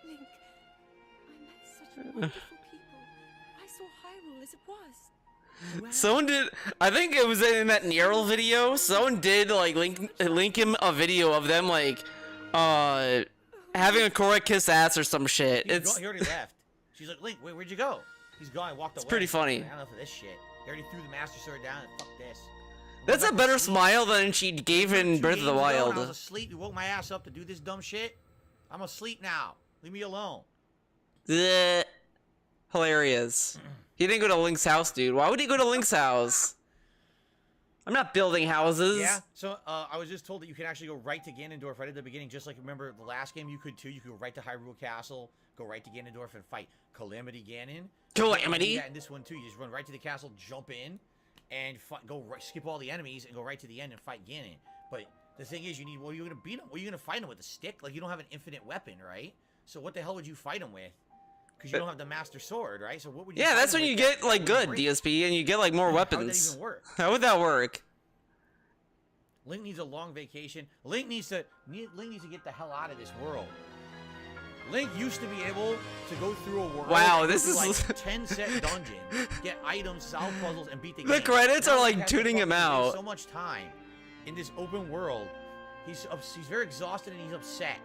Link, I met such wonderful people. I saw Hyrule as it was. Someone did. I think it was in that Neural video. Someone did like link him a video of them like, having a Korok kiss ass or some shit. He It's already left. She's like, Link, where'd you go? He's gone. I walked away. pretty funny. I don't know for this shit. He already threw the Master Sword down and fuck this. that's a Back to better sleep. smile than she gave in 2 Breath of the games ago, and I was Wild. asleep. You woke my ass up to do this dumb shit. I'm asleep now. Leave me alone. Bleh. Hilarious. He didn't go to Link's house, dude. Why would he go to Link's house? I'm not building houses. Yeah. So I was just told that you can actually go right to Ganondorf right at the beginning, just like remember the last game you could too. You could go right to Hyrule Castle, go right to Ganondorf and fight Calamity Ganon. Calamity? Yeah, and this one too. You just run right to the castle, jump in, and go right, skip all the enemies and go right to the end and fight Ganon. But the thing is, you need. What are you gonna beat him? What are you gonna fight him with? A stick? Like you don't have an infinite weapon, right? So what the hell would you fight him with? Because you don't have the Master Sword, right? So what would you? Yeah, fight that's him when with you that get like would good break? DSP and you get like more How would that weapons. even work? How would that work? Link needs a long vacation. Link needs to get the hell out of this world. Link used to be able to go through a world. Wow, and go this through, is- like 10 set dungeon, get items, solve puzzles, and beat the game. The credits Now are, like, Link has to tuning him fucking waste out. So much time in this open world. He's very exhausted and he's upset.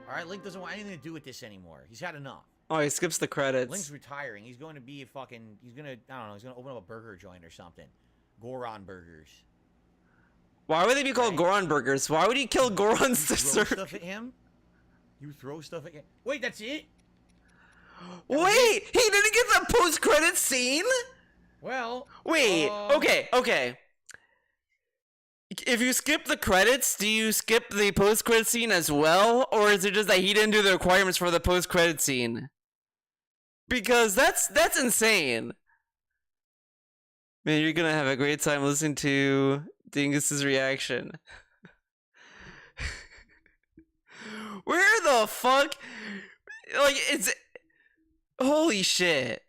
All right, Link doesn't want anything to do with this anymore. He's had enough. Oh, he skips the credits. Link's retiring. He's going to be a fucking. He's gonna. I don't know. He's gonna open up a burger joint or something. Goron burgers. Why would they be called Right. Goron burgers? Why would he kill Goron's You throw sister? stuff at him. You throw stuff at him. Wait, that's it? Wait, he didn't get the post-credit scene? Well. Wait, okay. If you skip the credits, do you skip the post-credit scene as well? Or is it just that he didn't do the requirements for the post-credit scene? because that's insane. Man, you're gonna have a great time listening to Dingus's reaction. Where the fuck? Like, it's... Holy shit.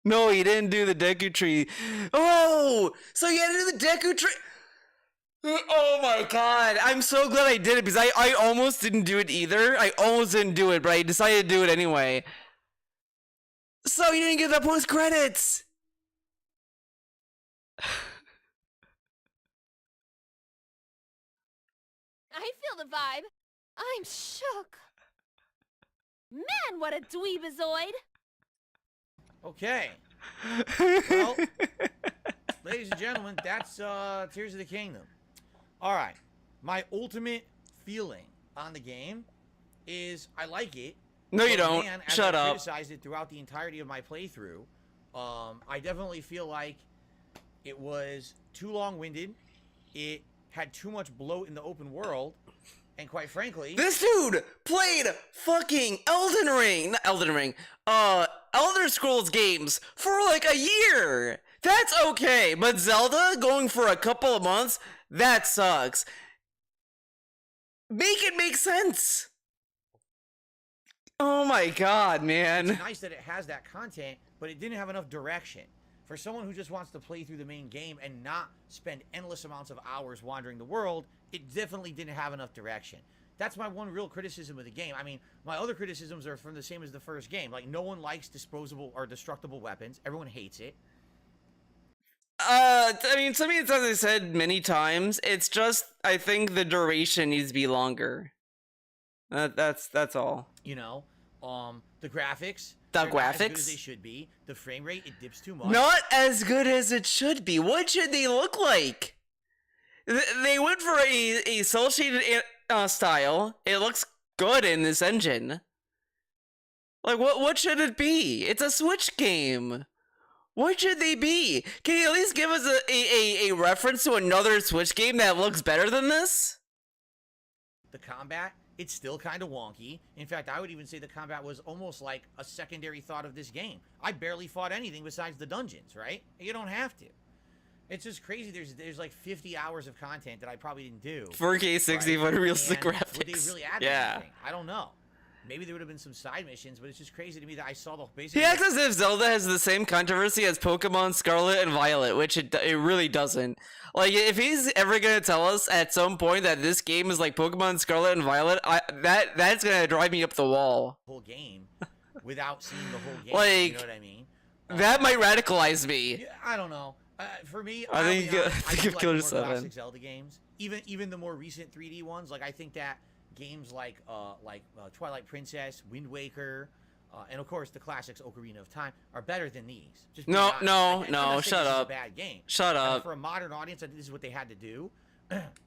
No, he didn't do the Deku Tree. Oh! So you had to do the Deku Tree... Oh my god. I'm so glad I did it, because I almost didn't do it either. I almost didn't do it, but I decided to do it anyway. So you didn't get the post-credits! I feel the vibe. I'm shook. Man, what a dweebazoid. Okay. Well, ladies and gentlemen, that's Tears of the Kingdom. All right. My ultimate feeling on the game is I like it. No, you but don't. man, as Shut I up. criticized it throughout the entirety of my playthrough. I definitely feel like it was too long-winded. It had too much bloat in the open world. And quite frankly... This dude played fucking Elder Scrolls games for like a year! That's okay, but Zelda going for a couple of months, that sucks. Make it make sense! Oh my god, man. It's nice that it has that content, but it didn't have enough direction. For someone who just wants to play through the main game and not spend endless amounts of hours wandering the world, it definitely didn't have enough direction. That's my one real criticism of the game. I mean, my other criticisms are from the same as the first game. Like, no one likes disposable or destructible weapons. Everyone hates it. I mean, to me, it's as I said many times, it's just, I think the duration needs to be longer. That's all. You know, the graphics. The they're not as good graphics? as they should be. The frame rate, it dips too much. Not as good as it should be. What should they look like? They went for a cel shaded style. It looks good in this engine. Like, what should it be? It's a Switch game. What should they be? Can you at least give us a reference to another Switch game that looks better than this? The combat, it's still kind of wonky. In fact, I would even say the combat was almost like a secondary thought of this game. I barely fought anything besides the dungeons, right? You don't have to. It's just crazy. There's like 50 hours of content that I probably didn't do. 4K 60 right? realistic And graphics. Would they really add Yeah. anything? I don't know. Maybe there would have been some side missions, but it's just crazy to me that I saw the basically. He acts as if Zelda has the same controversy as Pokemon Scarlet and Violet, which it really doesn't. Like, if he's ever gonna tell us at some point that this game is like Pokemon Scarlet and Violet, that's gonna drive me up the wall. Whole game without seeing the whole game. Like, you know what I mean? That might radicalize me. Yeah, I don't know. For me, I think I'll be I honest, think do of like Killer the more 7. classic Zelda games, even the more recent 3D ones. Like I think that games like Twilight Princess, Wind Waker, and of course the classics Ocarina of Time are better than these. Just being No, honest. no, I'm not no, saying shut this is a up. bad game. Shut I mean, up. for a modern audience, I think this is what they had to do.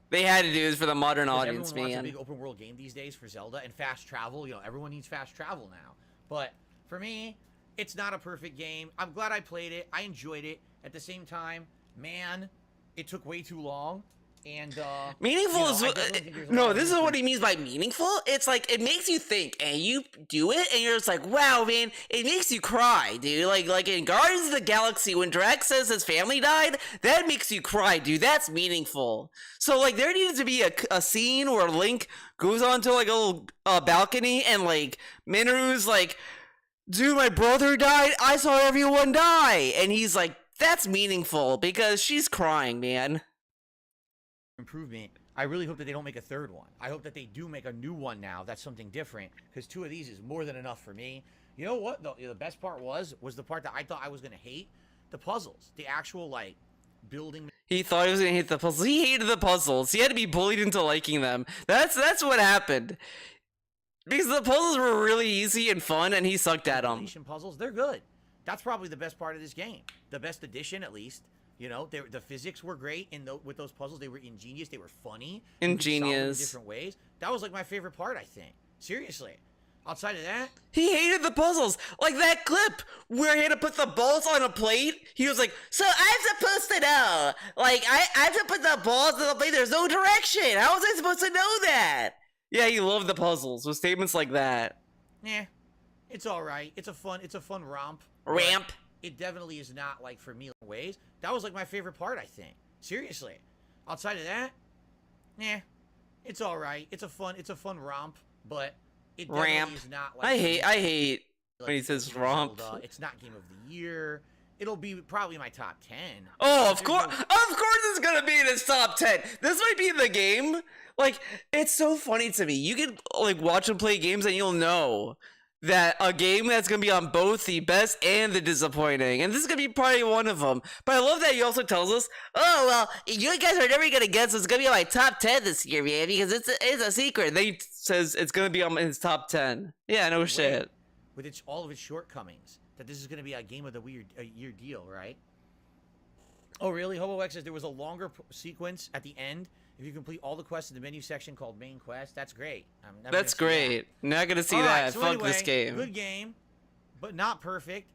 They had to do this for the modern Because audience, everyone wants a man. big open world game these days for Zelda and fast travel. You know, everyone needs fast travel now. But for me, it's not a perfect game. I'm glad I played it. I enjoyed it. At the same time, man, it took way too long. And Meaningful you know, is I what, definitely think there's a lot no. of This is room for- what he means by meaningful. It's like it makes you think, and you do it, and you're just like, wow, man. It makes you cry, dude. Like in Guardians of the Galaxy, when Drax says his family died, that makes you cry, dude. That's meaningful. So like, there needs to be a scene where Link goes onto like a little balcony, and like Minoru's like, dude, my brother died. I saw everyone die, and he's like, that's meaningful because she's crying, man. improvement. I really hope that they don't make a third one. I hope that they do make a new one now. That's something different, because 2 of these is more than enough for me. You know what? The best part was the part that I thought I was gonna hate, the puzzles, the actual like building. He thought he was gonna hate the puzzles. He hated the puzzles. He had to be bullied into liking them. That's what happened. Because the puzzles were really easy and fun, and he sucked at them. Manipulation puzzles, they're good. That's probably the best part of this game. The best addition, at least. You know, the physics were great with those puzzles. They were ingenious. They were funny. You could solve them in Ingenious. different ways. That was like my favorite part, I think. Seriously. Outside of that, He hated the puzzles. Like that clip where he had to put the balls on a plate. He was like, so I'm supposed to know. Like, I have to put the balls on the plate. There's no direction. How was I supposed to know that? Yeah, he loved the puzzles with statements like that. yeah, It's all right. It's a fun romp. Ramp. It definitely is not like for me ways. That was like my favorite part, I think. Seriously. Outside of that, it's all right. It's a fun romp, but it definitely is not like I hate when he says romp. It's not game of the year. It'll be probably my top 10. Oh, of course it's gonna be in his top 10. This might be the game. Like, it's so funny to me. You can like watch him play games and you'll know that a game that's gonna be on both the best and the disappointing, and this is gonna be probably one of them. But I love that he also tells us, "Oh well, you guys are never gonna guess it's gonna be on my top 10 this year, man, because it's a secret." And then he says it's gonna be on his top 10. Yeah, no shit. With all of its shortcomings, that this is gonna be a game of the year deal, right? Oh really? HoboX says there was a longer sequence at the end. If you complete all the quests in the menu section called main quest, that's great. That's great. Not gonna see that. So Fuck anyway, this game. Good game, but not perfect.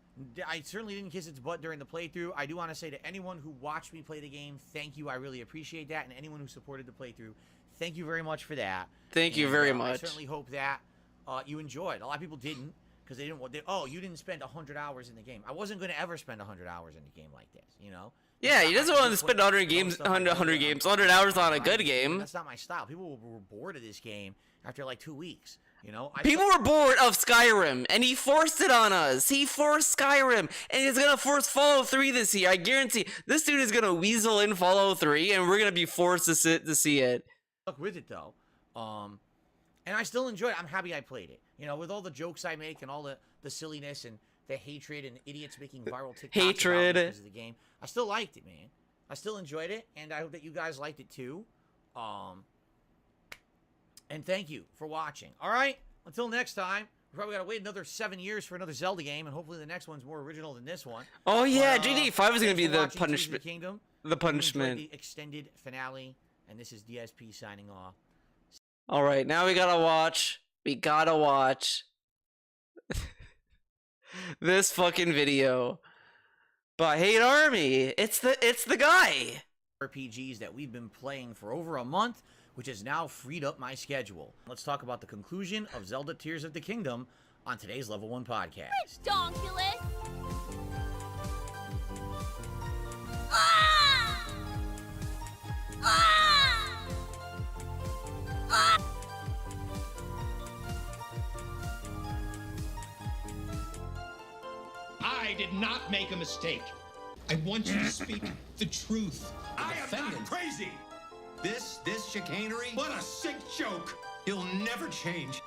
I certainly didn't kiss its butt during the playthrough. I do want to say to anyone who watched me play the game, thank you. I really appreciate that. And anyone who supported the playthrough, thank you very much for that. Thank you very much. I certainly hope that you enjoyed. A lot of people didn't because they didn't. You didn't spend 100 hours in the game. I wasn't going to ever spend 100 hours in a game like this, you know? Yeah, he doesn't want to spend 100 hours on a good game. That's not my style. People were bored of this game after like 2 weeks. You know, people were bored of Skyrim, and he forced it on us. He forced Skyrim, and he's gonna force Fallout 3 this year. I guarantee. This dude is gonna weasel in Fallout 3, and we're gonna be forced to see it. Stuck with it though, and I still enjoy it. I'm happy I played it. You know, with all the jokes I make and all the silliness and the hatred and idiots making viral TikToks about me because of the game. I still liked it, man. I still enjoyed it, and I hope that you guys liked it too. And thank you for watching. All right, until next time. We probably gotta wait another 7 years for another Zelda game, and hopefully the next one's more original than this one. Oh yeah, GTA 5 is gonna be the watching punishment. Kingdom. The punishment. The extended finale, and this is DSP signing off. All right, now we gotta watch. This fucking video by Hate Army. It's the guy. RPGs that we've been playing for over a month, which has now freed up my schedule. Let's talk about the conclusion of Zelda Tears of the Kingdom on today's Level 1 podcast. Donkulus! Ah! Ah! Ah! I did not make a mistake. I want you to speak the truth. I am not crazy! This chicanery? What a sick joke! He'll never change.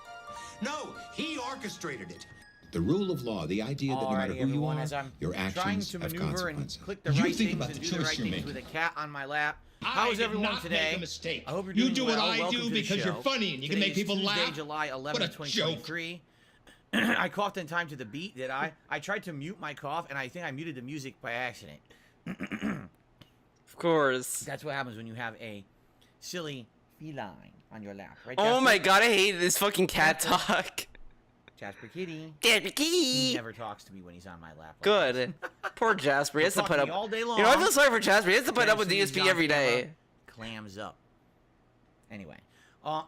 No, he orchestrated it. The rule of law, the idea that no matter who you are, as I'm your trying actions to have maneuver and consequences. click the You right think things about and the do the choice right you're things making. with a cat on my lap. I How is did everyone not today? make a mistake. I hope you're You doing do what well. I Welcome do to the because you're show. funny and you can Today make is people Tuesday, laugh. July 11th, What a joke. 2023. I coughed in time to the beat, did I? I tried to mute my cough, and I think I muted the music by accident. Of course. That's what happens when you have a silly feline on your lap, right? Oh Jasper? my god, I hate this fucking cat talk. Jasper Kitty. Jasper He Kitty. never talks to me when he's on my lap. like Good. Poor Jasper. He has to He'll put talk up. to me all day long. You know, I feel sorry for Jasper. He has to put Then up with as soon as DSP John's every day. camera clams up. Anyway,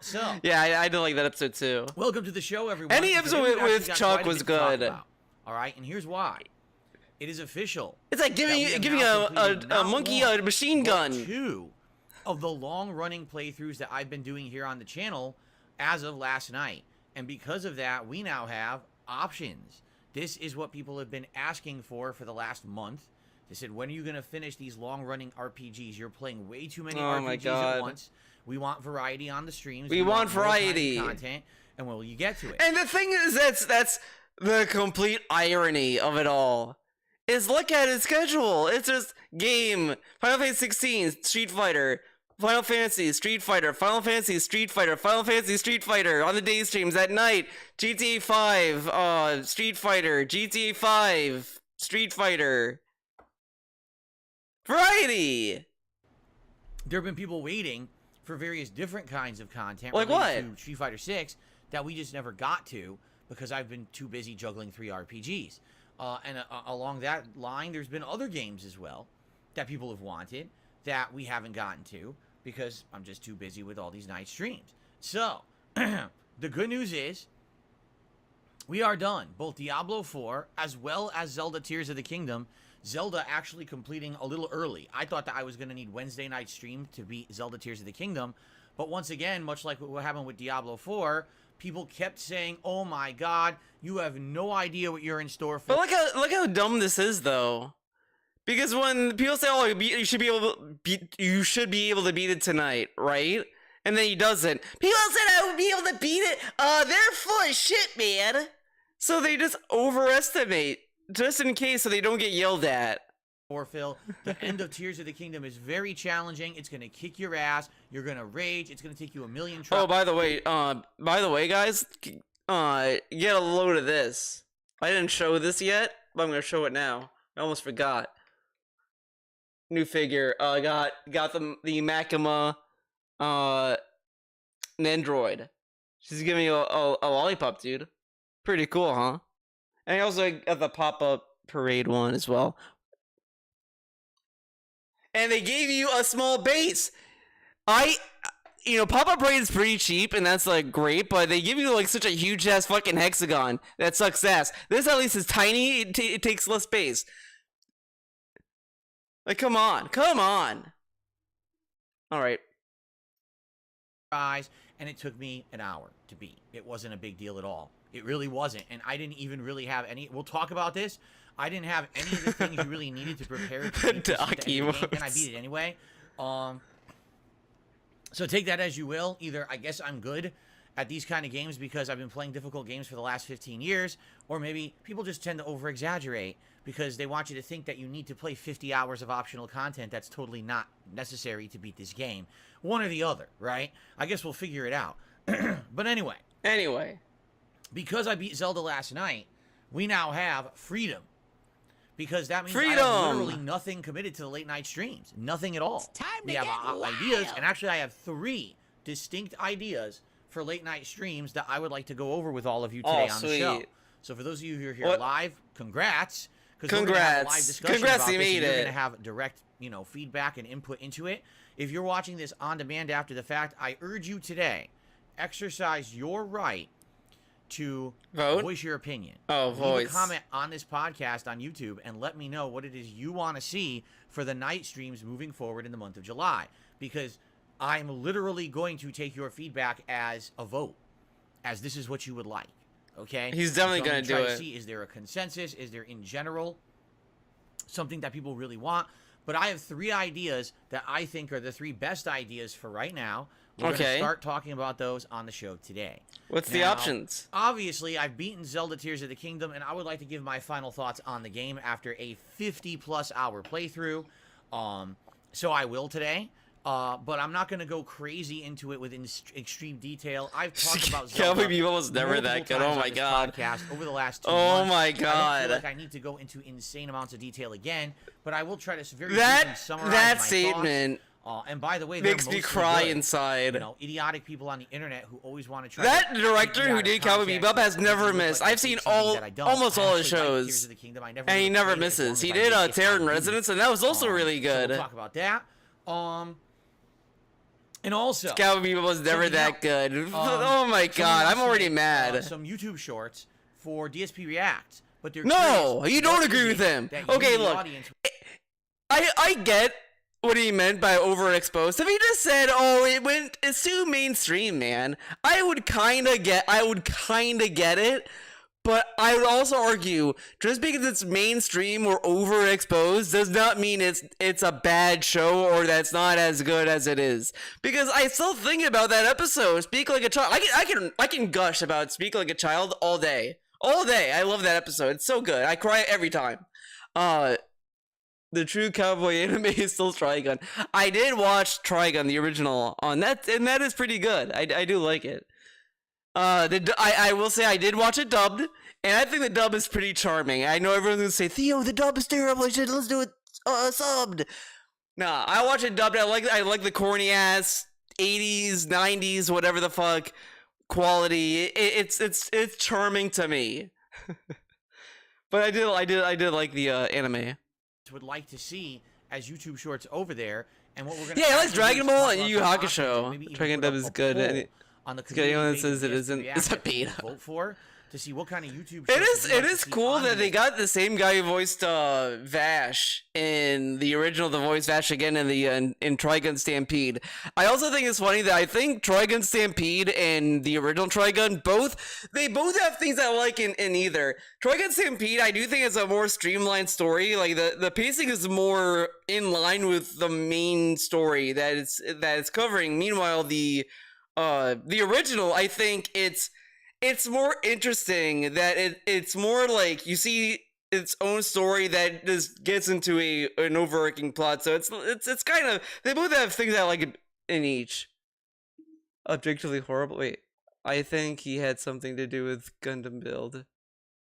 so Yeah, I didn't like that episode too. welcome to the show, everyone. Any Today episode we've actually with got Chuck quite a was bit to talk good. about. All right, and here's why. It is official. It's like that we giving have now completed a not monkey one, a machine but gun. 2 of the long-running playthroughs that I've been doing here on the channel as of last night. And because of that, we now have options. This is what people have been asking for the last month. They said, when are you going to finish these long-running RPGs? You're playing way too many Oh my RPGs God. at once. We want variety on the streams. We want more kinds of variety. content. And will you get to it? And the thing is, that's the complete irony of it all. Is look at his schedule. It's just game, Final Fantasy 16, Street Fighter, Final Fantasy, Street Fighter, Final Fantasy, Street Fighter, Final Fantasy, Street Fighter on the day streams at night. GTA 5, Street Fighter, GTA 5, Street Fighter. Variety. There have been people waiting for various different kinds of content Like related what? to Street Fighter 6 that we just never got to because I've been too busy juggling 3 RPGs. And along that line, there's been other games as well that people have wanted that we haven't gotten to because I'm just too busy with all these night streams. So, the good news is we are done. Both Diablo 4 as well as Zelda Tears of the Kingdom. Zelda actually completing a little early. I thought that I was going to need Wednesday night stream to beat Zelda Tears of the Kingdom. But once again, much like what happened with Diablo 4, people kept saying, "Oh my God, you have no idea what you're in store for." But look how dumb this is, though. Because when people say, "Oh, you should be able to beat it tonight," right? And then he doesn't. People said I would be able to beat it. They're full of shit, man. So they just overestimate, just in case, so they don't get yelled at. Or Phil, the end of Tears of the Kingdom is very challenging. It's gonna kick your ass. You're gonna rage. It's gonna take you a million tries. Oh, by the way, guys, get a load of this. I didn't show this yet, but I'm gonna show it now. I almost forgot. New figure. Got the Makima, Nendroid. She's giving me a lollipop, dude. Pretty cool, huh? And I also got the pop-up parade one as well. And they gave you a small base. Pop-up parade is pretty cheap, and that's like great, but they give you like such a huge ass fucking hexagon that sucks ass. This at least is tiny. It takes less space. Like, come on. All right. And it took me an hour to beat. It wasn't a big deal at all. It really wasn't, and I didn't even really have any. We'll talk about this. I didn't have any of the things you really needed to prepare to beat this at the end of the game, and I beat it anyway. So take that as you will. Either I guess I'm good at these kind of games because I've been playing difficult games for the last 15 years, or maybe people just tend to over-exaggerate because they want you to think that you need to play 50 hours of optional content that's totally not necessary to beat this game. One or the other, right? I guess we'll figure it out. But anyway, because I beat Zelda last night, we now have freedom. Because that means I have literally nothing committed to the late night streams. Nothing at all. We have ideas, and actually I have 3 distinct ideas for late night streams that I would like to go over with all of you today on the show. So for those of you who are here live, congrats. Because we're going to have a live discussion about this, and you're going to have direct, feedback and input into it. If you're watching this on demand after the fact, I urge you today, exercise your right to voice your opinion. Leave a comment on this podcast on YouTube and let me know what it is you want to see for the night streams moving forward in the month of July. Because I'm literally going to take your feedback as a vote, as this is what you would like. Okay? He's definitely going to do it. See, is there a consensus? Is there, in general, something that people really want? But I have 3 ideas that I think are the 3 best ideas for right now. We're going to start talking about those on the show today. What's the options? Obviously, I've beaten Zelda Tears of the Kingdom, and I would like to give my final thoughts on the game after a 50-plus hour playthrough. So I will today. But I'm not going to go crazy into it with extreme detail. I've talked about Zelda Cowboy Bebop was never that good. Oh my god. Podcast over the last 2 months. Oh my god. I don't feel like I need to go into insane amounts of detail again, but I will try to very briefly summarize that my statement thoughts. And by the way, makes me cry inside. Idiotic people on the internet who always want to try. That director who did Cowboy Bebop has never missed. I've seen almost all his shows, and he never misses. He did Terror in Residence, and that was also really good. So we'll talk about that. And also, Cowboy Bebop was never that good. Oh my god, I'm already mad. Some YouTube shorts for DSP Reacts, but they're no, you don't agree with him. Okay, look, I get what he meant by overexposed. If he just said, "Oh, it's too mainstream," man, I would kind of get it. But I would also argue, just because it's mainstream or overexposed does not mean it's a bad show or that's not as good as it is. Because I still think about that episode, Speak Like a Child. I can gush about Speak Like a Child all day. All day. I love that episode. It's so good. I cry every time. The true cowboy anime is still Trigun. I did watch Trigun, the original, on that, and that is pretty good. I do like it. I will say I did watch it dubbed, and I think the dub is pretty charming. I know everyone's gonna say, Theo, the dub is terrible. Let's do it subbed. Nah, I watch it dubbed. I like the corny ass 80s, 90s, whatever the fuck quality. It's charming to me. But I did like the anime. Would like to see as YouTube shorts over there, and what we're gonna I like Dragon Ball and Yu Yu Hakusho. Dragon dub is good. On the anyone that says it isn't, it's a beta. Vote for to see what kind of YouTube. It is cool that they got the same guy who voiced Vash in the original, the voice Vash again in the in Trigun Stampede. I also think it's funny that I think Trigun Stampede and the original Trigun both have things I like in either. Trigun Stampede, I do think it's a more streamlined story. Like the pacing is more in line with the main story that it's covering. Meanwhile, the original, I think it's more interesting that it's more like you see its own story that just gets into an overarching plot. So it's kind of, they both have things I like in each. Objectively horrible. Wait, I think he had something to do with Gundam Build.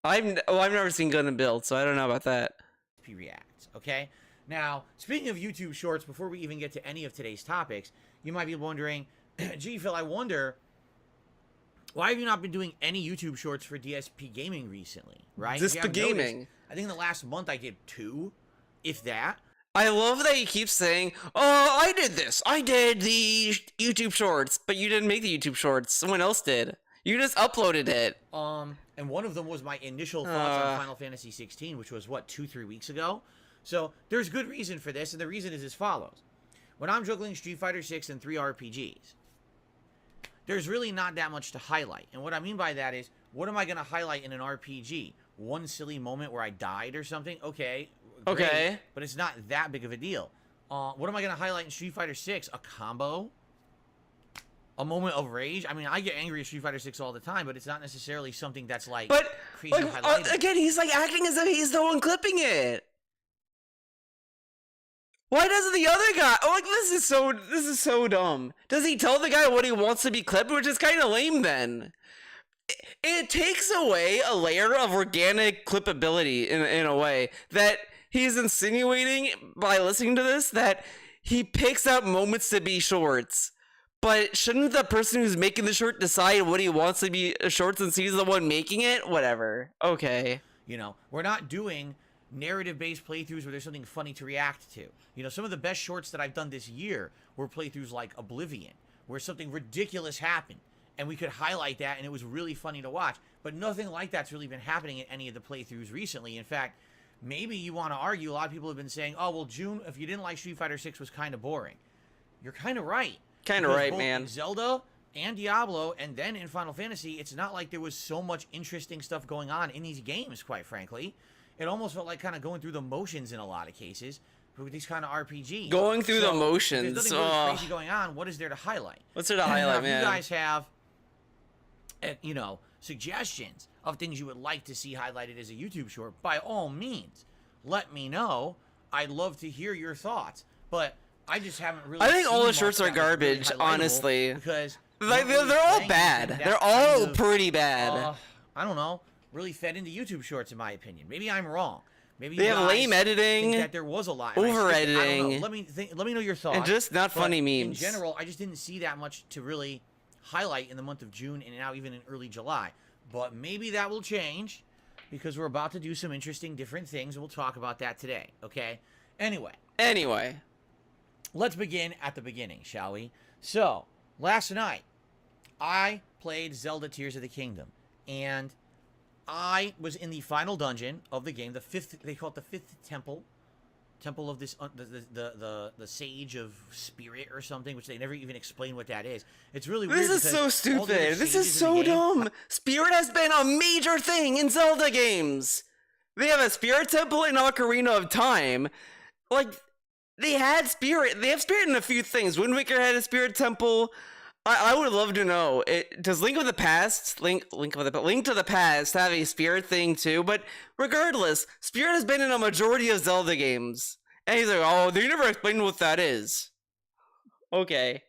I've never seen Gundam Build, so I don't know about that. He reacts. Okay. Now, speaking of YouTube Shorts, before we even get to any of today's topics, you might be wondering, gee, Phil, I wonder, why have you not been doing any YouTube Shorts for DSP Gaming recently, right? DSP Gaming. Noticed, I think in the last month I did 2, if that. I love that he keeps saying, "Oh, I did this. I did the YouTube Shorts," but you didn't make the YouTube Shorts. Someone else did. You just uploaded it. And one of them was my initial thoughts on Final Fantasy 16, which was, what, 2-3 weeks ago? So, there's good reason for this, and the reason is as follows. When I'm juggling Street Fighter 6 and 3 RPGs, there's really not that much to highlight. And what I mean by that is, what am I going to highlight in an RPG? One silly moment where I died or something? Okay. Great, okay. But it's not that big of a deal. What am I going to highlight in Street Fighter 6? A combo? A moment of rage? I mean, I get angry at Street Fighter 6 all the time, but it's not necessarily something that's like crazy highlighted. Again, he's like acting as if he's the one clipping it. Why doesn't the other guy? Oh, like this is so dumb. Does he tell the guy what he wants to be clipped, which is kind of lame then? It takes away a layer of organic clippability in a way that he's insinuating by listening to this that he picks out moments to be shorts. But shouldn't the person who's making the short decide what he wants to be shorts and he's the one making it? Whatever. Okay. You know, we're not doing narrative-based playthroughs where there's something funny to react to. You know, some of the best shorts that I've done this year were playthroughs like Oblivion, where something ridiculous happened, and we could highlight that, and it was really funny to watch. But nothing like that's really been happening in any of the playthroughs recently. In fact, maybe you want to argue, a lot of people have been saying, oh, well, June, if you didn't like Street Fighter 6 was kind of boring. You're kind of right. Kind of right, both man. in Zelda and Diablo, and then in Final Fantasy, it's not like there was so much interesting stuff going on in these games, quite frankly. It almost felt like kind of going through the motions in a lot of cases with these kind of RPGs. Going through the motions. If there's nothing really crazy going on, what is there to highlight? What's there to highlight, man? man? If you guys have, you know, suggestions of things you would like to see highlighted as a YouTube short, by all means, let me know. I'd love to hear your thoughts. But I just haven't really. I think all the much shorts are that was really garbage, highlightable honestly. Because like they're all anything bad. that They're all kind of, pretty bad. I don't know. Really fed into YouTube shorts, in my opinion. Maybe I'm wrong. Maybe they you have guys lame editing, think that there was a lot, over editing. Let me know your thoughts. And just not funny memes. In general, I just didn't see that much to really highlight in the month of June and now even in early July. But maybe that will change because we're about to do some interesting different things, and we'll talk about that today. Okay. Anyway, let's begin at the beginning, shall we? So last night, I played Zelda Tears of the Kingdom, and I was in the final dungeon of the game, the fifth. They call it the fifth temple of this, the Sage of Spirit or something, which they never even explain what that is. It's really weird. This is so stupid. This is so dumb. Spirit has been a major thing in Zelda games. They have a Spirit Temple in Ocarina of Time. Like, they had Spirit. They have Spirit in a few things. Wind Waker had a Spirit Temple. I would love to know. Does Link to the Past have a Spirit thing too? But regardless, Spirit has been in a majority of Zelda games. And he's like, oh, they never explained what that is. Okay.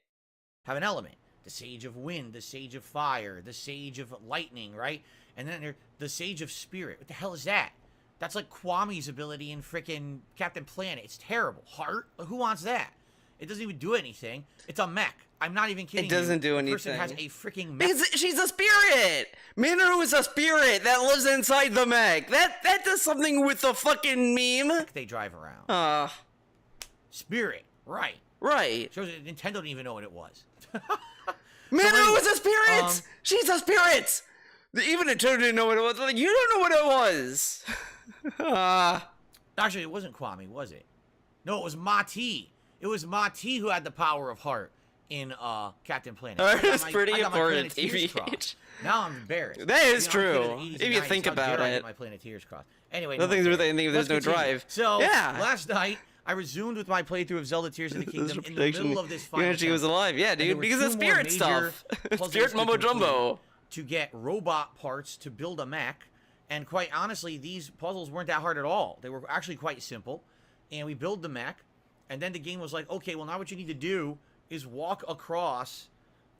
Have an element. The Sage of Wind, the Sage of Fire, the Sage of Lightning, right? And then the Sage of Spirit. What the hell is that? That's like Kwame's ability in frickin' Captain Planet. It's terrible. Heart? Who wants that? It doesn't even do anything. It's a mech. I'm not even kidding. It doesn't do anything. The person has a freaking mech. She's a spirit. Minoru is a spirit that lives inside the mech. That does something with the fucking meme. They drive around. Spirit. Right. Shows that Nintendo didn't even know what it was. Minoru is a spirit. She's a spirit. Even Nintendo didn't know what it was. Like, you don't know what it was. Actually, it wasn't Kwame, was it? No, it was Mati. It was Mati who had the power of heart in Captain Planet. It's pretty important, TVH. Now I'm embarrassed. That is You know, I'm true. good at 80s If and you 90s. think How about dare I it. get my Planeteers crossed. Anyway, Nothing's no, really anything if there's let's no continue. drive. So, Yeah. last night, I resumed with my playthrough of Zelda Tears of the Kingdom in the middle of this final She was temple. alive, yeah, And there dude, were because two of more spirit major stuff. puzzles Spirit to mumbo complete jumbo. to get robot parts to build a mech. And quite honestly, these puzzles weren't that hard at all. They were actually quite simple. And we build the mech. And then the game was like, okay, well, now what you need to do is walk across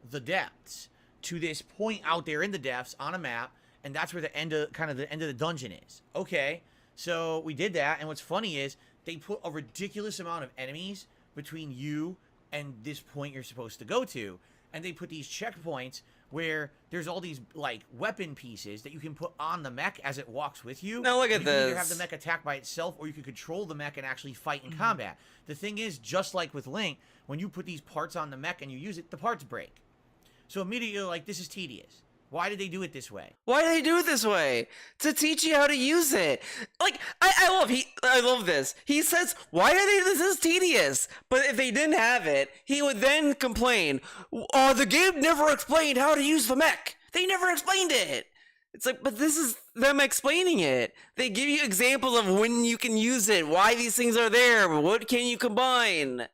the depths to this point out there in the depths on a map. And that's where the end of the dungeon is. Okay, so we did that. And what's funny is they put a ridiculous amount of enemies between you and this point you're supposed to go to. And they put these checkpoints where there's all these, like, weapon pieces that you can put on the mech as it walks with you. Now look at you can either this. have the mech attack by itself, or you can control the mech and actually fight in combat. The thing is, just like with Link, when you put these parts on the mech and you use it, the parts break. So immediately you're like, this is tedious. Why did they do it this way? Why do they do it this way? To teach you how to use it. Like, I love this. He says, why are they, this is tedious. But if they didn't have it, he would then complain, oh, the game never explained how to use the mech. They never explained it. It's like, but this is them explaining it. They give you examples of when you can use it, why these things are there, what can you combine.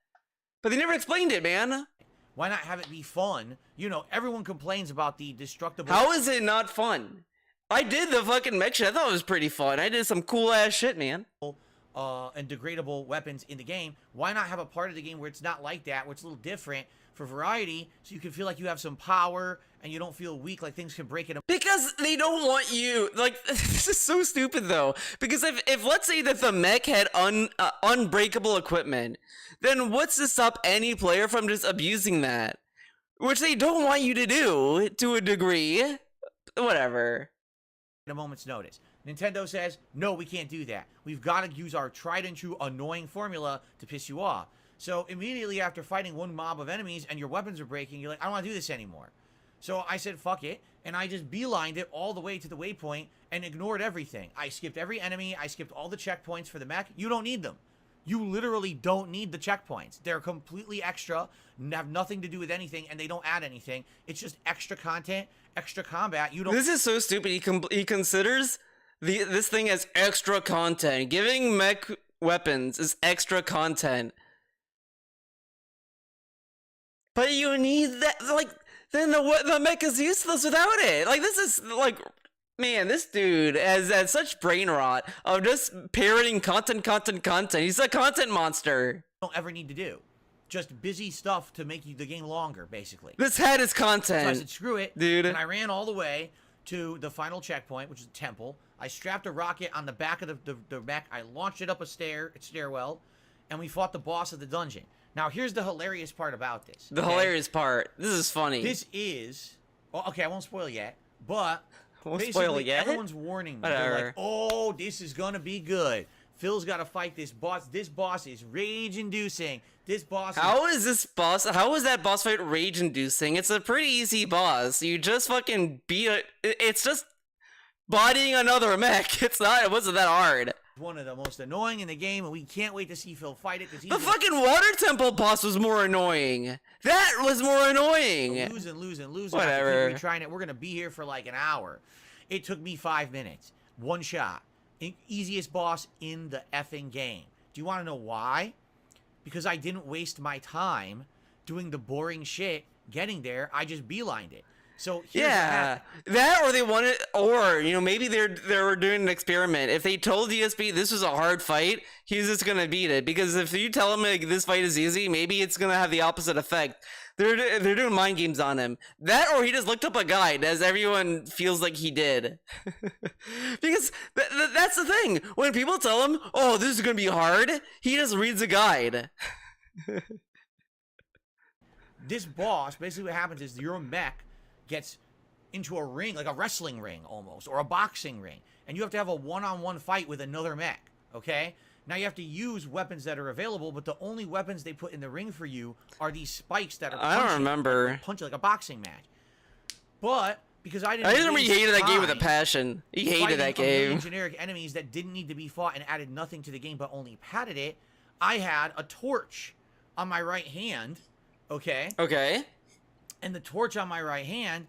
But they never explained it, man. Why not have it be fun? You know, everyone complains about the destructible... How is it not fun? I did the fucking mech shit. I thought it was pretty fun. I did some cool ass shit, man. And degradable weapons in the game. Why not have a part of the game where it's not like that, where it's a little different for variety, so you can feel like you have some power and you don't feel weak, like things can break it. Because they don't want you, like, this is so stupid though. Because if let's say that the mech had unbreakable equipment, then what's to stop any player from just abusing that? Which they don't want you to do, to a degree. Whatever. At a moment's notice. Nintendo says, no, we can't do that. We've got to use our tried and true annoying formula to piss you off. So immediately after fighting one mob of enemies and your weapons are breaking, you're like, I don't want to do this anymore. So I said, fuck it. And I just beelined it all the way to the waypoint and ignored everything. I skipped every enemy. I skipped all the checkpoints for the mech. You don't need them. You literally don't need the checkpoints. They're completely extra, have nothing to do with anything, and they don't add anything. It's just extra content, extra combat. You don't. This is so stupid. He considers this thing as extra content. Giving mech weapons is extra content. But you need that, like, then the mech is useless without it. Like, this is, like, man, this dude has such brain rot of just parroting content. He's a content monster. Don't ever need to do. Just busy stuff to make the game longer, basically. This head is content. So I said, screw it, dude. And I ran all the way to the final checkpoint, which is the temple. I strapped a rocket on the back of the mech. I launched it up a stairwell, and we fought the boss of the dungeon. Now, here's the hilarious part about this. The hilarious part. This is funny. This is... Well, okay, I won't spoil yet, but... Won't spoil it yet? Everyone's warning me. Whatever. They're like, oh, this is gonna be good. Phil's got to fight this boss. This boss is rage-inducing. This boss How is that boss fight rage-inducing? It's a pretty easy boss. You just fucking beat it. It's just bodying another mech. It wasn't that hard. one of the most annoying in the game, and we can't wait to see Phil fight it. The fucking water temple boss was more annoying. That was more annoying. Losing. Whatever. Keep retrying it. We're gonna be here for like an hour. It took me 5 minutes. One shot. Easiest boss in the effing game. Do you want to know why? Because I didn't waste my time doing the boring shit getting there. I just beelined it. So yeah, that or they wanted, or maybe they were doing an experiment. If they told DSP this was a hard fight, he's just gonna beat it. Because if you tell him like this fight is easy, maybe it's gonna have the opposite effect. They're doing mind games on him. That or he just looked up a guide, as everyone feels like he did. Because that's the thing. When people tell him, "Oh, this is gonna be hard," he just reads a guide. This boss, basically what happens is your mech gets into a ring, like a wrestling ring almost, or a boxing ring, and you have to have a one-on-one fight with another mech, okay? Now you have to use weapons that are available, but the only weapons they put in the ring for you are these spikes that are I don't remember. punching like a boxing match. But because I didn't. I remember he waste hated that game with a time passion. He hated that fighting a million game. generic enemies that didn't need to be fought and added nothing to the game but only padded it. I had a torch on my right hand, okay? Okay. And the torch on my right hand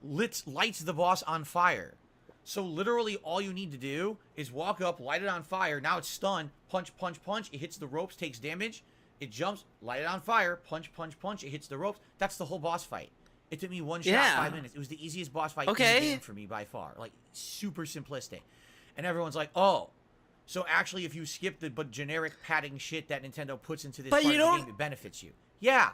lights the boss on fire. So literally all you need to do is walk up, light it on fire. Now it's stunned. Punch, punch, punch. It hits the ropes, takes damage. It jumps, light it on fire. Punch, punch, punch. It hits the ropes. That's the whole boss fight. It took me one shot, 5 minutes. It was the easiest boss fight in the game for me by far. Like, super simplistic. And everyone's like, oh, so actually if you skip the generic padding shit that Nintendo puts into this part of the game, it benefits you. Yeah.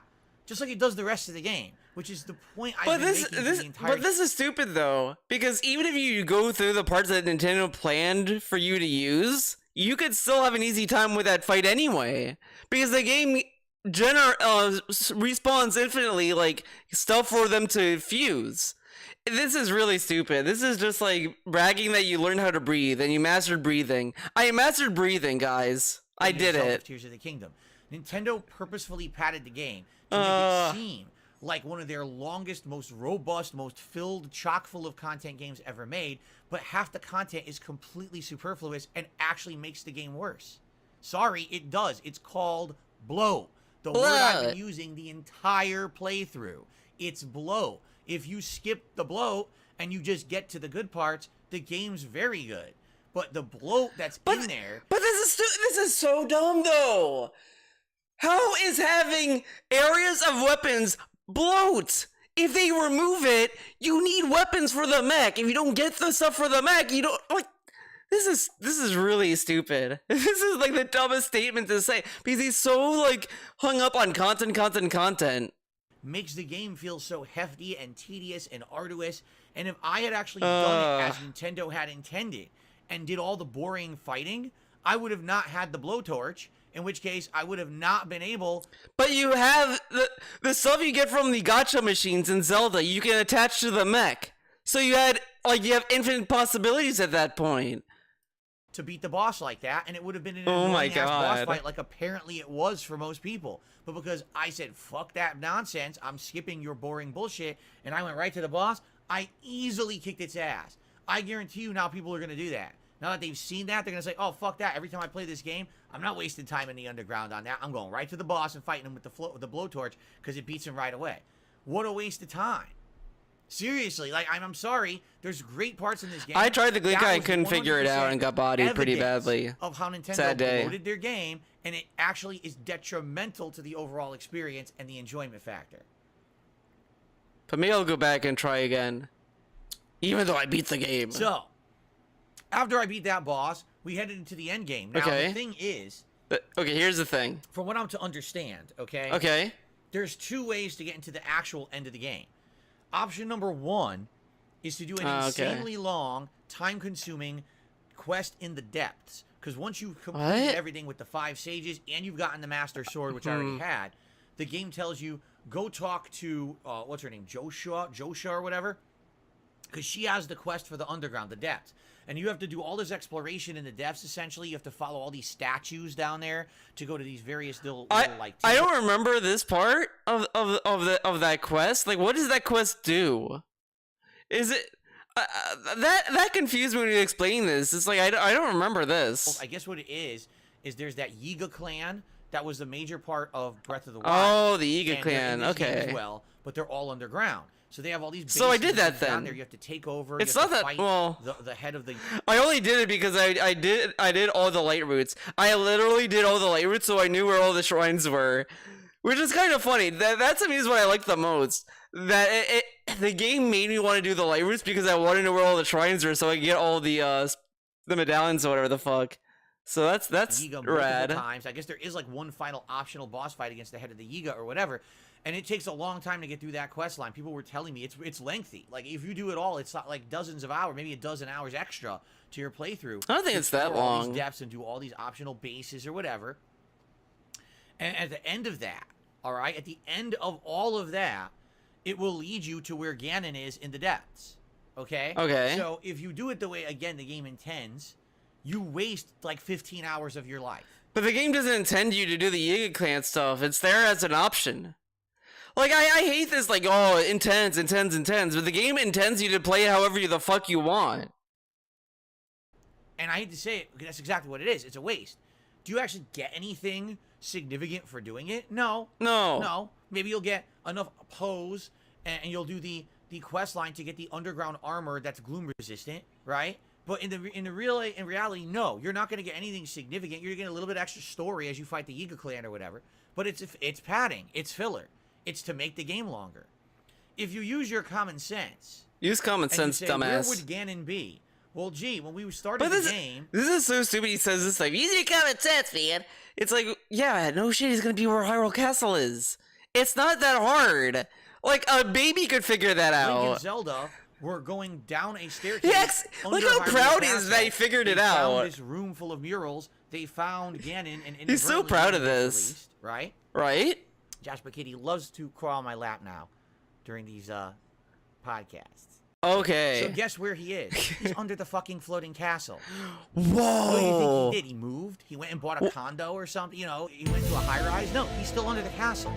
Just like it does the rest of the game, which is the point I've been making the entire... But this is stupid, though, because even if you go through the parts that Nintendo planned for you to use, you could still have an easy time with that fight anyway, because the game respawns infinitely, like, stuff for them to fuse. This is really stupid. This is just, like, bragging that you learned how to breathe, and you mastered breathing. I mastered breathing, guys. I did it. Tears of the Kingdom. Nintendo purposefully padded the game to make it seem like one of their longest, most robust, most filled, chock full of content games ever made, but half the content is completely superfluous and actually makes the game worse. Sorry, it does. It's called blow. The word I've been using the entire playthrough. It's blow. If you skip the bloat and you just get to the good parts, the game's very good. But the bloat that's in there... But this is so dumb, though. How is having areas of weapons bloat? If they remove it, you need weapons for the mech. If you don't get the stuff for the mech, you don't, like, this is really stupid. This is like the dumbest statement to say, because he's so, like, hung up on content. Makes the game feel so hefty and tedious and arduous. And if I had actually done it as Nintendo had intended and did all the boring fighting, I would have not had the blowtorch. In which case, I would have not been able... But you have the stuff you get from the gacha machines in Zelda, you can attach to the mech. So you have infinite possibilities at that point. To beat the boss like that, and it would have been an annoying-ass boss fight like apparently it was for most people. But because I said, fuck that nonsense, I'm skipping your boring bullshit, and I went right to the boss, I easily kicked its ass. I guarantee you now people are going to do that. Now that they've seen that, they're going to say, oh, fuck that. Every time I play this game, I'm not wasting time in the underground on that. I'm going right to the boss and fighting him with the blowtorch because it beats him right away. What a waste of time. Seriously, like, I'm sorry. There's great parts in this game. I tried the glitch guy and couldn't figure it out and got bodied pretty badly. Of how Nintendo promoted their game, and it actually is detrimental to the overall experience and the enjoyment factor. But maybe I'll go back and try again. Even though I beat the game. So... after I beat that boss, we headed into the end game. Now, the thing is... okay, here's the thing. From what I'm to understand, okay? Okay. There's two ways to get into the actual end of the game. Option number one is to do an insanely long, time-consuming quest in the depths. Because once you've completed everything with the 5 sages, and you've gotten the Master Sword, which I already had, the game tells you, go talk to, what's her name, Josha or whatever? Because she has the quest for the underground, the depths. And you have to do all this exploration in the depths, essentially. You have to follow all these statues down there to go to these various little like... I don't remember this part of that quest. Like, what does that quest do? Is it... that confused me when you explained this. It's like, I don't remember this. I guess what it is there's that Yiga clan that was the major part of Breath of the Wild. Oh, the Yiga clan, okay. As well, but they're all underground. So they have all these bases. So I did that then. Down there. You have to take over. It's not that well. The head of the. I only did it because I did all the light routes. I literally did all the light routes, so I knew where all the shrines were, which is kind of funny. That to me is what I like the most. That the game made me want to do the light routes because I wanted to know where all the shrines were, so I could get all the medallions or whatever the fuck. So that's Yiga rad. Times. I guess there is like one final optional boss fight against the head of the Yiga or whatever. And it takes a long time to get through that quest line. People were telling me it's lengthy. Like, if you do it all, it's not like dozens of hours, maybe a dozen hours extra to your playthrough. I don't think it's that long. All these depths and do all these optional bases or whatever. And at the end of that, all right, at the end of all of that, it will lead you to where Ganon is in the depths. Okay? Okay. So if you do it the way, again, the game intends, you waste like 15 hours of your life. But the game doesn't intend you to do the Yiga clan stuff. It's there as an option. Like, I hate this, like, oh, intense, but the game intends you to play it however the fuck you want. And I hate to say it, because that's exactly what it is. It's a waste. Do you actually get anything significant for doing it? No. No. No. Maybe you'll get enough pose, and you'll do the quest line to get the underground armor that's gloom resistant, right? But in reality, no. You're not going to get anything significant. You're getting a little bit extra story as you fight the Yiga clan or whatever. But it's padding. It's filler. It's to make the game longer. If you use your common sense... Use common sense, say, dumbass. Where would Ganon be? Well, gee, when we started the game... This is so stupid he says this, like, use your common sense, man. It's like, yeah, no shit, he's gonna be where Hyrule Castle is. It's not that hard. Like, a baby could figure that out. Link and Zelda were going down a staircase. Yes! Look how proud he is that he figured it out. They found this room full of murals. They found Ganon, and he's so proud of this. Released, right? Right? Josh Bikiti loves to crawl on my lap now during these podcasts. Okay. So guess where he is? He's under the fucking floating castle. Whoa. What do you think he did? He moved? He went and bought a condo or something? You know, he went to a high-rise? No, he's still under the castle.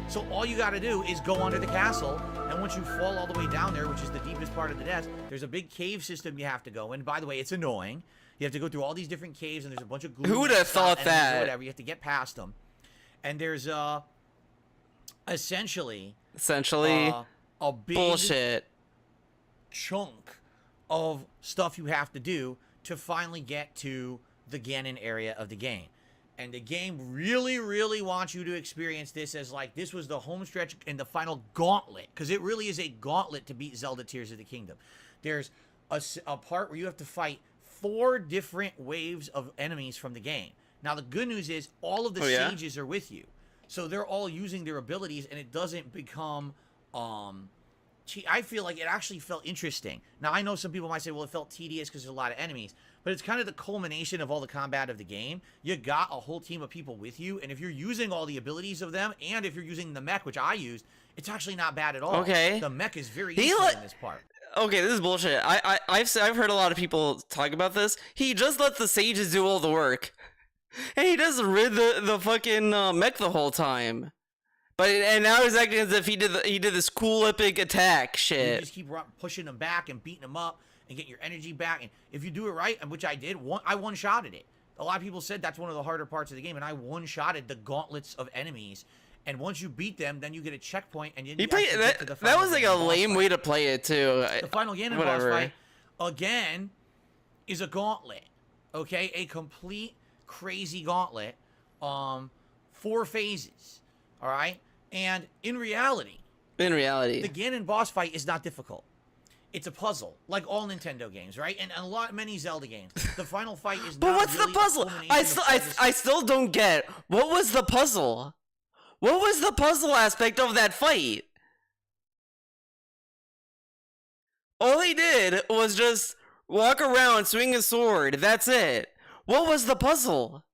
So all you got to do is go under the castle, and once you fall all the way down there, which is the deepest part of the nest, there's a big cave system you have to go in. By the way, it's annoying. You have to go through all these different caves, and there's a bunch of glue. Who would have thought that? Or whatever. You have to get past them. And there's essentially a big bullshit chunk of stuff you have to do to finally get to the Ganon area of the game. And the game really, really wants you to experience this as like this was the home stretch and the final gauntlet, because it really is a gauntlet to beat Zelda Tears of the Kingdom. There's a part where you have to fight 4 different waves of enemies from the game. Now, the good news is all of the sages are with you. So they're all using their abilities, and it doesn't become... I feel like it actually felt interesting. Now, I know some people might say, well, it felt tedious because there's a lot of enemies. But it's kind of the culmination of all the combat of the game. You got a whole team of people with you, and if you're using all the abilities of them, and if you're using the mech, which I used, it's actually not bad at all. Okay. The mech is very useful in this part. Okay, this is bullshit. I've heard a lot of people talk about this. He just lets the sages do all the work. And he does rid the fucking mech the whole time. And now he's acting as if he did this cool epic attack shit. You just keep pushing them back and beating them up and getting your energy back. And if you do it right, which I did, I one-shotted it. A lot of people said that's one of the harder parts of the game, and I one-shotted the gauntlets of enemies. And once you beat them, then you get a checkpoint, and you get to the final. That was like a lame way to play it too. The final Ganon boss fight, again, is a gauntlet. Okay, a complete crazy gauntlet. 4 phases. All right, and in reality, the Ganon boss fight is not difficult. It's a puzzle, like all Nintendo games, right? And many Zelda games. The final fight is. But not what's really the puzzle? I still don't get. What was the puzzle? What was the puzzle aspect of that fight? All he did was just walk around, swing his sword. That's it. What was the puzzle?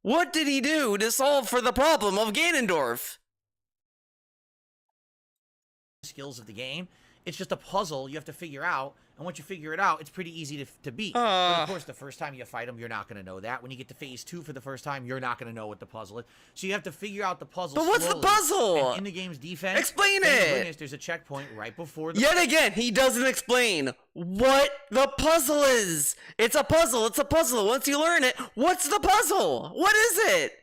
What did he do to solve for the problem of Ganondorf? Skills of the game. It's just a puzzle you have to figure out, and once you figure it out, it's pretty easy to beat. But of course, the first time you fight them, you're not going to know that. When you get to phase 2 for the first time, you're not going to know what the puzzle is. So you have to figure out the puzzle. But what's the puzzle? And in the game's defense, explain it. There's a checkpoint right before. Yet again, he doesn't explain what the puzzle is. It's a puzzle. It's a puzzle. Once you learn it, what's the puzzle? What is it?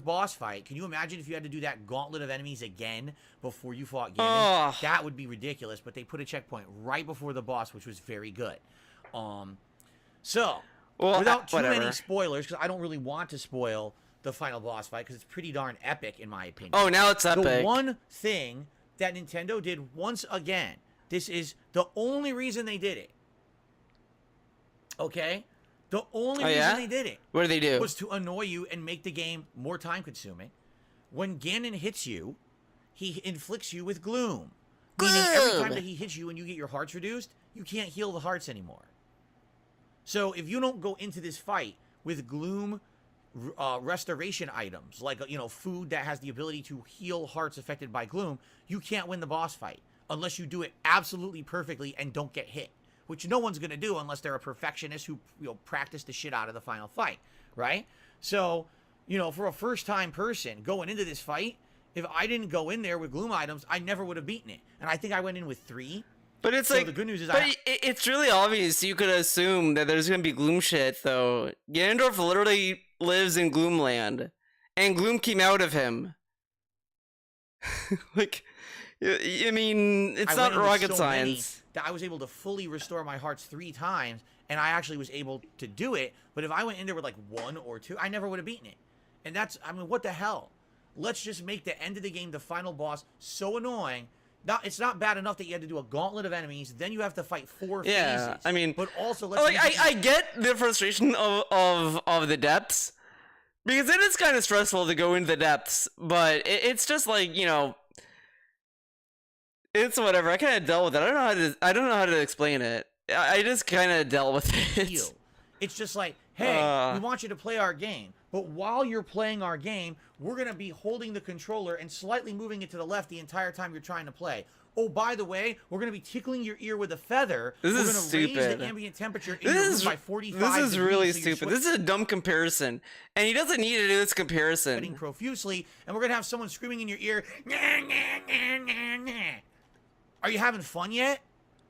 Boss fight. Can you imagine if you had to do that gauntlet of enemies again before you fought Ganon? That would be ridiculous, but they put a checkpoint right before the boss, which was very good. Without too many spoilers, because I don't really want to spoil the final boss fight, because it's pretty darn epic in my opinion. Oh, now it's epic. The one thing that Nintendo did once again, this is the only reason they did it. Okay? The only reason they did it what did they do? Was to annoy you and make the game more time-consuming. When Ganon hits you, he inflicts you with gloom. Meaning every time that he hits you and you get your hearts reduced, you can't heal the hearts anymore. So if you don't go into this fight with gloom restoration items, like food that has the ability to heal hearts affected by gloom, you can't win the boss fight unless you do it absolutely perfectly and don't get hit. Which no one's going to do unless they're a perfectionist who practice the shit out of the final fight, right? So, for a first-time person going into this fight, If I didn't go in there with gloom items, I never would have beaten it. And I think I went in with 3. But it's So like the good news is it's really obvious. You could assume that there's gonna be gloom shit though. Ganondorf literally lives in Gloomland, and gloom came out of him. Like, I mean, it's not rocket science. That I was able to fully restore my hearts 3 times, and I actually was able to do it. But if I went in there with like 1 or 2, I never would have beaten it. And that's, I mean, what the hell? Let's just make the end of the game, the final boss, so annoying. It's not bad enough that you had to do a gauntlet of enemies, then you have to fight 4 phases. I mean, but also let's like I get the frustration of the depths, because it is kind of stressful to go into the depths, but it's just like, you know, it's whatever. I kind of dealt with it. I don't know how to explain it. I just kind of dealt with it. It's just like, hey, we want you to play our game, but while you're playing our game, we're going to be holding the controller and slightly moving it to the left the entire time you're trying to play. Oh, by the way, we're going to be tickling your ear with a feather. This we're is going to stupid. raise the ambient temperature in your room by 45 This is degrees, really so you're stupid. This is a dumb comparison, and he doesn't need to do this comparison. sweating profusely, and we're going to have someone screaming in your ear, nah, nah, nah, nah, nah. Are you having fun yet?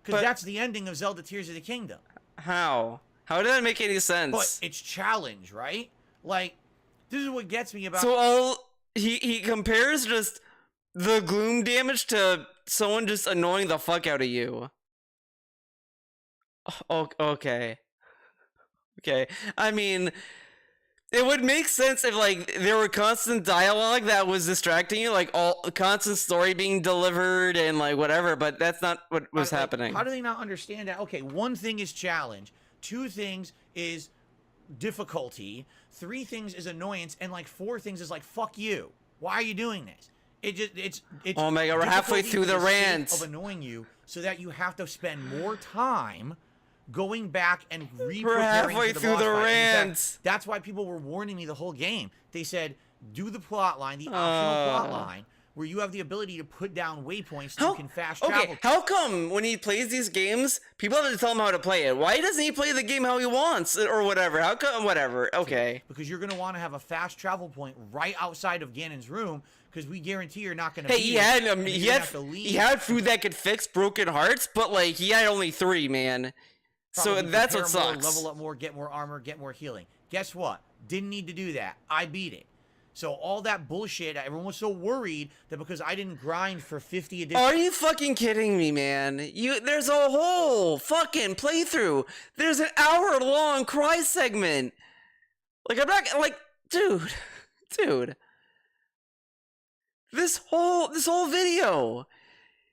Because that's the ending of Zelda Tears of the Kingdom. How? How did that make any sense? But it's challenge, right? Like, this is what gets me about... So he compares just the gloom damage to someone just annoying the fuck out of you. Okay. Okay. I mean, it would make sense if, like, there were constant dialogue that was distracting you, like, all constant story being delivered and, like, whatever, but that's not what was happening. How do they not understand that? Okay, 1 thing is challenge. 2 things is difficulty. 3 things is annoyance. And, like, 4 things is, like, fuck you. Why are you doing this? It's oh my god, we're halfway through the rant. Of annoying you so that you have to spend more time going back and re-preparing We're halfway for through the boss fight. In rant. fact, that's why people were warning me the whole game. They said, do the plot line, the optional plot line, where you have the ability to put down waypoints so you can fast travel. Okay, how come when he plays these games, people have to tell him how to play it? Why doesn't he play the game how he wants or whatever? How come whatever? Okay. Because you're going to want to have a fast travel point right outside of Ganon's room, because we guarantee you're not going to. Hey, he had food that could fix broken hearts, but like he had only 3, man. Probably so that's what more, sucks. Level up more, get more armor, get more healing. Guess what? Didn't need to do that. I beat it. So all that bullshit, everyone was so worried that because I didn't grind for 50 additional... Are you fucking kidding me, man? There's a whole fucking playthrough. There's an hour-long cry segment. Like, I'm not... Like, dude. This whole video...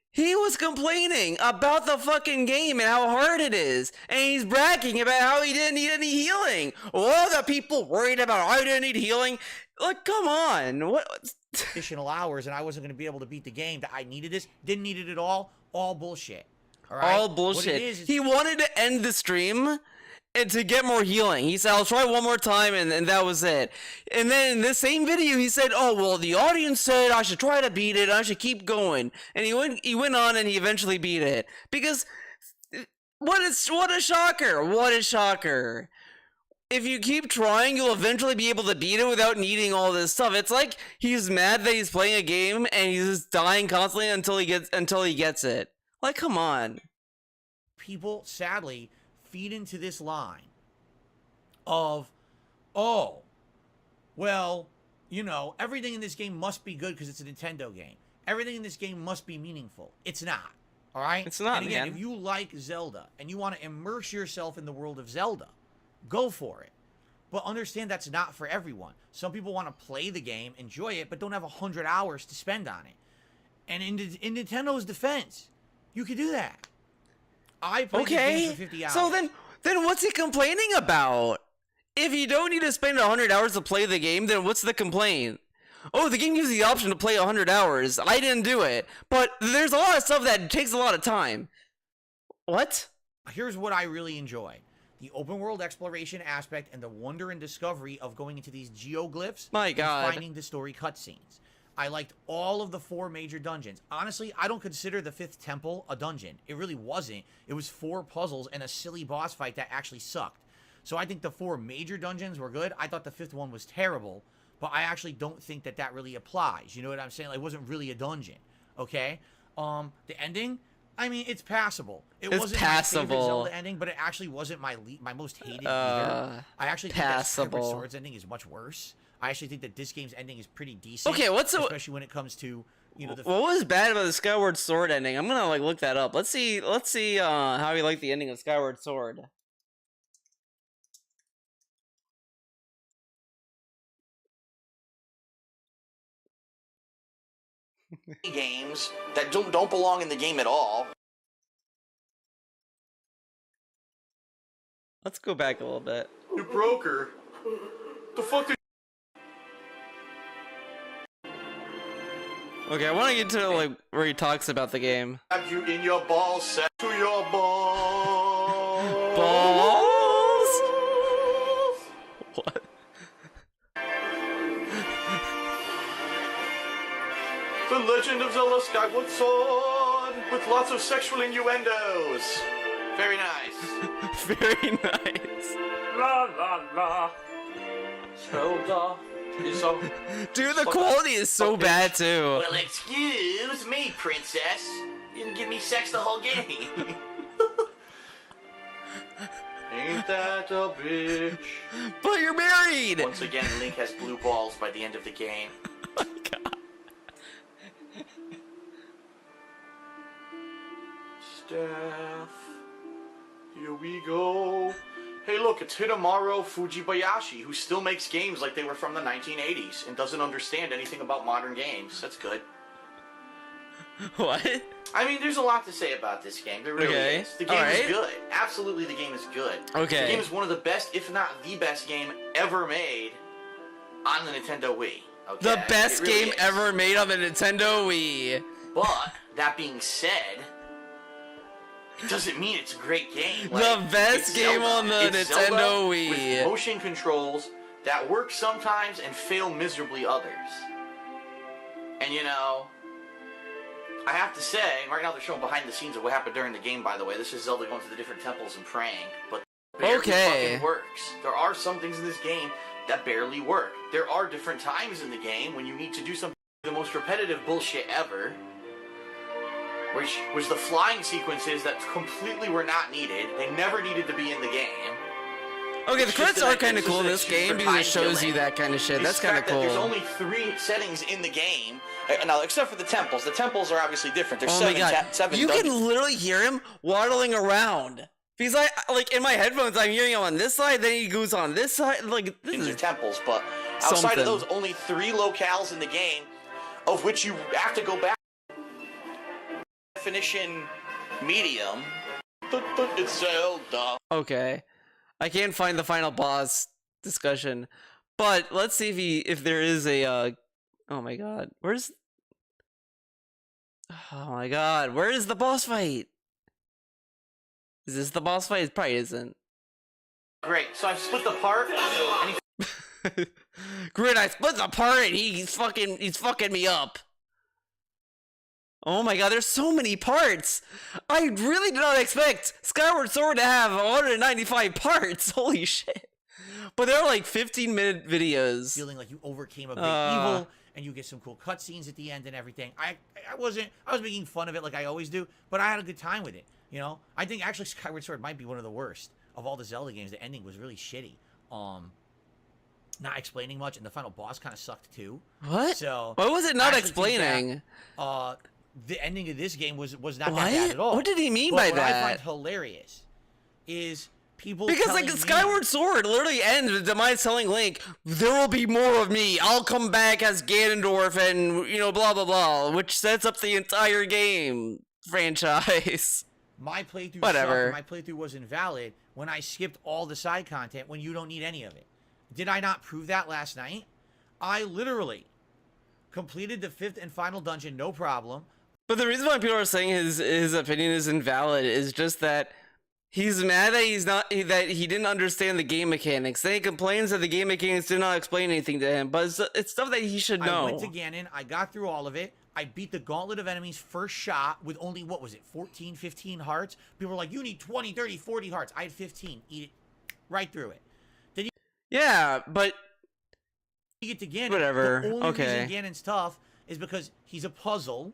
He was complaining about the fucking game and how hard it is. And he's bragging about how he didn't need any healing. All the people worried about, I didn't need healing. Like, come on. What? Additional hours and I wasn't going to be able to beat the game. That I needed this. Didn't need it at all. All bullshit. All right? All bullshit. What it is he wanted to end the stream and to get more healing. He said, I'll try one more time, and that was it. And then in the same video, he said, oh, well, the audience said I should try to beat it, I should keep going. And he went on and he eventually beat it. Because, what a shocker. What a shocker. If you keep trying, you'll eventually be able to beat it without needing all this stuff. It's like he's mad that he's playing a game and he's just dying constantly until he gets it. Like, come on. People, sadly, feed into this line of, oh, well, you know, everything in this game must be good because it's a Nintendo game. Everything in this game must be meaningful. It's not. All right? It's not, and again, man. if you like Zelda and you want to immerse yourself in the world of Zelda, go for it. But understand that's not for everyone. Some people want to play the game, enjoy it, but don't have 100 hours to spend on it. And in Nintendo's defense, you could do that. I played the game for 50 hours. So then what's he complaining about? If you don't need to spend 100 hours to play the game, then what's the complaint? Oh, the game gives you the option to play 100 hours. I didn't do it. But there's a lot of stuff that takes a lot of time. What? Here's what I really enjoyed. The open world exploration aspect and the wonder and discovery of going into these geoglyphs My God. and finding the story cutscenes. I liked all of the 4 major dungeons. Honestly, I don't consider the 5th temple a dungeon. It really wasn't. It was 4 puzzles and a silly boss fight that actually sucked. So I think the 4 major dungeons were good. I thought the 5th one was terrible. but I actually don't think that that really applies. You know what I'm saying? Like, it wasn't really a dungeon. Okay. The ending, I mean, it's passable. It wasn't my favorite Zelda ending, but it actually wasn't my most hated either. I actually think that Skyward Sword's ending is much worse. I actually think that this game's ending is pretty decent. Okay, especially when it comes to, you know, what was bad about the Skyward Sword ending? I'm gonna like look that up. Let's see how you like the ending of Skyward Sword. games that don't belong in the game at all. Let's go back a little bit. You broke her. The fuck did... Okay, I want to get to like where he talks about the game. Have you in your balls set to your balls? Balls? What? The Legend of Zelda Skyward Sword with lots of sexual innuendos. Very nice. Very nice. La la la. Zelda is a... Dude, the quality is so bad too. Well, excuse me, princess. You didn't give me sex the whole game. Ain't that a bitch? But you're married! Once again, Link has blue balls by the end of the game. Oh my god. Staff. Here we go. Hey look, it's Hidemaru Fujibayashi, who still makes games like they were from the 1980s and doesn't understand anything about modern games. That's good. What? I mean, there's a lot to say about this game. There really is. The game is good. Absolutely, the game is good. Okay. The game is one of the best, if not the best game ever made on the Nintendo Wii. Okay? The best really game ever made on the Nintendo Wii. But, that being said, it doesn't mean it's a great game. Like, the best game Zelda. on the It's Nintendo Zelda Wii. With motion controls that work sometimes and fail miserably others. And you know, I have to say, right now they're showing behind the scenes of what happened during the game, by the way. This is Zelda going to the different temples and praying, but barely fucking works. There are some things in this game that barely work. There are different times in the game when you need to do something, the most repetitive bullshit ever, which was the flying sequences that completely were not needed. They never needed to be in the game. Okay, the credits are kind of cool in this game because it shows you that kind of shit. That's kind of cool. There's only 3 settings in the game. Now, except for the temples. The temples are obviously different. There's seven you dungeons. can literally hear him waddling around. Because like in my headphones, I'm hearing him on this side, then he goes on this side. Like this is temples, but outside of those, only 3 locales in the game, of which you have to go back. Definition medium. It's Zelda. Okay, I can't find the final boss discussion, but let's see if there is a. Oh my god, where's? Oh my god, where is the boss fight? Is this the boss fight? It probably isn't. Great. So I've split the part. And Great, I split the part, and he's fucking me up. Oh my god, there's so many parts! I really did not expect Skyward Sword to have 195 parts! Holy shit. But they're like 15-minute videos. Feeling like you overcame a big evil, and you get some cool cutscenes at the end and everything. I was making fun of it like I always do, but I had a good time with it, you know? I think actually Skyward Sword might be one of the worst of all the Zelda games. The ending was really shitty. Not explaining much, and the final boss kind of sucked too. What? So why was it not explaining? The ending of this game was not that bad at all. What did he mean but by what that? I find hilarious is people because like Skyward Sword literally ends with Demise telling Link, "There will be more of me. I'll come back as Ganondorf," and you know, blah blah blah, which sets up the entire game franchise. My playthrough Whatever. sucked. My playthrough was invalid when I skipped all the side content when you don't need any of it. Did I not prove that last night? I literally completed the 5th and final dungeon, no problem. But the reason why people are saying his opinion is invalid is just that he's mad that that he didn't understand the game mechanics. Then he complains that the game mechanics did not explain anything to him. But it's stuff that he should know. I went to Ganon. I got through all of it. I beat the gauntlet of enemies first shot with only, what was it, 14, 15 hearts? People were like, you need 20, 30, 40 hearts. I had 15. Eat it right through it. Yeah, but You get to Ganon. Whatever. The only Okay. reason Ganon's tough is because he's a puzzle,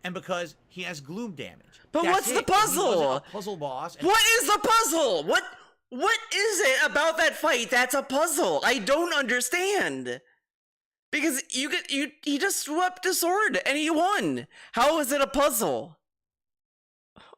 and because he has gloom damage. But That's what's it. the If he wasn't puzzle? a puzzle boss. And What is the puzzle? What is it about that fight that's a puzzle? I don't understand. Because he just swept a sword and he won. How is it a puzzle?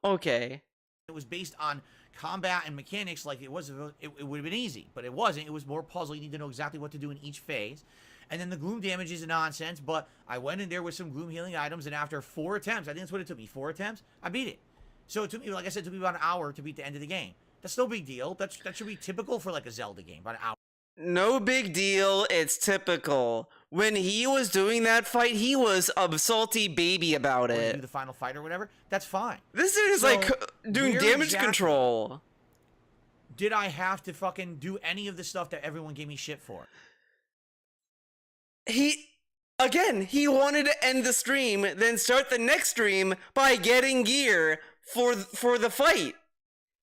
Okay. it was based on combat and mechanics, like it would have been easy, but it wasn't. It was more puzzle. You need to know exactly what to do in each phase. And then the gloom damage is nonsense, but I went in there with some gloom healing items, and after 4 attempts, I think that's what it took me, 4 attempts, I beat it. So it took me, like I said, it took me about an hour to beat the end of the game. That's no big deal. That should be typical for like a Zelda game, about an hour. No big deal. It's typical. When he was doing that fight, he was a salty baby about Or it. do the final fight or whatever. That's fine. This dude is So, like doing where damage exactly control. Did I have to fucking do any of the stuff that everyone gave me shit for? He wanted to end the stream, then start the next stream by getting gear for the fight.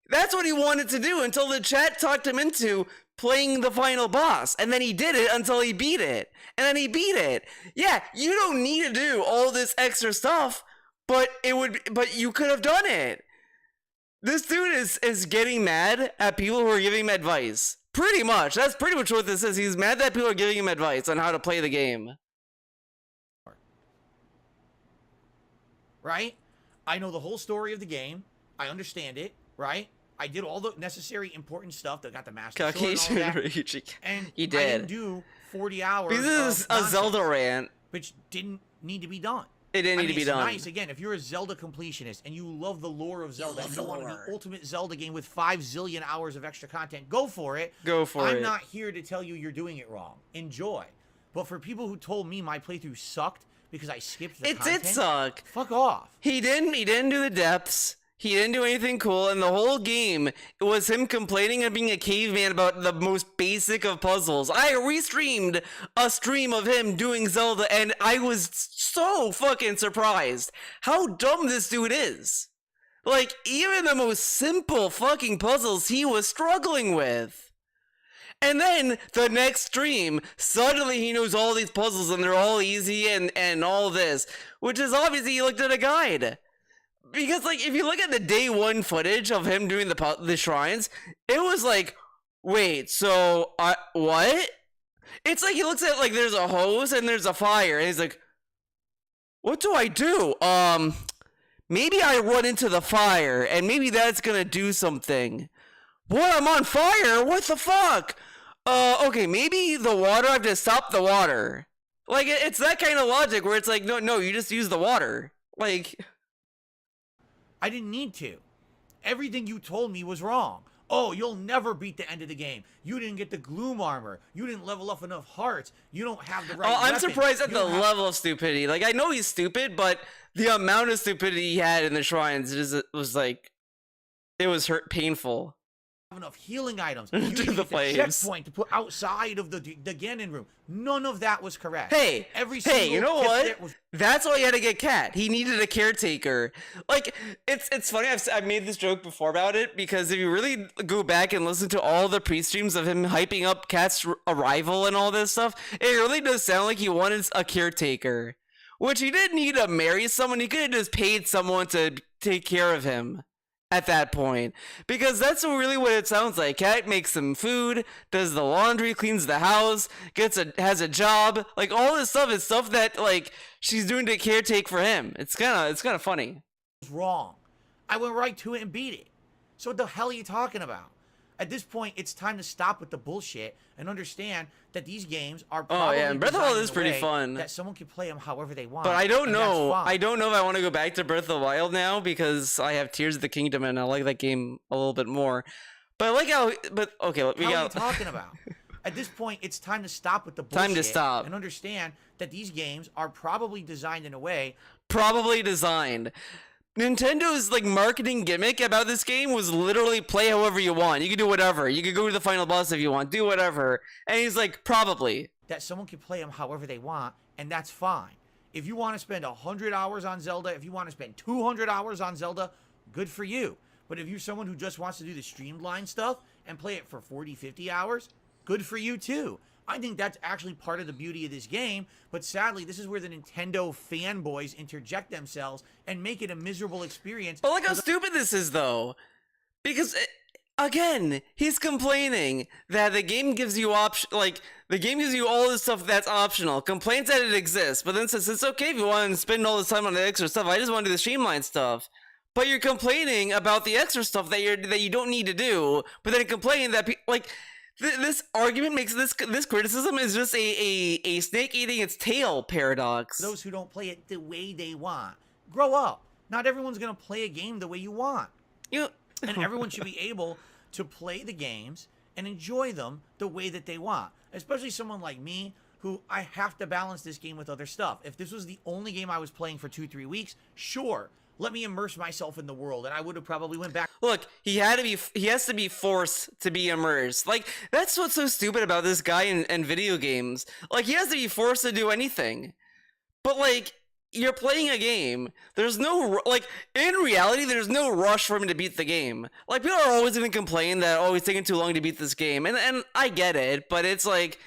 That's what he wanted to do until the chat talked him into playing the final boss, and then he did it until he beat it, and then he beat it. Yeah, you don't need to do all this extra stuff, but you could have done it. This dude is getting mad at people who are giving him advice. Pretty much. That's pretty much what this is. He's mad that people are giving him advice on how to play the game. Right? I know the whole story of the game. I understand it, right? I did all the necessary important stuff that got the master sword and all that. And You I did. didn't do 40 hours. This is of a nonsense, Zelda rant. which didn't need to be done. It didn't need to be it's done. Nice again. If you're a Zelda completionist and you love the lore of Zelda, and you want the ultimate Zelda game with 5 zillion hours of extra content, go for it. Go for it. I'm not here to tell you you're doing it wrong. Enjoy. But for people who told me my playthrough sucked because I skipped the It content, did suck. fuck off. He didn't do the depths. He didn't do anything cool, and the whole game, it was him complaining and being a caveman about the most basic of puzzles. I restreamed a stream of him doing Zelda, and I was so fucking surprised how dumb this dude is. Like, even the most simple fucking puzzles he was struggling with. And then, the next stream, suddenly he knows all these puzzles, and they're all easy and all this. Which is obviously he looked at a guide. Because, like, if you look at the day one footage of him doing the shrines, it was like, wait, so, what? It's like he looks at, like, there's a hose and there's a fire, and he's like, what do I do? Maybe I run into the fire, and maybe that's gonna do something. What, I'm on fire? What the fuck? Okay, maybe the water, I have to stop the water. Like, it's that kind of logic where it's like, no, you just use the water. Like... I didn't need to. Everything you told me was wrong. Oh, you'll never beat the end of the game. You didn't get the gloom armor. You didn't level up enough hearts. You don't have the right I'm weapon. surprised at You the don't have level of stupidity. Like, I know he's stupid, but the amount of stupidity he had in the shrines was like, it was painful. enough healing items. To You didn't the get the flames. checkpoint to put outside of the Ganon room. None of that was correct. Hey, Every you single know tip what? there was That's why he had to get Cat. He needed a caretaker. Like, it's funny. I've made this joke before about it because if you really go back and listen to all the pre-streams of him hyping up Cat's arrival and all this stuff, it really does sound like he wanted a caretaker. Which he didn't need to marry someone. He could have just paid someone to take care of him at that point. Because that's really what it sounds like. Cat makes him food, does the laundry, cleans the house, has a job. Like, all this stuff is stuff that, like, she's doing to caretake for him. It's kind of funny. wrong. I went right to it and beat it. So what the hell are you talking about? At this point, it's time to stop with the bullshit and understand that these games are probably and Breath of the Wild designed is in a pretty way fun. that someone can play them however they want. But I don't and that's know. fine. I don't know if I want to go back to Breath of the Wild now because I have Tears of the Kingdom and I like that game a little bit more. But I like how. But okay, we How are you got. talking about? At this point, it's time to stop with the bullshit. Time to stop. And understand that these games are probably designed in a way. Probably designed. Nintendo's like marketing gimmick about this game was literally play however you want. You can do whatever. You can go to the final boss if you want. Do whatever. And he's like, probably. That someone can play them however they want, and that's fine. If you want to spend 100 hours on Zelda, if you want to spend 200 hours on Zelda, good for you. But if you're someone who just wants to do the streamlined stuff and play it for 40, 50 hours, good for you too. I think that's actually part of the beauty of this game, but sadly, this is where the Nintendo fanboys interject themselves and make it a miserable experience. But look how stupid this is, though. Because, again, he's complaining that the game gives you the game gives you all this stuff that's optional. Complains that it exists, but then says it's okay if you want to spend all this time on the extra stuff. I just want to do the streamline stuff. But you're complaining about the extra stuff that you don't need to do, but then complaining that this argument makes this criticism is just a snake eating its tail paradox. Those who don't play it the way they want. Grow up. Not everyone's going to play a game the way you want. And everyone should be able to play the games and enjoy them the way that they want. Especially someone like me, who I have to balance this game with other stuff. If this was the only game I was playing for 2-3 weeks, sure, let me immerse myself in the world, and I would have probably went back. Look, he has to be forced to be immersed. Like, that's what's so stupid about this guy in video games. Like, he has to be forced to do anything. But, like, you're playing a game. There's no, in reality, there's no rush for him to beat the game. Like, people are always going to complain that, oh, he's taking too long to beat this game. And I get it, but it's like,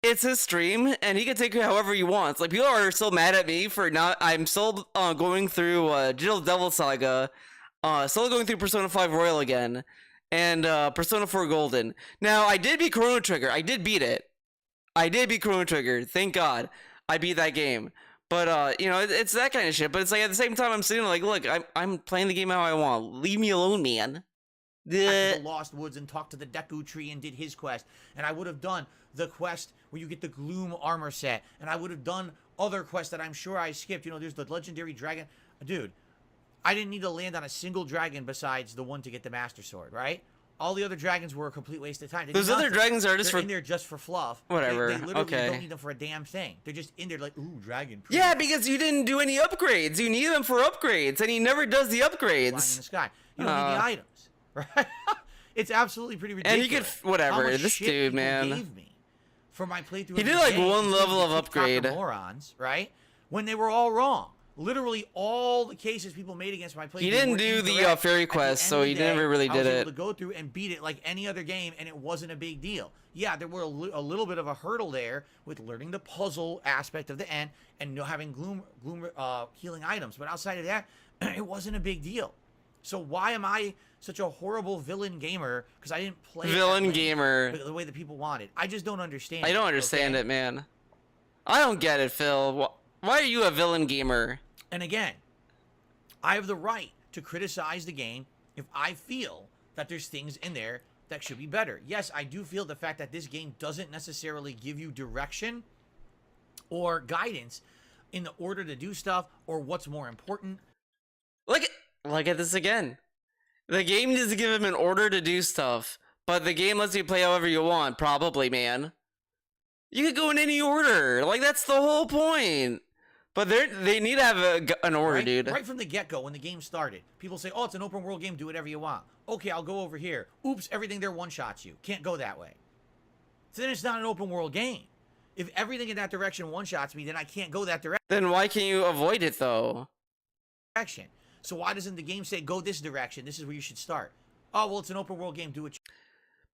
it's his stream, and he can take it however he wants. Like, people are still mad at me for not, I'm still going through Digital Devil Saga, still going through Persona 5 Royal again, and Persona 4 Golden. Now, I did beat Chrono Trigger. I did beat it. I did beat Chrono Trigger. Thank God I beat that game. But, it's that kind of shit. But it's like, at the same time, I'm sitting like, look, I'm playing the game how I want. Leave me alone, man. To the Lost Woods and talked to the Deku Tree and did his quest. And I would have done the quest where you get the Gloom armor set. And I would have done other quests that I'm sure I skipped. There's the Legendary Dragon. Dude, I didn't need to land on a single dragon besides the one to get the Master Sword, right? All the other dragons were a complete waste of time. Those other dragons are just in there just for fluff. Whatever. They literally okay. don't need them for a damn thing. They're just in there like, ooh, dragon. Yeah, because you didn't do any upgrades. You need them for upgrades, and he never does the upgrades. Flying in the sky. You don't need the items, right? It's absolutely pretty ridiculous. And he could whatever. This dude, man. Gave me for my playthrough. He did like one level of upgrade. Morons, right? When they were all wrong. Literally all the cases people made against my playthrough. He didn't do the fairy quest, so he never really did it. I was able to go through and beat it like any other game, and it wasn't a big deal. Yeah, there were a little bit of a hurdle there with learning the puzzle aspect of the end and having gloom healing items, but outside of that, it wasn't a big deal. So why am I such a horrible villain gamer? Because I didn't play villain gamer the way that people wanted. I just don't understand. I don't understand it, man. I don't get it, Phil. Why are you a villain gamer? And again, I have the right to criticize the game if I feel that there's things in there that should be better. Yes, I do feel the fact that this game doesn't necessarily give you direction or guidance in the order to do stuff or what's more important. Look at this again. The game doesn't give him an order to do stuff, but the game lets you play however you want, probably, man. You could go in any order. Like, that's the whole point. But they need to have an order, right? dude. Right from the get-go, when the game started, people say, oh, it's an open world game, do whatever you want. Okay, I'll go over here. Oops, everything there one-shots you. Can't go that way. So then it's not an open world game. If everything in that direction one-shots me, then I can't go that direction. Then why can't you avoid it, though? So why doesn't the game say, go this direction, this is where you should start? Oh, well, it's an open world game, do it.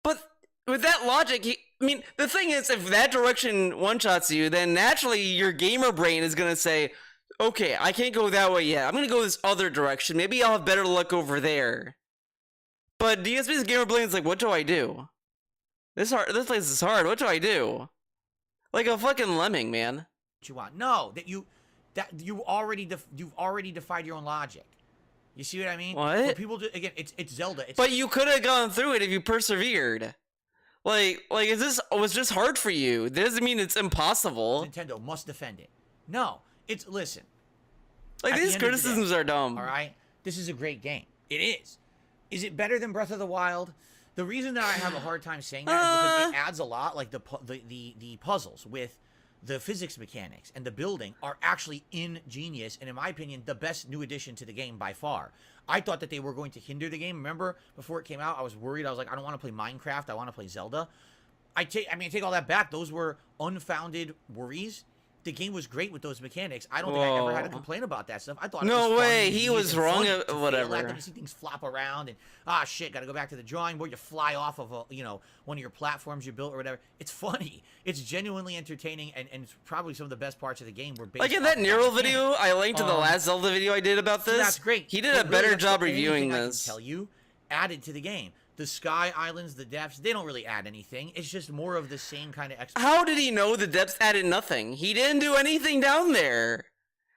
But with that logic, I mean, the thing is, if that direction one-shots you, then naturally your gamer brain is going to say, okay, I can't go that way yet. I'm going to go this other direction. Maybe I'll have better luck over there. But DSP's gamer brain is like, what do I do? This place is hard. What do I do? Like a fucking lemming, man. What you want? No, you've already defied your own logic. You see what I mean? What? Well, people do, again, it's Zelda. But you could have gone through it if you persevered. Like, was just hard for you. That doesn't mean it's impossible. Nintendo must defend it. No, listen. Like, these criticisms are dumb. All right? This is a great game. It is. Is it better than Breath of the Wild? The reason that I have a hard time saying that is because it adds a lot, like the puzzles with the physics mechanics and the building are actually ingenious, and in my opinion, the best new addition to the game by far. I thought that they were going to hinder the game. Remember, before it came out, I was worried. I was like, I don't want to play Minecraft. I want to play Zelda. I take all that back. Those were unfounded worries. the game was great with those mechanics. I don't think I ever had to complain about that stuff. I thought it No was way, fun, he neat, was and wrong, funny to fail whatever. at them and see things flop around and shit, gotta go back to the drawing board. You fly off of one of your platforms you built or whatever. It's funny. It's genuinely entertaining, and it's probably some of the best parts of the game were based Like in off that of Nero mechanic. video I linked to the last Zelda video I did about So this. that's great. He did But a really, better that's job the only reviewing thing I can this. tell you, added to the game. The Sky Islands, the depths, they don't really add anything. It's just more of the same kind of How did he know the depths added nothing? He didn't do anything down there.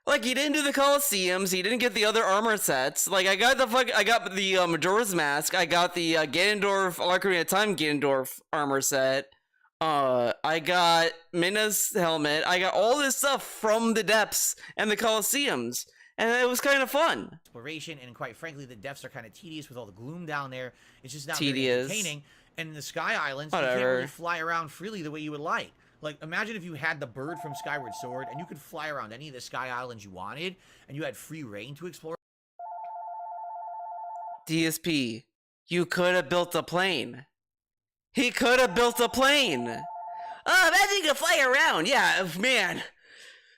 Like, he didn't do the Colosseums, he didn't get the other armor sets. Like, I got the Majora's Mask, I got the Ganondorf, Ocarina of Time Ganondorf armor set. I got Minna's helmet, I got all this stuff from the depths and the Colosseums. And it was kind of fun. Exploration, and quite frankly, the depths are kind of tedious with all the gloom down there. It's just not Tedious. very entertaining. And in the Sky Islands, you Whatever. can't really fly around freely the way you would like. Like, imagine if you had the bird from Skyward Sword, and you could fly around any of the Sky Islands you wanted, and you had free reign to explore. DSP, you could have built a plane. He could have built a plane. Oh, imagine you could fly around. Yeah, man.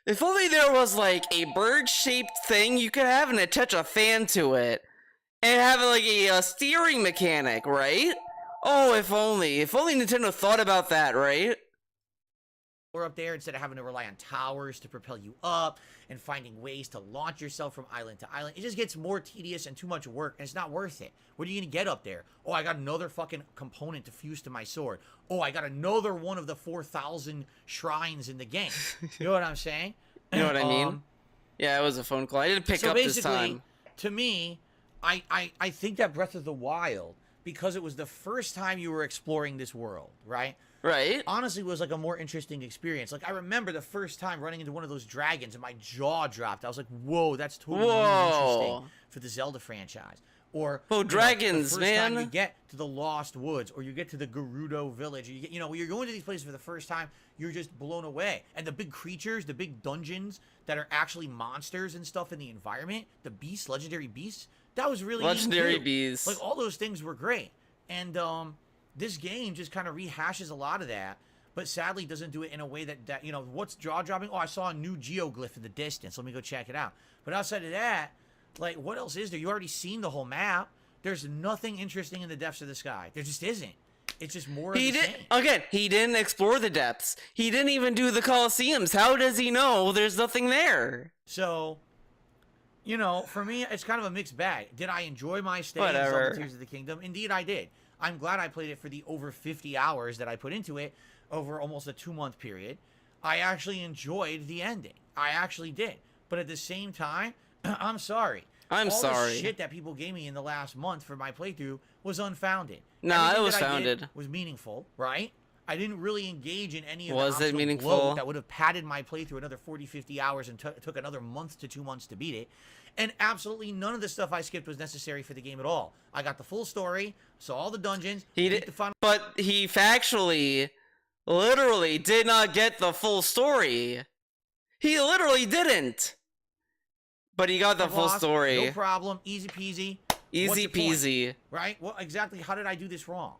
If only there was like a bird-shaped thing you could have and attach a fan to it. And have like a steering mechanic, right? Oh, if only. If only Nintendo thought about that, right? Or up there instead of having to rely on towers to propel you up and finding ways to launch yourself from island to island. It just gets more tedious and too much work, and it's not worth it. What are you going to get up there? Oh, I got another fucking component to fuse to my sword. Oh, I got another one of the 4,000 shrines in the game. You know what I'm saying? You know what I mean? Yeah, it was a phone call. I didn't pick up this time. To me, I think that Breath of the Wild, because it was the first time you were exploring this world, right? Right. Honestly, was like a more interesting experience. Like, I remember the first time running into one of those dragons and my jaw dropped. I was like, whoa, that's totally interesting for the Zelda franchise. Or dragons, the first man. time you get to the Lost Woods, or you get to the Gerudo Village, or you get, when you're going to these places for the first time, you're just blown away. And the big creatures, the big dungeons that are actually monsters and stuff in the environment, the beasts, legendary beasts, that was really legendary neat too. beasts. Like, all those things were great. And this game just kind of rehashes a lot of that, but sadly doesn't do it in a way that what's jaw-dropping? Oh, I saw a new geoglyph in the distance. Let me go check it out. But outside of that, like, what else is there? You already seen the whole map. There's nothing interesting in the depths of the sky. There just isn't. It's just more of the same. Again, he didn't explore the depths. He didn't even do the Colosseums. How does he know there's nothing there? So, for me, it's kind of a mixed bag. Did I enjoy my stay in Whatever. Zelda Tears of the Kingdom? Indeed, I did. I'm glad I played it for the over 50 hours that I put into it over almost a 2-month period. I actually enjoyed the ending. I actually did. But at the same time, I'm sorry. I'm All sorry. the shit that people gave me in the last month for my playthrough was unfounded. Nah, Everything it was that I did founded. was meaningful, right? I didn't really engage in any of Was the it optional meaningful? bloat that would have padded my playthrough another 40, 50 hours and took another month to 2 months to beat it. And absolutely none of the stuff I skipped was necessary for the game at all. I got the full story, saw all the dungeons, He beat did, the final. but he factually, literally did not get the full story. He literally didn't. But he got the full Lost, story. No problem, easy peasy. Easy What's the point, peasy. right? Well, exactly. How did I do this wrong?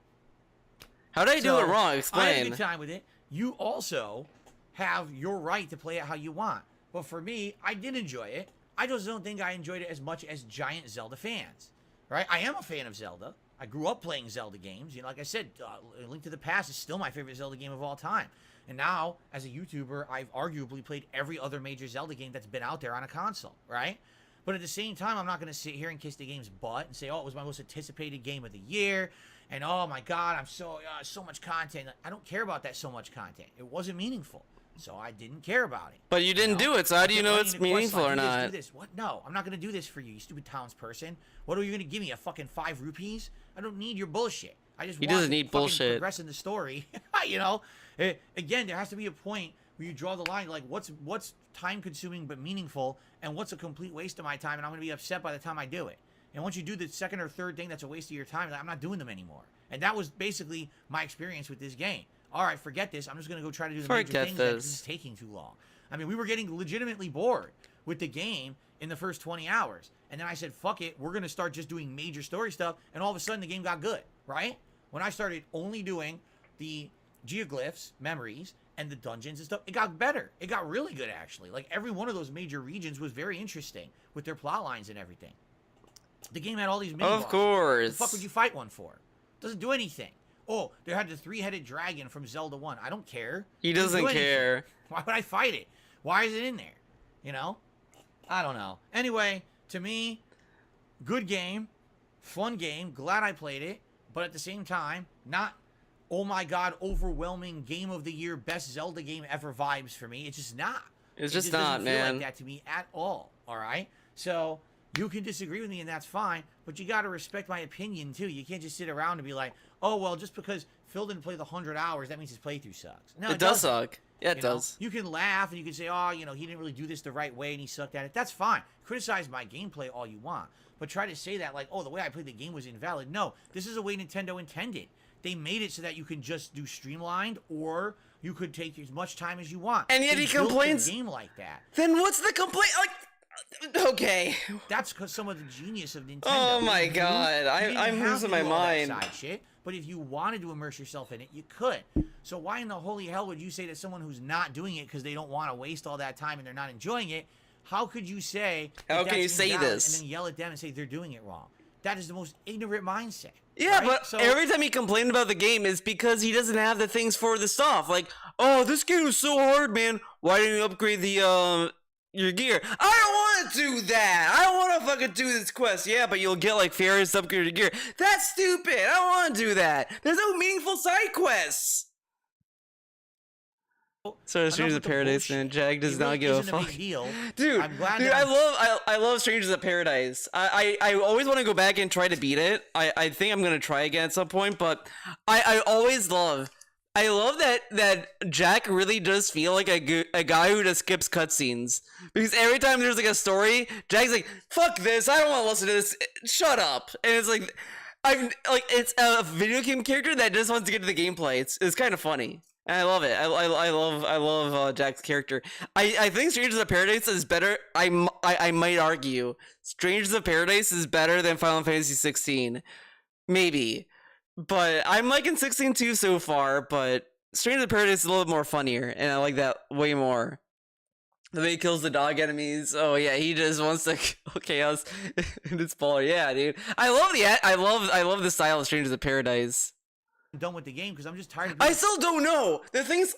How did I do it wrong? I had a Explain. good time with it. You also have your right to play it how you want. But for me, I did enjoy it. I just don't think I enjoyed it as much as giant Zelda fans, right? I am a fan of Zelda. I grew up playing Zelda games. Like I said, Link to the Past is still my favorite Zelda game of all time. And now, as a YouTuber, I've arguably played every other major Zelda game that's been out there on a console, right? But at the same time, I'm not going to sit here and kiss the game's butt and say, oh, it was my most anticipated game of the year. And oh my God, I'm so much content. I don't care about that so much content. It wasn't meaningful. So I didn't care about it. But you didn't do it, so how do you know it's meaningful or not? Do this. What? No, I'm not going to do this for you, you stupid townsperson. What are you going to give me, a fucking 5 rupees? I don't need your bullshit. I just He want doesn't need fucking bullshit. progress in the story. Again, there has to be a point where you draw the line, like what's time consuming but meaningful, and what's a complete waste of my time, and I'm going to be upset by the time I do it. And once you do the second or third thing that's a waste of your time, I'm not doing them anymore. And that was basically my experience with this game. All right, forget this. I'm just going to go try to do the major things because this is taking too long. I mean, we were getting legitimately bored with the game in the first 20 hours. And then I said, fuck it, we're going to start just doing major story stuff. And all of a sudden, the game got good, right? When I started only doing the geoglyphs, memories, and the dungeons and stuff, it got better. It got really good, actually. Like, every one of those major regions was very interesting with their plot lines and everything. The game had all these mini bosses. Of course. The fuck would you fight one for? Doesn't do anything. Oh, they had the 3-headed dragon from Zelda 1. I don't care. He doesn't do care. Why would I fight it? Why is it in there? You know? I don't know. Anyway, to me, good game, fun game, glad I played it, but at the same time, not, oh my god, overwhelming game of the year, best Zelda game ever vibes for me. It's just not. It's It just doesn't not, feel man. like that to me at all, alright? So, you can disagree with me and that's fine, but you gotta respect my opinion too. You can't just sit around and be like, oh, well, just because Phil didn't play the 100 hours, that means his playthrough sucks. No, It does doesn't. suck. Yeah, it You know, does. you can laugh and you can say, oh, you know, he didn't really do this the right way and he sucked at it. That's fine. Criticize my gameplay all you want. But try to say that like, oh, the way I played the game was invalid. No, this is the way Nintendo intended. They made it so that you can just do streamlined or you could take as much time as you want. And yet They he built the complains- game like that. Then what's the complaint? Like, okay. That's because some of the genius of Nintendo. Oh my You god, didn't I'm have losing to my do all that mind. side shit, but if you wanted to immerse yourself in it, you could. So why in the holy hell would you say to someone who's not doing it because they don't want to waste all that time and they're not enjoying it? How could you say? How that can you that's say invalid this? and then yell at them and say they're doing it wrong? That is the most ignorant mindset. Yeah, right? but So- every time he complained about the game is because he doesn't have the things for the stuff. Like, oh, this game is so hard, man. Why didn't you upgrade the your gear? I don't want to do that. I don't want to fucking do this quest. Yeah, but you'll get like fairies to upgrade your gear. That's stupid. I don't want to do that. There's no meaningful side quests. So Enough Strangers with of the Paradise, bullshit. man. Jag does It not really give a isn't fuck. big deal. Dude, I'm glad dude, that I love Strangers of Paradise. I always want to go back and try to beat it. I think I'm gonna try again at some point, but I love that Jack really does feel like a guy who just skips cutscenes, because every time there's like a story, Jack's like, fuck this, I don't want to listen to this, shut up. And it's like, it's a video game character that just wants to get to the gameplay. It's kind of funny. And I love it. I love Jack's character. I think Strangers of Paradise is better. I might argue Strangers of Paradise is better than Final Fantasy 16, maybe. But I'm liking 16 too so far. But Strangers of Paradise is a little more funnier, and I like that way more. The way he kills the dog enemies. Oh yeah, he just wants to kill chaos in its ball. Yeah, dude. I love the style of Strangers of Paradise. done with the game because I'm just tired of I still don't know. The thing's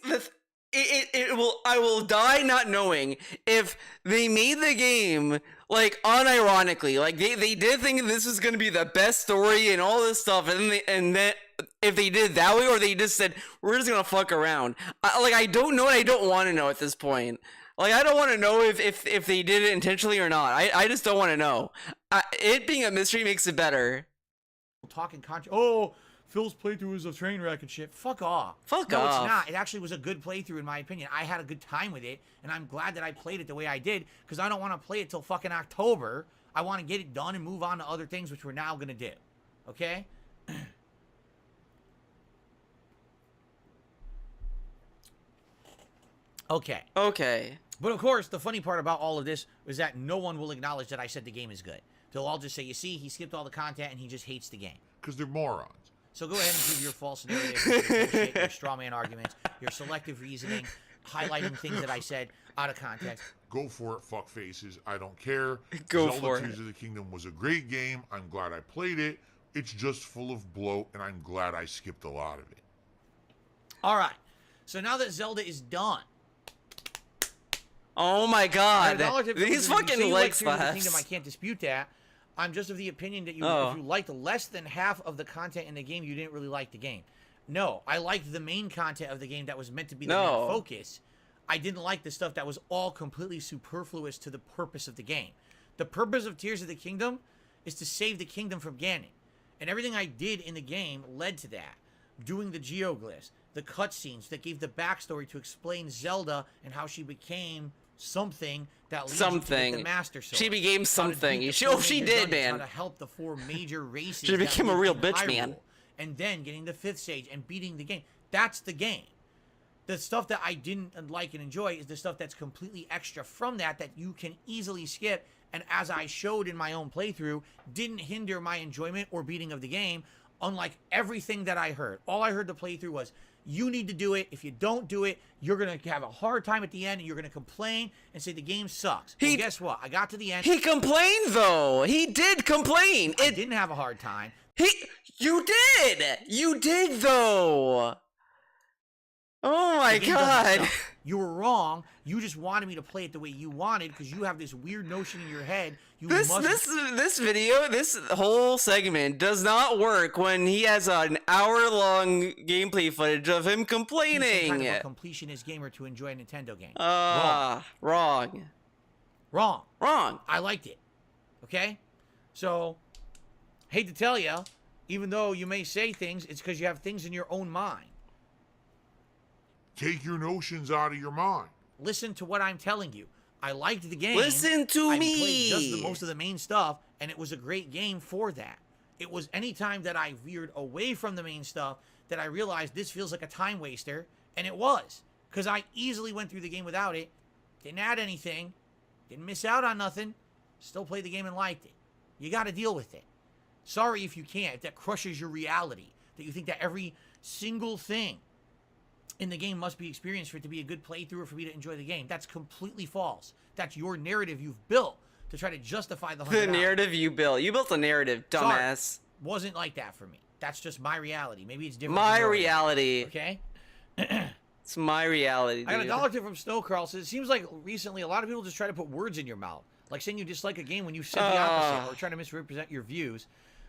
I will die not knowing if they made the game like unironically. Like they did think this was gonna be the best story and all this stuff, and then if they did it that way, or they just said we're just gonna fuck around. I don't know, and I don't want to know at this point. Like, I don't want to know if they did it intentionally or not. I just don't want to know. It being a mystery makes it better. talking oh, Phil's playthrough is a train wreck and shit. Fuck off. Fuck no, off. it's not. It actually was a good playthrough in my opinion. I had a good time with it, and I'm glad that I played it the way I did, because I don't want to play it till fucking October. I want to get it done and move on to other things, which we're now going to do. Okay? Okay. Okay. But of course, the funny part about all of this is that no one will acknowledge that I said the game is good. They'll all just say, you see, he skipped all the content and he just hates the game. Because they're morons. So go ahead and prove your false narrative, your bullshit, your straw man arguments, your selective reasoning, highlighting things that I said out of context. Go for it, fuck faces. I don't care. Go Zelda for it. Tears of the Kingdom was a great game. I'm glad I played it. It's just full of bloat, and I'm glad I skipped a lot of it. All right. So now that Zelda is done. Oh my god. These fucking leg Tears of the Kingdom, I slaps. can't dispute that. I'm just of the opinion that Oh. if you liked less than half of the content in the game, you didn't really like the game. No, I liked the main content of the game that was meant to be the main focus. I didn't like the stuff that was all completely superfluous to the purpose of the game. The purpose of Tears of the Kingdom is to save the kingdom from Ganon. And everything I did in the game led to that. Doing the geoglyphs, the cutscenes that gave the backstory to explain Zelda and how she became something that leads you to get the Master Sword. She became How to something. beat the She four she major did, dungeons, man. How to help the four major races. She that became a live real in bitch, man. Hyrule, and then getting the 5th stage and beating the game. That's the game. The stuff that I didn't like and enjoy is the stuff that's completely extra from that you can easily skip, and as I showed in my own playthrough, didn't hinder my enjoyment or beating of the game, unlike everything that I heard. All I heard the playthrough was, You need to do it. If you don't do it, you're going to have a hard time at the end, and you're going to complain and say the game sucks. Well, guess what? I got to the end. He complained, though. He did complain. I didn't have a hard time. You did. You did, though. Oh my god. You were wrong. You just wanted me to play it the way you wanted because you have this weird notion in your head. This video, this whole segment does not work when he has an hour-long gameplay footage of him complaining. He's some kind of a completionist gamer to enjoy a Nintendo game. Wrong. I liked it. Okay? So, hate to tell you, even though you may say things, it's because you have things in your own mind. Take your notions out of your mind. Listen to what I'm telling you. I liked the game. Listen to I me. played just most of the main stuff, and it was a great game for that. It was any time that I veered away from the main stuff that I realized this feels like a time waster, and it was. Because I easily went through the game without it, didn't add anything, didn't miss out on nothing, still played the game and liked it. You got to deal with it. Sorry if you can't, if that crushes your reality, that you think that every single thing in the game must be experienced for it to be a good playthrough or for me to enjoy the game. That's completely false. That's your narrative you've built to try to justify the $100. The narrative you built. You built a narrative, dumbass. Sorry, wasn't like that for me. That's just my reality. Maybe it's different. My reality. Okay? It's my reality, dude. I got a dollar tip from Snow Carl. Says, it seems like recently a lot of people just try to put words in your mouth. Like saying you dislike a game when you said the opposite or trying to misrepresent your views.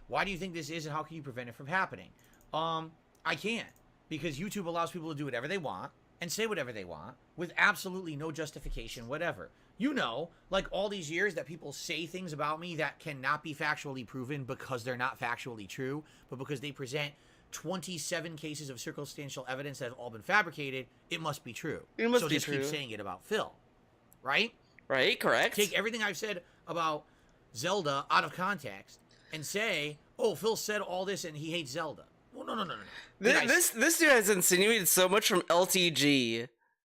Why do you think this is and how can you prevent it from happening? I can't. Because YouTube allows people to do whatever they want and say whatever they want with absolutely no justification, whatever. You know, like all these years that people say things about me that cannot be factually proven because they're not factually true, but because they present 27 cases of circumstantial evidence that have all been fabricated, it must be true. It must so be just true. keep saying it about Phil, right? Right, correct. Take everything I've said about Zelda out of context and say, oh, Phil said all this and he hates Zelda. Well, no. This dude has insinuated so much from LTG,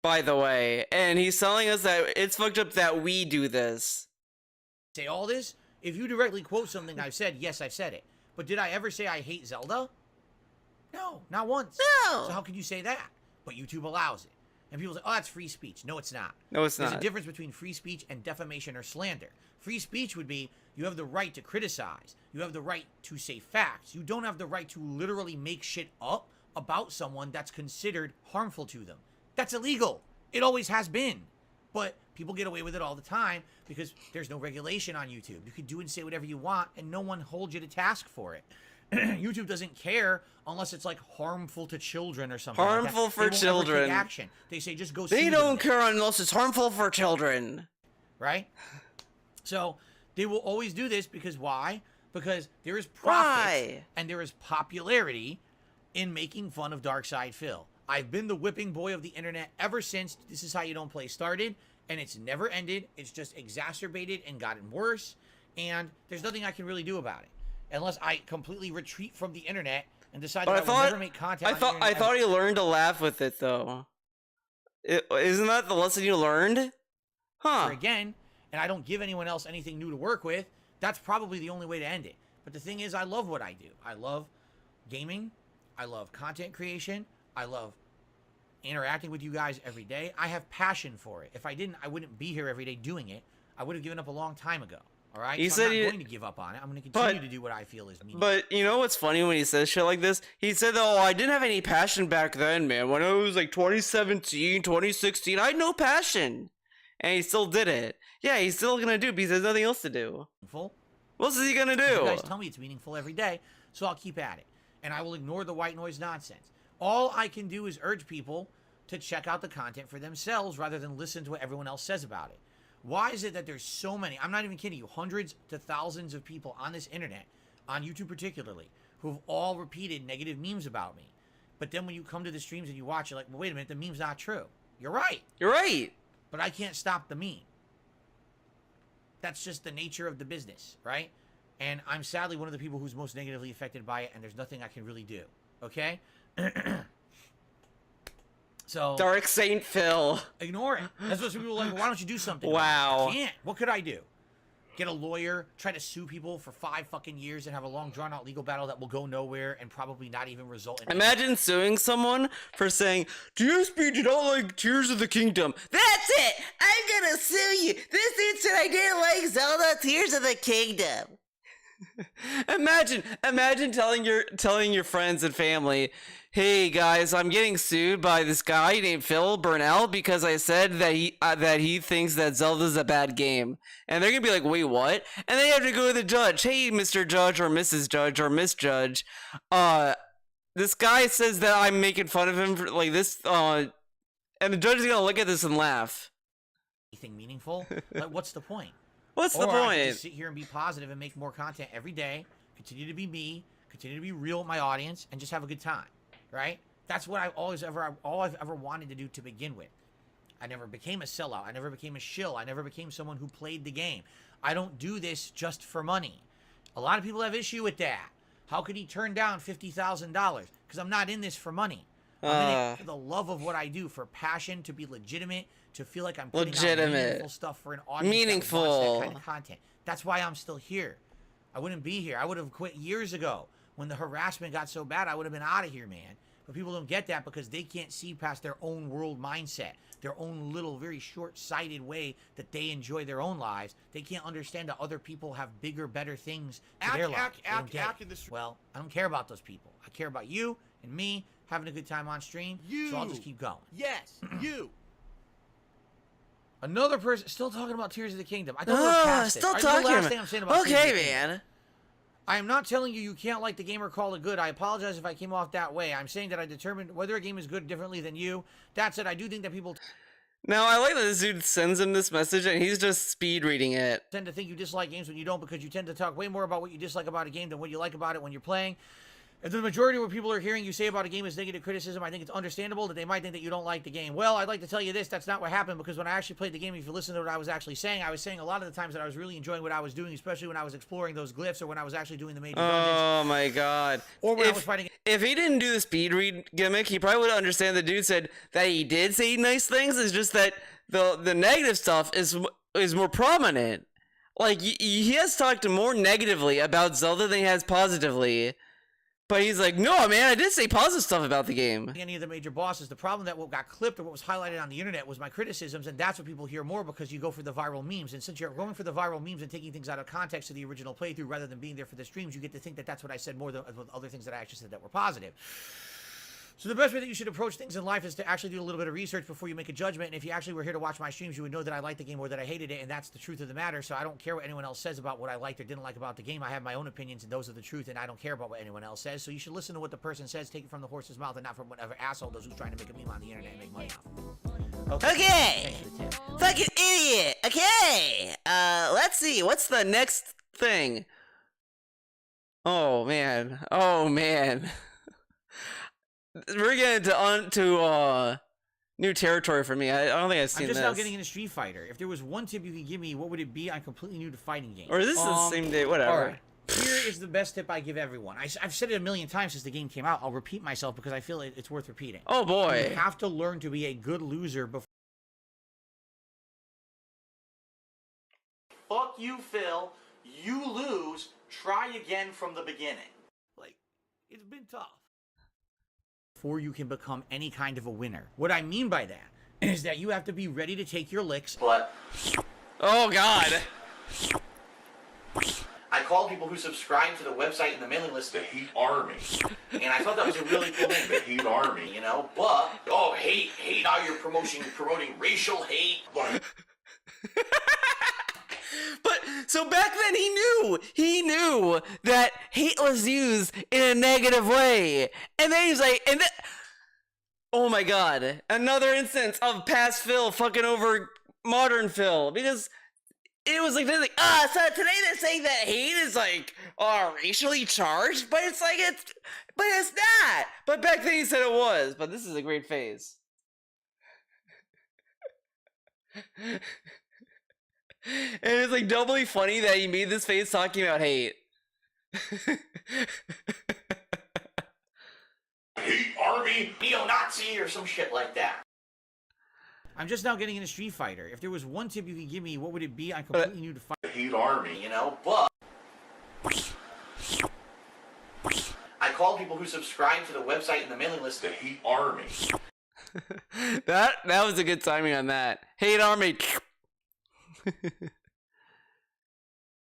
by the way, and he's telling us that it's fucked up that we do this. Say all this? If you directly quote something I've said, yes, I've said it. But did I ever say I hate Zelda? No, not once. No. So how could you say that? But YouTube allows it. And people say, oh, that's free speech. No, it's not. No, it's There's not. a difference between free speech and defamation or slander. Free speech would be you have the right to criticize. You have the right to say facts. You don't have the right to literally make shit up about someone that's considered harmful to them. That's illegal. It always has been. But people get away with it all the time because there's no regulation on YouTube. You can do and say whatever you want and no one holds you to task for it. YouTube doesn't care unless it's like harmful to children or something. Harmful like that. for They won't ever children. take action. They say just go. They don't care unless it's harmful for children. Right? So they will always do this because why? Because there is profit and there is popularity in making fun of Darkside Phil. I've been the whipping boy of the internet ever since This Is How You Don't Play started, and it's never ended. It's just exacerbated and gotten worse, and there's nothing I can really do about it. Unless I completely retreat from the internet and decide that I will never make content. I thought he learned to laugh with it, though. Isn't that the lesson you learned? Huh. Again, and I don't give anyone else anything new to work with, that's probably the only way to end it. But the thing is, I love what I do. I love gaming. I love content creation. I love interacting with you guys every day. I have passion for it. If I didn't, I wouldn't be here every day doing it. I would have given up a long time ago. All right? He so said I'm not going to give up on it. I'm going to continue to do what I feel is needed. But you know what's funny when he says shit like this? He said, oh, I didn't have any passion back then, man. When it was like 2017, 2016, I had no passion. And he still did it. Yeah, he's still going to do it because there's nothing else to do. What else is he going to do? You guys tell me it's meaningful every day, so I'll keep at it. And I will ignore the white noise nonsense. All I can do is urge people to check out the content for themselves rather than listen to what everyone else says about it. Why is it that there's so many, I'm not even kidding you, hundreds to thousands of people on this internet, on YouTube particularly, who have all repeated negative memes about me. But then when you come to the streams and you watch, you're like, well, wait a minute, the meme's not true. You're right. You're right. But I can't stop the meme. That's just the nature of the business, right? And I'm sadly one of the people who's most negatively affected by it, and there's nothing I can really do. Okay? So Dark Saint Phil. Ignore it. That's what some people are like, well, why don't you do something? Wow. I can't. What could I do? get a lawyer, try to sue people for 5 fucking years and have a long drawn out legal battle that will go nowhere and probably not even result in Imagine suing someone for saying, DSP did not like Tears of the Kingdom. That's it! I'm gonna sue you! This dude said I didn't like Zelda Tears of the Kingdom. Imagine telling your friends and family, hey guys, I'm getting sued by this guy named Phil Burnell because I said that he thinks that Zelda's a bad game. And they're gonna be like, wait, what? And they have to go to the judge. Hey, Mr. Judge or Mrs. Judge or Miss Judge, this guy says that I'm making fun of him for like this, and the judge is gonna look at this and laugh. anything meaningful. Like, what's the point? What's the I could point? just sit here and be positive and make more content every day, continue to be me, continue to be real with my audience, and just have a good time, right? That's what all I've ever wanted to do to begin with. I never became a sellout. I never became a shill. I never became someone who played the game. I don't do this just for money. A lot of people have issue with that. How could he turn down $50,000? Because I'm not in this for money. I'm in it for the love of what I do, for passion, to be legitimate, to feel like I'm putting out meaningful stuff for an audience that wants that kind of content. That's why I'm still here. I wouldn't be here. I would have quit years ago. When the harassment got so bad, I would have been out of here, man. But people don't get that because they can't see past their own world mindset, their own little, very short-sighted way that they enjoy their own lives. They can't understand that other people have bigger, better things to their lives. Well, I don't care about those people. I care about you and me having a good time on stream, so I'll just keep going. Yes, you. Another person still talking about Tears of the Kingdom. I thought we were past it. Still The talking last about. thing I'm saying about Tears of the Kingdom. Man. I am not telling you can't like the game or call it good. I apologize if I came off that way. I'm saying that I determined whether a game is good differently than you. That said, I do think that people Now, I like that this dude sends him this message and he's just speed reading it. tend to think you dislike games when you don't, because you tend to talk way more about what you dislike about a game than what you like about it when you're playing. If the majority of what people are hearing you say about a game is negative criticism, I think it's understandable that they might think that you don't like the game. Well, I'd like to tell you this, that's not what happened, because when I actually played the game, if you listen to what I was actually saying, I was saying a lot of the times that I was really enjoying what I was doing, especially when I was exploring those glyphs or when I was actually doing the major dungeons. Oh my god. Or when I was fighting. If he didn't do the speed read gimmick, he probably would understand the dude said that he did say nice things. It's just that the negative stuff is more prominent. Like, he has talked more negatively about Zelda than he has positively. But he's like, no, man, I did say positive stuff about the game. Any of the major bosses, the problem that what got clipped or what was highlighted on the internet was my criticisms, and that's what people hear more because you go for the viral memes. And since you're going for the viral memes and taking things out of context of the original playthrough rather than being there for the streams, you get to think that that's what I said more than with other things that I actually said that were positive. So the best way that you should approach things in life is to actually do a little bit of research before you make a judgment. And if you actually were here to watch my streams, you would know that I liked the game or that I hated it, and that's the truth of the matter. So I don't care what anyone else says about what I liked or didn't like about the game. I have my own opinions, and those are the truth, and I don't care about what anyone else says. So you should listen to what the person says, take it from the horse's mouth, and not from whatever asshole does who's trying to make a meme on the internet and make money off. Okay. Fucking idiot. Okay. Let's see. What's the next thing? Oh, man. Oh, man. We're getting to new territory for me. I don't think I've seen this. I'm just now getting into Street Fighter. If there was one tip you could give me, what would it be? I'm completely new to fighting games. Or is this the same day? Whatever. All right. Here is the best tip I give everyone. I've said it a million times since the game came out. I'll repeat myself because I feel it's worth repeating. Oh, boy. You have to learn to be a good loser before. Fuck you, Phil. You lose. Try again from the beginning. Like, it's been tough. Before you can become any kind of a winner. What I mean by that is that you have to be ready to take your licks. But oh god. I called people who subscribe to the website and the mailing list the Hate Army. And I thought that was a really cool name, the Hate Army, you know? But, oh, hate, now you're promoting racial hate. But so back then he knew that hate was used in a negative way, and then he's like, oh my god, another instance of past Phil fucking over modern Phil, because it was like they're like, so today they're saying that hate is like racially charged, but it's not. But back then he said it was. But this is a great phase. And it's like doubly funny that he made this face talking about hate. Hate Army, neo-Nazi, or some shit like that. I'm just now getting into Street Fighter. If there was one tip you could give me, what would it be? I'm completely new to fight. Hate Army, you know, but I call people who subscribe to the website and the mailing list the Hate Army. that was a good timing on that. Hate Army.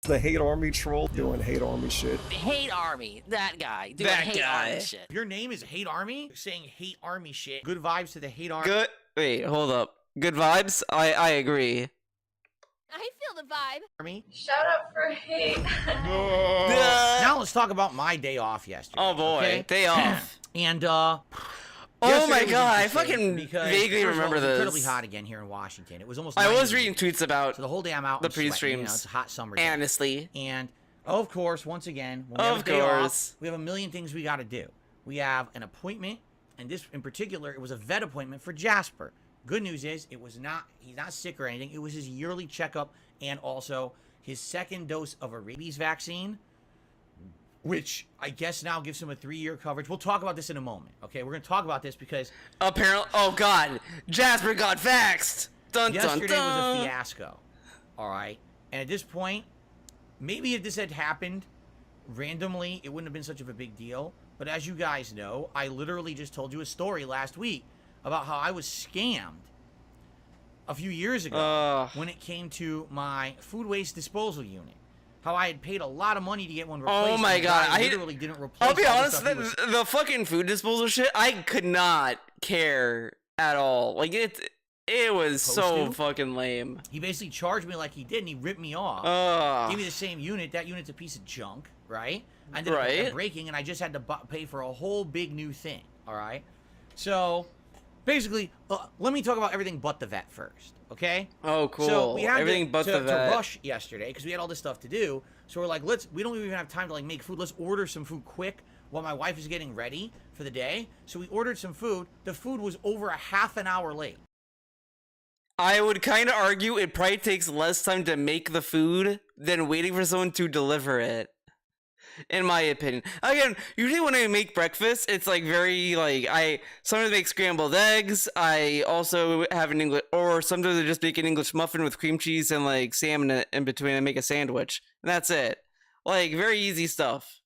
The Hate Army troll doing Hate Army shit. Hate Army, that guy doing That Hate guy. Army shit. Your name is Hate Army? You're saying Hate Army shit. Good vibes to the Hate Army. Good. Wait, hold up. Good vibes? I agree. I feel the vibe. Army. Shut up for hate. Now let's talk about my day off yesterday. Oh boy, okay? day off. And Oh yesterday my was god, I interesting fucking because, vaguely first of all, remember it was this. incredibly hot again here in Washington. It was almost. I 90 was reading degrees. tweets about So the whole day I'm out the and sweating, pre-streams. You know, it's a hot summer day. honestly. And of course, once again, when we have Of a day off, course. we have a million things we got to do. We have an appointment, and this in particular, it was a vet appointment for Jasper. Good news is, he's not sick or anything. It was his yearly checkup and also his second dose of a rabies vaccine, which I guess now gives him a 3-year coverage. We'll talk about this in a moment, okay? We're going to talk about this because Apparently, oh god, Jasper got vaxxed. Dun dun yesterday dun. was a fiasco, all right? And at this point, maybe if this had happened randomly, it wouldn't have been such of a big deal. But as you guys know, I literally just told you a story last week about how I was scammed a few years ago when it came to my food waste disposal unit. How I had paid a lot of money to get one replaced. Oh my and the god, guy I literally didn't replace. I'll be all the honest, stuff he was- the fucking food disposal shit, I could not care at all. Like it was so to? fucking lame. He basically charged me like he did, and he ripped me off. Gave me the same unit. That unit's a piece of junk, right? I ended up breaking, and I just had to pay for a whole big new thing, all right? So, basically, let me talk about everything but the vet first, okay? Oh, cool. So we had everything but the vet. to rush yesterday because we had all this stuff to do. So we're like, we don't even have time to like make food. Let's order some food quick while my wife is getting ready for the day. So we ordered some food. The food was over a half an hour late. I would kind of argue it probably takes less time to make the food than waiting for someone to deliver it. In my opinion. Again, usually when I make breakfast, it's like very like I sometimes make scrambled eggs. I also have an English, or sometimes I just make an English muffin with cream cheese and like salmon in between and make a sandwich. And that's it. Like very easy stuff.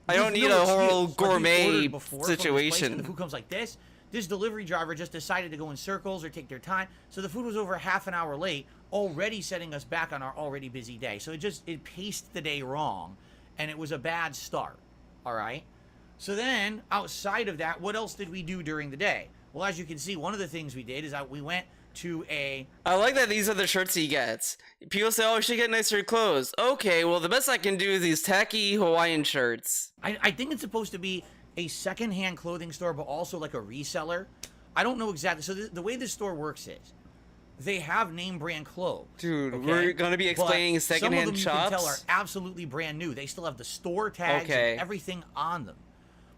I don't need a whole gourmet situation. The food comes like this. This delivery driver just decided to go in circles or take their time. So the food was over half an hour late, already setting us back on our already busy day. So it paced the day wrong, and it was a bad start, all right? So then, outside of that, what else did we do during the day? Well, as you can see, one of the things we did is that we went to a... I like that these are the shirts he gets. People say, oh, you should get nicer clothes. Okay, well, the best I can do is these tacky Hawaiian shirts. I think it's supposed to be a secondhand clothing store, but also like a reseller. I don't know exactly. So the way this store works is they have name brand clothes. Dude, okay? we're going to be explaining But secondhand some of them shops. you can tell are absolutely brand new. They still have the store tags and everything on them.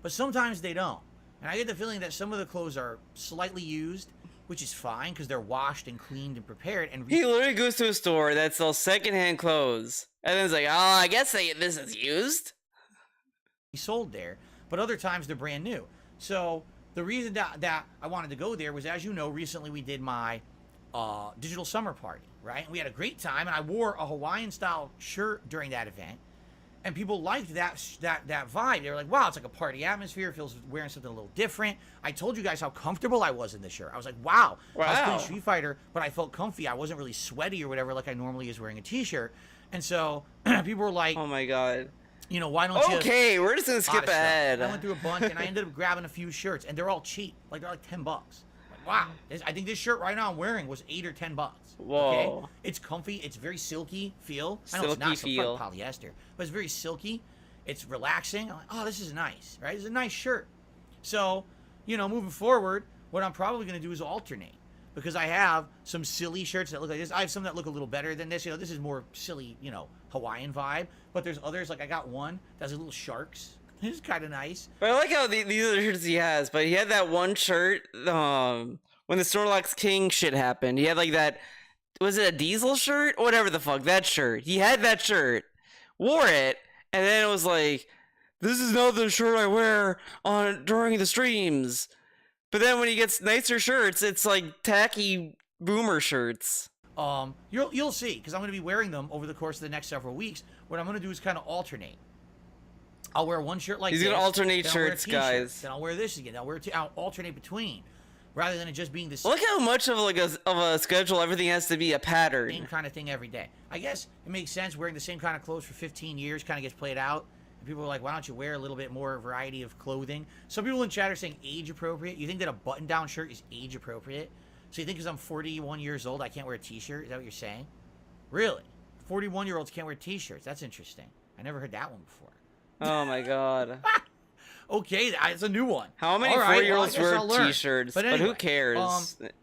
But sometimes they don't. And I get the feeling that some of the clothes are slightly used, which is fine because they're washed and cleaned and prepared. And he literally goes to a store that sells secondhand clothes. And then it's like, oh, I guess this is used. Sold there. But other times they're brand new. So the reason that I wanted to go there was, as you know, recently we did my digital summer party, right? We had a great time, and I wore a Hawaiian-style shirt during that event, and people liked that vibe. They were like, wow, it's like a party atmosphere. It feels wearing something a little different. I told you guys how comfortable I was in this shirt. I was like, wow. I was playing Street Fighter, but I felt comfy. I wasn't really sweaty or whatever like I normally is wearing a t-shirt. And so people were like, oh my God. You know, why don't you... Okay, we're just going to skip ahead. I went through a bunch, and I ended up grabbing a few shirts, and they're all cheap. Like, they're like $10. Like, wow. I think this shirt right now I'm wearing was $8 or $10. Whoa. Okay? It's comfy. It's very silky feel. I know it's not so polyester, but it's very silky. It's relaxing. I'm like, oh, this is nice, right? It's a nice shirt. So, you know, moving forward, what I'm probably going to do is alternate. Because I have some silly shirts that look like this. I have some that look a little better than this. You know, this is more silly, you know, Hawaiian vibe. But there's others, like I got one that has little sharks. It's kind of nice. But I like how these are the shirts he has. But he had that one shirt when the Snorlax King shit happened. He had like that, was it a Diesel shirt? Whatever the fuck, that shirt. He had that shirt, wore it, and then it was like, this is not the shirt I wear during the streams. But then when he gets nicer shirts, it's like tacky boomer shirts. You'll see, because I'm going to be wearing them over the course of the next several weeks. What I'm going to do is kind of alternate. I'll wear one shirt like this. He's going to alternate then I'll wear a shirts, t-shirt, guys. Then I'll wear this again. I'll alternate between, rather than it just being this. Look how much of a schedule everything has to be a pattern. Same kind of thing every day. I guess it makes sense. Wearing the same kind of clothes for 15 years kind of gets played out. And people are like, why don't you wear a little bit more variety of clothing? Some people in chat are saying age appropriate. You think that a button-down shirt is age appropriate? So you think because I'm 41 years old, I can't wear a t-shirt? Is that what you're saying? Really? 41-year-olds can't wear t-shirts. That's interesting. I never heard that one before. Oh my god. Okay, that's a new one. How many 4-year-olds wear t-shirts? But, anyway, who cares?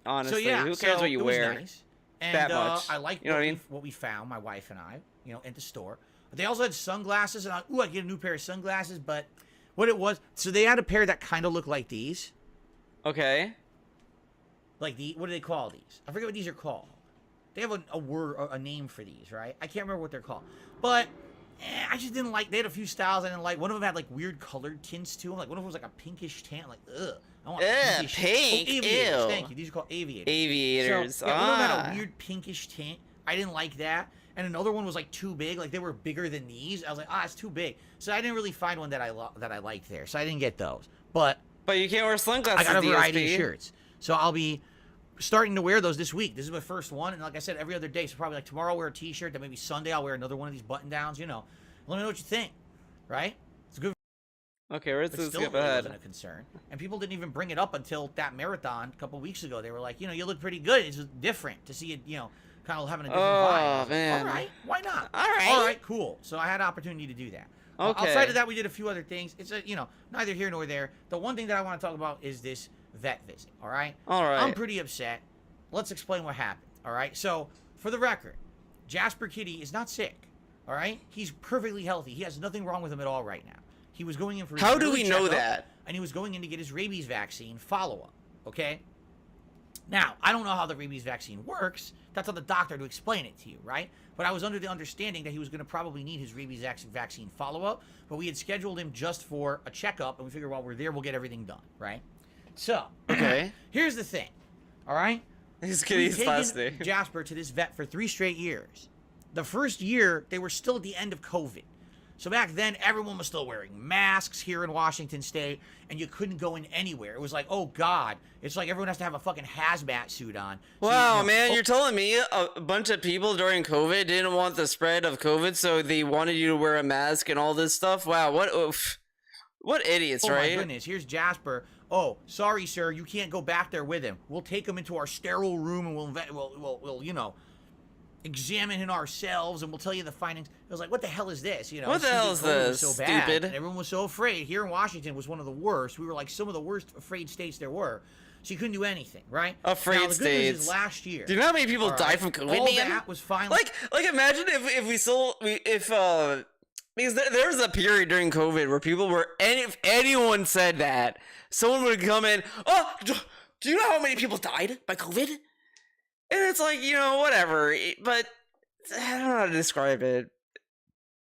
Honestly, so yeah, who cares what you it was wear? Nice. And, that much. I liked you know what we found, my wife and I, at the store. They also had sunglasses, and I'd get a new pair of sunglasses, but what it was, so they had a pair that kind of looked like these. Okay. Like what do they call these? I forget what these are called. They have a word, a name for these, right? I can't remember what they're called. But I just didn't like, they had a few styles I didn't like. One of them had like weird colored tints to them. Like one of them was like a pinkish tan, like, ugh. I want pinkish. Pink, aviators. ew. Thank you. These are called aviators. Aviators, so, yeah, one of them had a weird pinkish tint. I didn't like that. And another one was like too big. Like they were bigger than these. I was like, it's too big. So I didn't really find one that I liked there. So I didn't get those. But you can't wear sunglasses. I got a variety DSP. of shirts. So I'll be starting to wear those this week. This is my first one. And like I said, every other day. So probably like tomorrow I'll wear a t-shirt. Then maybe Sunday I'll wear another one of these button downs. Let me know what you think. Right? It's a good. Okay, let's still skip really ahead. wasn't a concern. And people didn't even bring it up until that marathon a couple weeks ago. They were like, you look pretty good. It's different to see it, kind of having a different vibe. Oh, man. All right, why not? All right. All right, cool. So I had opportunity to do that. Okay. Outside of that, we did a few other things. It's neither here nor there. The one thing that I want to talk about is this vet visit. All right. All right. I'm pretty upset. Let's explain what happened. All right. So for the record, Jasper Kitty is not sick. All right. He's perfectly healthy. He has nothing wrong with him at all right now. He was going in for his How do yearly we know checkup, that? And he was going in to get his rabies vaccine follow-up. Okay. Now, I don't know how the rabies vaccine works. That's on the doctor to explain it to you, right? But I was under the understanding that he was going to probably need his rabies vaccine follow-up, but we had scheduled him just for a checkup, and we figured while we're there, we'll get everything done, right? So, okay. Here's the thing, all right? He's We've taken taken Jasper to this vet for 3 straight years. The first year, they were still at the end of COVID. So back then, everyone was still wearing masks here in Washington State, and you couldn't go in anywhere. It was like, oh, God. It's like everyone has to have a fucking hazmat suit on. So Wow, man, you're telling me a bunch of people during COVID didn't want the spread of COVID, so they wanted you to wear a mask and all this stuff? Wow, what idiots, right? Oh, my goodness. Here's Jasper. Oh, sorry, sir. You can't go back there with him. We'll take him into our sterile room, and we'll examine him ourselves, and we'll tell you the findings. It was like, what the hell is this? What the hell is this? So bad, Stupid. and everyone was so afraid. Here in Washington was one of the worst. We were like some of the worst afraid states there were. So you couldn't do anything, right? Afraid now, the good news states. is last year. Do you know how many people died from COVID? All man? that was fine. Like imagine because there was a period during COVID where people were, if anyone said that, someone would come in. Oh, do you know how many people died by COVID? And it's like, whatever. But I don't know how to describe it.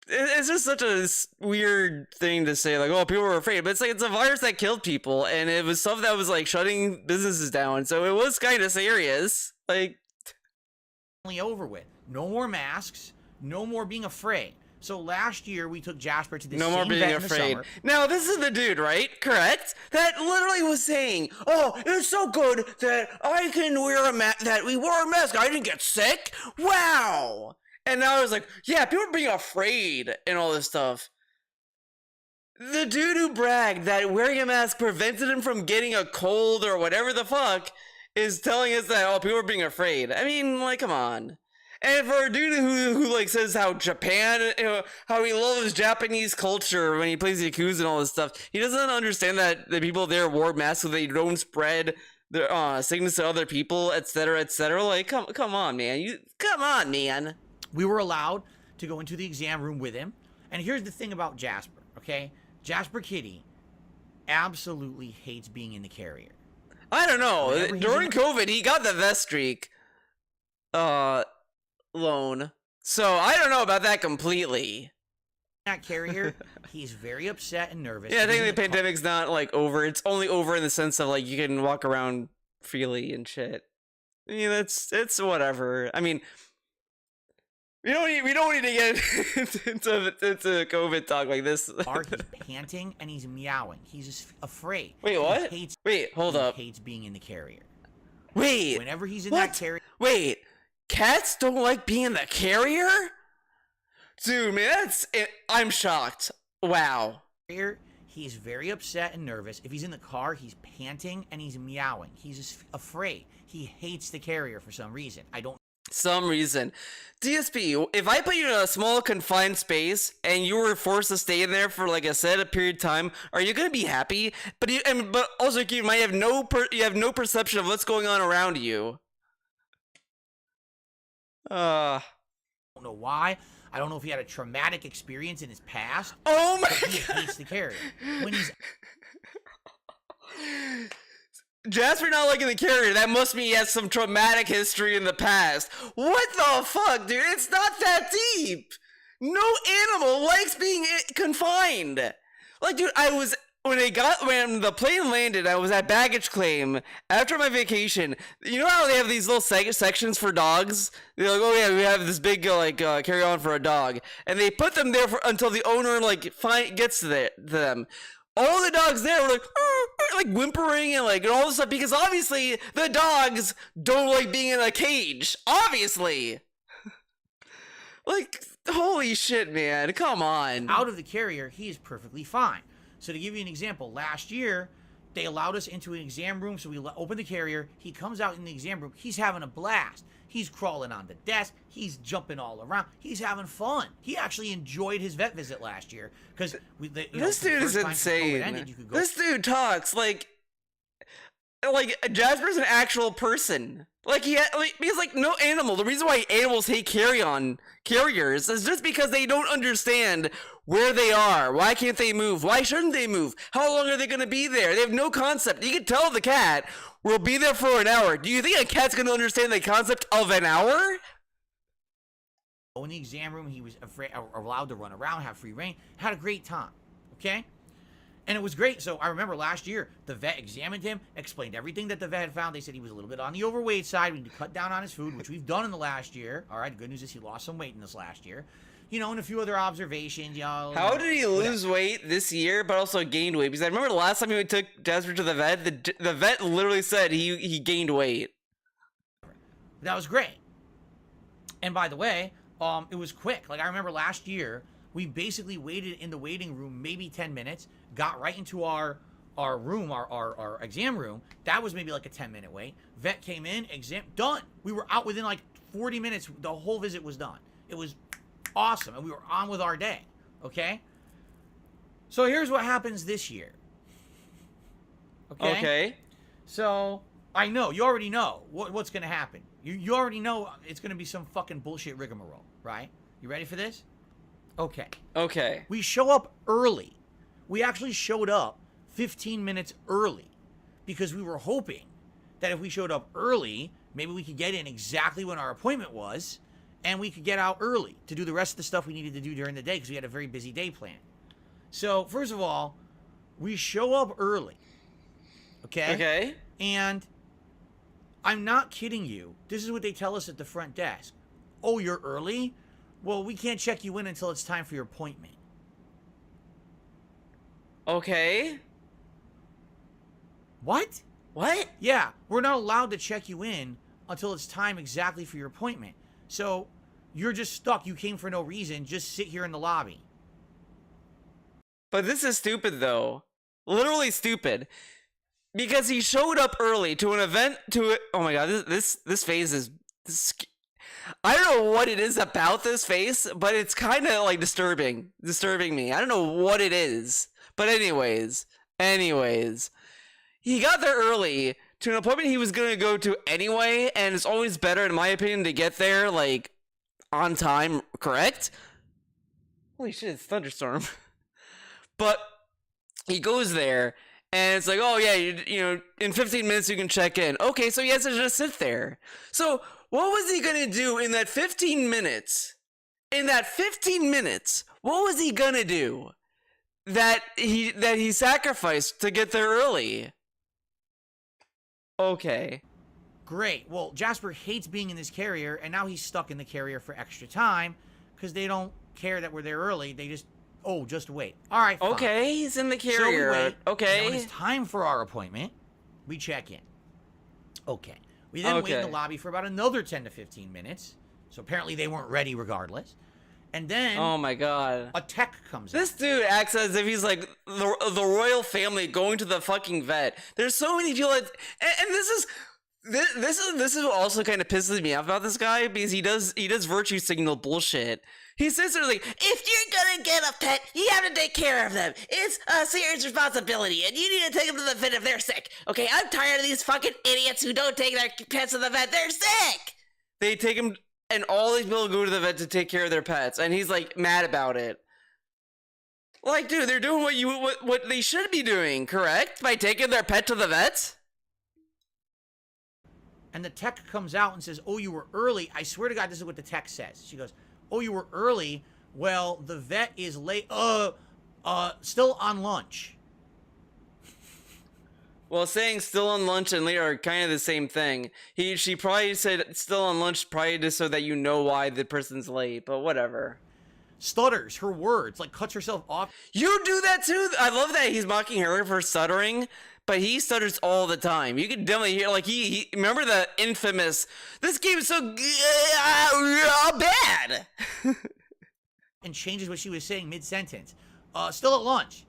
It's just such a weird thing to say, like, oh, people were afraid. But it's like, it's a virus that killed people, and it was stuff that was, like, shutting businesses down. So it was kind of serious. Like, over with. No more masks. No more being afraid. So last year, we took Jasper to this no more being afraid. Now, this is the dude, right? Correct? That literally was saying, oh, it's so good that I can wear a mask, that we wore a mask. I didn't get sick. Wow. And now I was like, yeah, people are being afraid and all this stuff. The dude who bragged that wearing a mask prevented him from getting a cold or whatever the fuck is telling us that, oh, people are being afraid. I mean, like, come on. And for a dude who like says how Japan, how he loves Japanese culture when he plays Yakuza and all this stuff, he doesn't understand that the people there wore masks so they don't spread their sickness to other people, etc., etc. Like, come on, man. Come on, man. We were allowed to go into the exam room with him. And here's the thing about Jasper, okay? Jasper Kitty absolutely hates being in the carrier. I don't know. During COVID, he got the vest streak loan. So I don't know about that completely. that carrier, he's very upset and nervous. Yeah, I He's think in the car- pandemic's not like over. It's only over in the sense of like you can walk around freely and shit. Yeah, it's whatever. I mean, we don't need to get into COVID talk like this. He's panting and he's meowing. He's just afraid. Wait, what? Wait, hold up. He hates being in the carrier. Wait. Whenever he's in that carrier. Wait, cats don't like being in the carrier? Dude, man, I'm shocked. Wow. He's very upset and nervous. If he's in the car, he's panting and he's meowing. He's just afraid. He hates the carrier for some reason. Some reason. DSP, if I put you in a small confined space and you were forced to stay in there for like a set period of time, are you gonna be happy? But also you might have no perception of what's going on around you. I don't know why. I don't know if he had a traumatic experience in his past. Oh my God. He hates the carrier. When he's Jasper not liking the carrier, that must mean he has some traumatic history in the past. What the fuck, dude? It's not that deep. No animal likes being confined. Like, dude, when the plane landed, I was at baggage claim after my vacation. You know how they have these little sections for dogs? They're like, oh yeah, we have this big carry on for a dog, and they put them there until the owner gets to them. All the dogs there were like whimpering and like all this stuff because obviously the dogs don't like being in a cage. Obviously. Like, holy shit, man. Come on. Out of the carrier, he is perfectly fine. So to give you an example, last year, they allowed us into an exam room, so we opened the carrier. He comes out in the exam room. He's having a blast. He's crawling on the desk. He's jumping all around. He's having fun. He actually enjoyed his vet visit last year because this dude is insane. This dude talks like Jasper's an actual person. Because no animal. The reason why animals hate carriers is just because they don't understand where they are. Why can't they move? Why shouldn't they move? How long are they going to be there? They have no concept. You can tell the cat, we'll be there for an hour. Do you think a cat's going to understand the concept of an hour? In the exam room, he was allowed to run around, have free reign, had a great time. Okay? And it was great. So I remember last year, the vet examined him, explained everything that the vet had found. They said he was a little bit on the overweight side. We need to cut down on his food, which we've done in the last year. All right, the good news is he lost some weight in this last year. And a few other observations, y'all. How did he lose weight this year, but also gained weight? Because I remember the last time we took Jasper to the vet, the vet literally said he gained weight. That was great. And by the way, it was quick. Like, I remember last year, we basically waited in the waiting room maybe 10 minutes, got right into our room, our exam room. That was maybe like a 10-minute wait. Vet came in, exam, done. We were out within like 40 minutes. The whole visit was done. It was awesome, and we were on with our day, okay? So here's what happens this year. Okay? So, I know, you already know what's going to happen. You already know it's going to be some fucking bullshit rigmarole, right? You ready for this? Okay. We show up early. We actually showed up 15 minutes early because we were hoping that if we showed up early, maybe we could get in exactly when our appointment was, and we could get out early to do the rest of the stuff we needed to do during the day because we had a very busy day planned. So, first of all, we show up early. Okay? And I'm not kidding you. This is what they tell us at the front desk. Oh, you're early? Well, we can't check you in until it's time for your appointment. Okay. What? What? Yeah, we're not allowed to check you in until it's time exactly for your appointment. So, you're just stuck. You came for no reason. Just sit here in the lobby. But this is stupid, though. Literally stupid. Because he showed up early to an event oh my god, this phase is... I don't know what it is about this face, but it's kind of like disturbing me. I don't know what it is. But anyways, he got there early to an appointment he was going to go to anyway, and it's always better, in my opinion, to get there, like, on time, correct? Holy shit, it's thunderstorm. But he goes there, and it's like, oh yeah, in 15 minutes you can check in. Okay, so he has to just sit there. So what was he going to do in that 15 minutes in that 15 minutes, what was he gonna do that he sacrificed to get there early? Okay. Great. Well, Jasper hates being in this carrier, and now he's stuck in the carrier for extra time because they don't care that we're there early. They just, just wait. All right, fine. Okay, he's in the So we carrier. wait, Okay. and when it's time for our appointment, we check in. Okay. We then wait in the lobby for about another 10 to 15 minutes. So apparently they weren't ready regardless. And then Oh my god. a tech comes This out. dude acts as if he's like the royal family going to the fucking vet. There's so many people that, and this is what also kind of pisses me off about this guy, because he does virtue signal bullshit. He says there's like, If you're gonna get a pet, you have to take care of them. It's a serious responsibility, and you need to take them to the vet if they're sick. Okay, I'm tired of these fucking idiots who don't take their pets to the vet. They're sick! they take him, and all these people go to the vet to take care of their pets, and he's like mad about it. Like, dude, they're doing what they should be doing, correct? By taking their pet to the vet? And the tech comes out and says, "Oh, you were early." I swear to God, this is what the tech says. She goes, "Oh, you were early. Well, the vet is late. Still on lunch." Well, saying still on lunch and later are kind of the same thing. She probably said still on lunch probably just so that you know why the person's late, but whatever. Stutters her words, like cuts herself off. You do that too? I love that he's mocking her for stuttering, but he stutters all the time. You can definitely hear, like, he remember the infamous, "This game's so bad." And changes what she was saying mid-sentence. Still at lunch.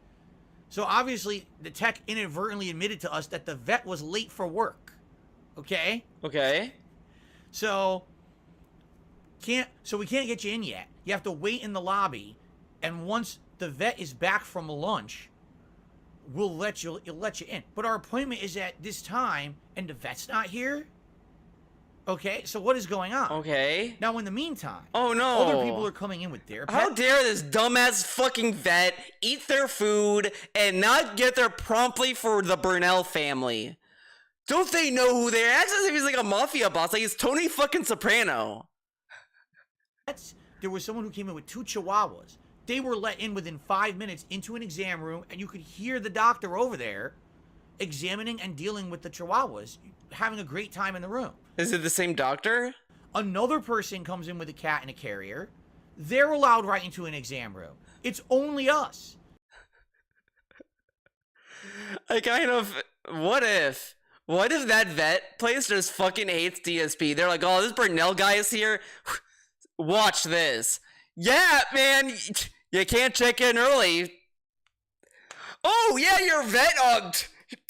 So obviously, the tech inadvertently admitted to us that the vet was late for work. Okay? Okay. So we can't get you in yet. You have to wait in the lobby, and once the vet is back from lunch, we'll let you in. But our appointment is at this time, and the vet's not here. Okay, so what is going on? Okay. Now, in the meantime, oh no, other people are coming in with their pets. How dare this dumbass fucking vet eat their food and not get there promptly for the Burnell family? Don't they know who they are? Acts as if he's like a mafia boss, like he's Tony fucking Soprano. There was someone who came in with 2 chihuahuas. They were let in within 5 minutes into an exam room, and you could hear the doctor over there examining and dealing with the chihuahuas, having a great time in the room. Is it the same doctor? Another person comes in with a cat and a carrier. They're allowed right into an exam room. It's only us. What if that vet place just fucking hates DSP? They're like, "Oh, this Burnell guy is here. Watch this." Yeah, man, you can't check in early. Oh, yeah, your vet,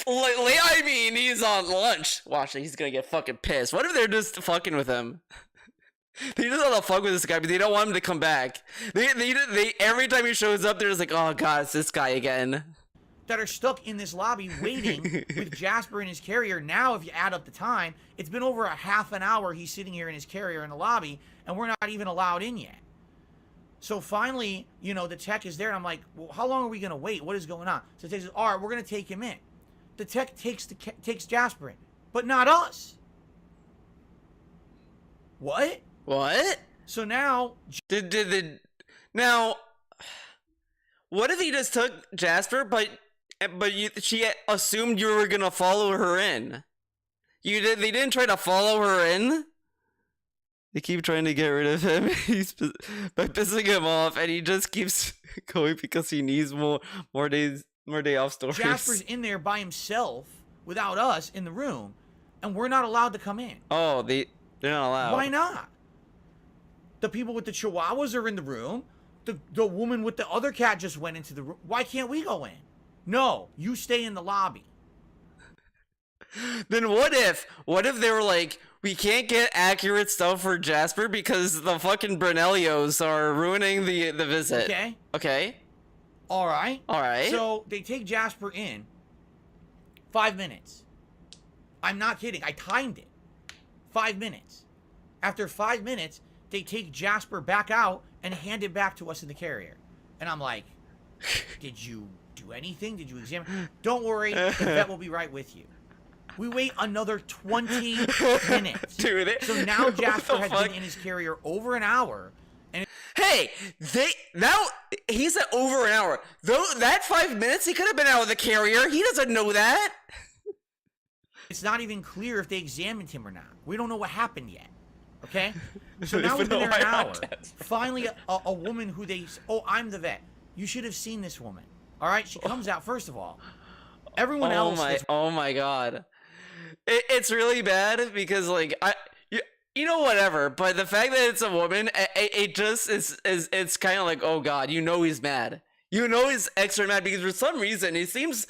I mean, he's on lunch. Watch, he's gonna get fucking pissed. What if they're just fucking with him? They just want to fuck with this guy, but they don't want him to come back. They every time he shows up, they're just like, "Oh god, it's this guy again." That are stuck in this lobby waiting with Jasper in his carrier. Now, if you add up the time, it's been over a half an hour he's sitting here in his carrier in the lobby, and we're not even allowed in yet. So finally, the tech is there, and I'm like, "Well, how long are we going to wait? What is going on?" So the tech says, "All right, we're going to take him in." The tech takes Jasper in, but not us. What? What? So now... Now, what if he just took Jasper, but she assumed you were gonna follow her in? They didn't try to follow her in? They keep trying to get rid of him by pissing him off, and he just keeps going because he needs more day off stories. Jasper's in there by himself without us in the room, and we're not allowed to come in. Oh, they're not allowed. Why not? The people with the chihuahuas are in the room. The woman with the other cat just went into the room. Why can't we go in? No, you stay in the lobby. Then what if they were like, "We can't get accurate stuff for Jasper because the fucking Brunellios are ruining the visit." Okay. All right. Alright. So they take Jasper in. 5 minutes. I'm not kidding. I timed it. 5 minutes. After 5 minutes, they take Jasper back out and hand it back to us in the carrier. And I'm like, "Did you do anything? Did you examine?" "Don't worry. The vet will be right with you." We wait another 20 minutes. Dude, so now Jasper has been in his carrier over an hour, And hey, he said over an hour. Though that 5 minutes, he could have been out of the carrier. He doesn't know that. it's not even clear if they examined him or not. We don't know what happened yet. Okay? So now we've been there an hour. Finally, a woman who I'm the vet. You should have seen this woman. All right? She comes out, first of all. Everyone else. Oh my god. It's really bad because, like, you know, whatever, but the fact that it's a woman, it just it's kind of like, oh god, you know he's mad. You know he's extra mad because for some reason he seems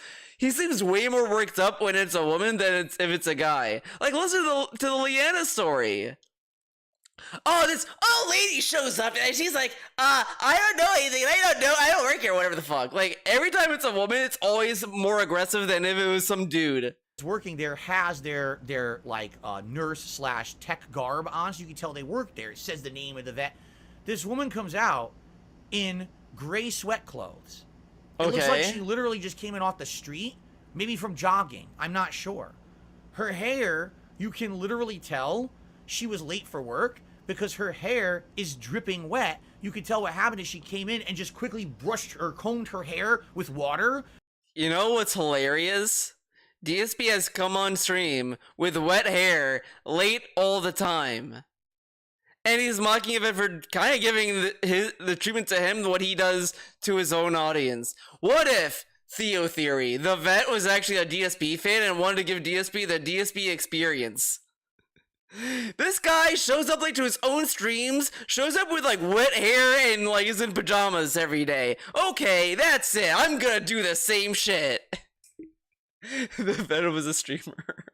way more worked up when it's a woman than if it's a guy. Like, listen to the Leanna story. Oh, this old lady shows up and she's like, I don't know anything. I don't work here, whatever the fuck. Like, every time it's a woman, it's always more aggressive than if it was some dude. Working there has their like nurse / tech garb on, so you can tell they work there. It says the name of the vet. This woman comes out in gray sweat clothes. It looks like she literally just came in off the street, maybe from jogging. I'm not sure. Her hair, you can literally tell she was late for work because her hair is dripping wet. You could tell what happened is she came in and just quickly brushed or combed her hair with water. You know what's hilarious? DSP has come on stream with wet hair late all the time. And he's mocking it for kind of giving the treatment to him what he does to his own audience. What if, Theo Theory, the vet was actually a DSP fan and wanted to give DSP the DSP experience? This guy shows up late to his own streams, shows up with like wet hair and like is in pajamas every day. Okay, that's it. I'm gonna do the same shit. The vet was a streamer.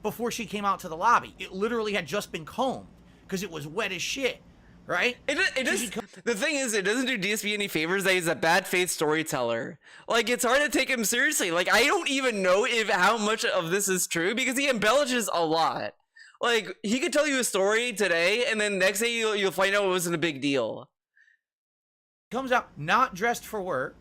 Before she came out to the lobby, it literally had just been combed because it was wet as shit, right? The thing is, it doesn't do DSP any favors that he's a bad faith storyteller. Like, it's hard to take him seriously. Like, I don't even know how much of this is true because he embellishes a lot. Like, he could tell you a story today, and then next day you'll find out it wasn't a big deal. Comes out not dressed for work,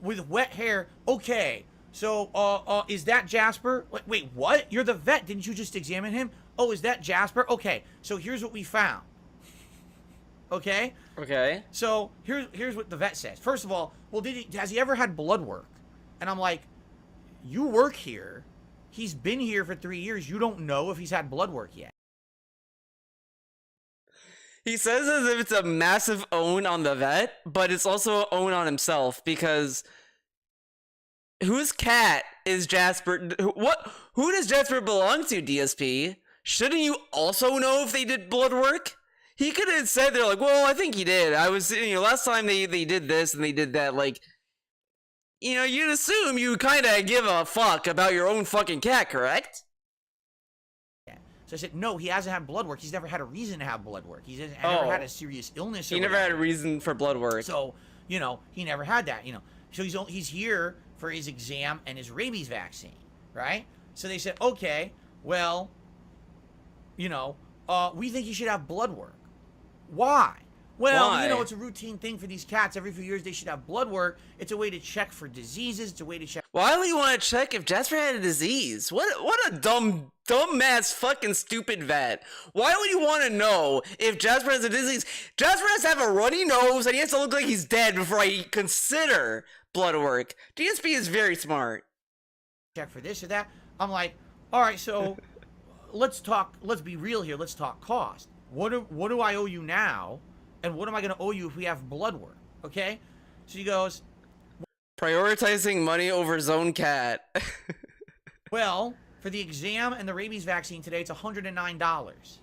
with wet hair. Okay, so is that Jasper? Wait, what? You're the vet. Didn't you just examine him? Oh, is that Jasper? Okay, so here's what we found. Okay. Okay. So here's what the vet says. First of all, well, has he ever had blood work? And I'm like, you work here. He's been here for 3 years. You don't know if he's had blood work yet. He says as if it's a massive own on the vet, but it's also an own on himself because whose cat is Jasper? Who does Jasper belong to, DSP? Shouldn't you also know if they did blood work? He could have said, they're like, well, I think he did. I was, last time they did this and they did that, like, you'd assume you kind of give a fuck about your own fucking cat, correct? Yeah. So I said, no, he hasn't had blood work. He's never had a reason to have blood work. He's never had a serious illness. He never had a reason for blood work. So, he never had that, So he's here for his exam and his rabies vaccine, right? So they said, okay, well, we think he should have blood work. Why? Well, Why? It's a routine thing for these cats. Every few years they should have blood work. It's a way to check for diseases. It's a way to check. Why would you want to check if Jasper had a disease? What a dumbass fucking stupid vet. Why would you want to know if Jasper has a disease? Jasper has to have a runny nose and he has to look like he's dead before I consider blood work. DSP is very smart. Check for this or that. I'm like, all right, so let's be real here. Let's talk cost. What do I owe you now? And what am I going to owe you if we have blood work? Okay? So he goes, prioritizing money over zone cat. Well, for the exam and the rabies vaccine today, it's $109.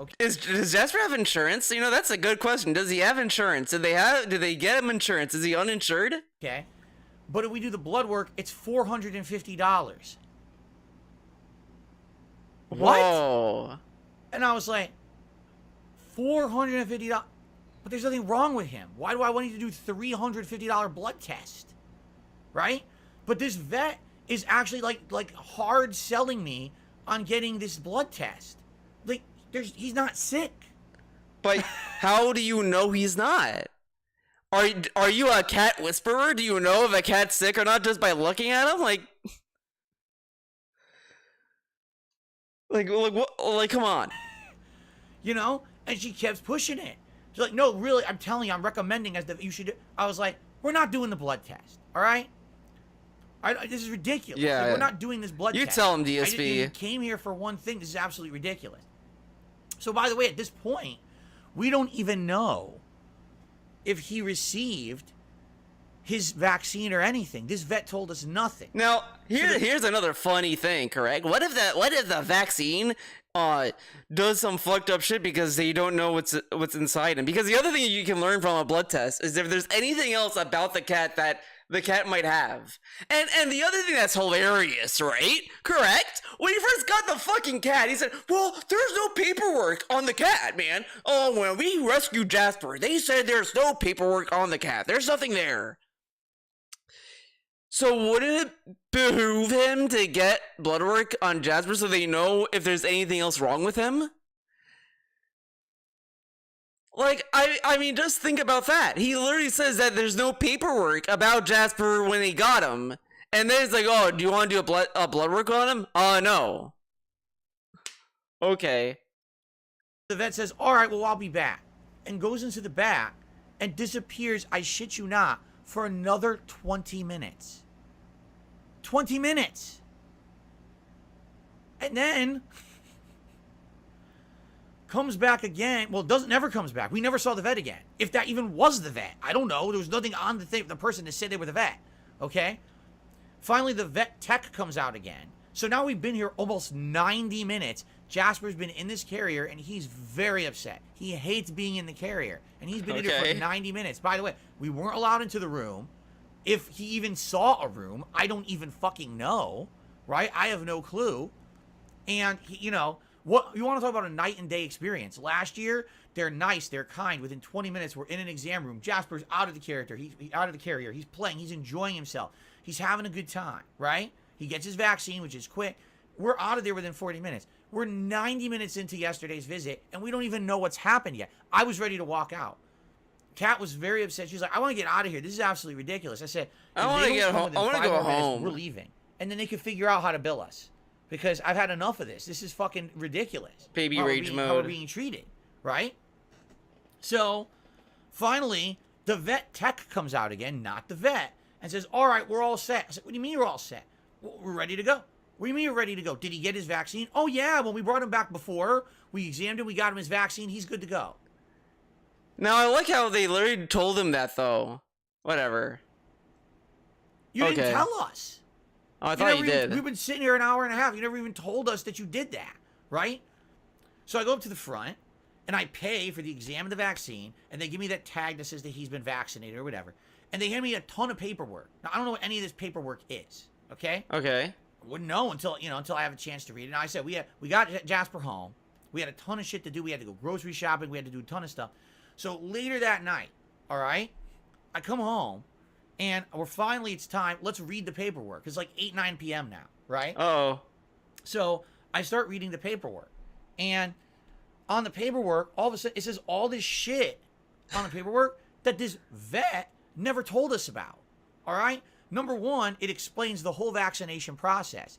Okay. Does Jasper have insurance? That's a good question. Does he have insurance? Do they get him insurance? Is he uninsured? Okay. But if we do the blood work, it's $450. What? Whoa. And I was like, $450? But there's nothing wrong with him. Why do I want you to do $350 blood test? Right? But this vet is actually like hard selling me on getting this blood test. Like, he's not sick. But how do you know he's not? Are you a cat whisperer? Do you know if a cat's sick or not just by looking at him? Like what? Like, come on. And she kept pushing it. She's like, no, really, I'm telling you, I'm recommending you should. I was like, we're not doing the blood test, all right? This is ridiculous. Yeah. Like, we're not doing this blood You test. tell him, DSP. You came here for one thing. This is absolutely ridiculous. So, by the way, at this point, we don't even know if he received his vaccine or anything. This vet told us nothing. Now, here's another funny thing, correct? What if the vaccine does some fucked up shit because they don't know what's inside him? Because the other thing you can learn from a blood test is if there's anything else about the cat that the cat might have. And the other thing that's hilarious, right? Correct? When he first got the fucking cat, he said, well, there's no paperwork on the cat, man. Oh, when we rescued Jasper, they said there's no paperwork on the cat. There's nothing there. So wouldn't it behoove him to get blood work on Jasper so they know if there's anything else wrong with him? Like, I mean, just think about that. He literally says that there's no paperwork about Jasper when they got him. And then it's like, oh, do you want to do a blood work on him? No. Okay. The vet says, all right, well, I'll be back. And goes into the back and disappears, I shit you not, for another 20 minutes. 20 minutes. And then comes back again. Well, never comes back. We never saw the vet again. If that even was the vet. I don't know. There was nothing on the person to say they were the vet. Okay? Finally, the vet tech comes out again. So now we've been here almost 90 minutes. Jasper's been in this carrier, and he's very upset. He hates being in the carrier. And he's been in here for 90 minutes. By the way, we weren't allowed into the room. If he even saw a room, I don't even fucking know, right? I have no clue. And, what you want to talk about a night and day experience. Last year, they're nice, they're kind. Within 20 minutes, we're in an exam room. Jasper's out of the character. He's out of the carrier. He's playing. He's enjoying himself. He's having a good time, right? He gets his vaccine, which is quick. We're out of there within 40 minutes. We're 90 minutes into yesterday's visit, and we don't even know what's happened yet. I was ready to walk out. Kat was very upset. She's like, I want to get out of here. This is absolutely ridiculous. I said, I want to get home. I want to go home. We're leaving. And then they could figure out how to bill us. Because I've had enough of this. This is fucking ridiculous. Baby rage mode. How we're being treated, right? So, finally, the vet tech comes out again, not the vet, and says, all right, we're all set. I said, what do you mean you're all set? Well, we're ready to go. What do you mean you're ready to go? Did he get his vaccine? Oh, yeah, when we brought him back before, we examined him, we got him his vaccine, he's good to go. Now, I like how they literally told him that, though. Whatever. You didn't tell us. Oh, I thought you did. We've been sitting here an hour and a half. You never even told us that you did that, right? So I go up to the front, and I pay for the exam and the vaccine, and they give me that tag that says that he's been vaccinated or whatever. And they hand me a ton of paperwork. Now, I don't know what any of this paperwork is, okay? Okay. I wouldn't know until I have a chance to read it. And I said, we got Jasper home. We had a ton of shit to do. We had to go grocery shopping. We had to do a ton of stuff. So later that night, all right, I come home, and it's time. Let's read the paperwork. It's like 8, 9 p.m. now, right? Oh. So I start reading the paperwork. And on the paperwork, all of a sudden, it says all this shit on the paperwork that this vet never told us about, all right? Number one, it explains the whole vaccination process.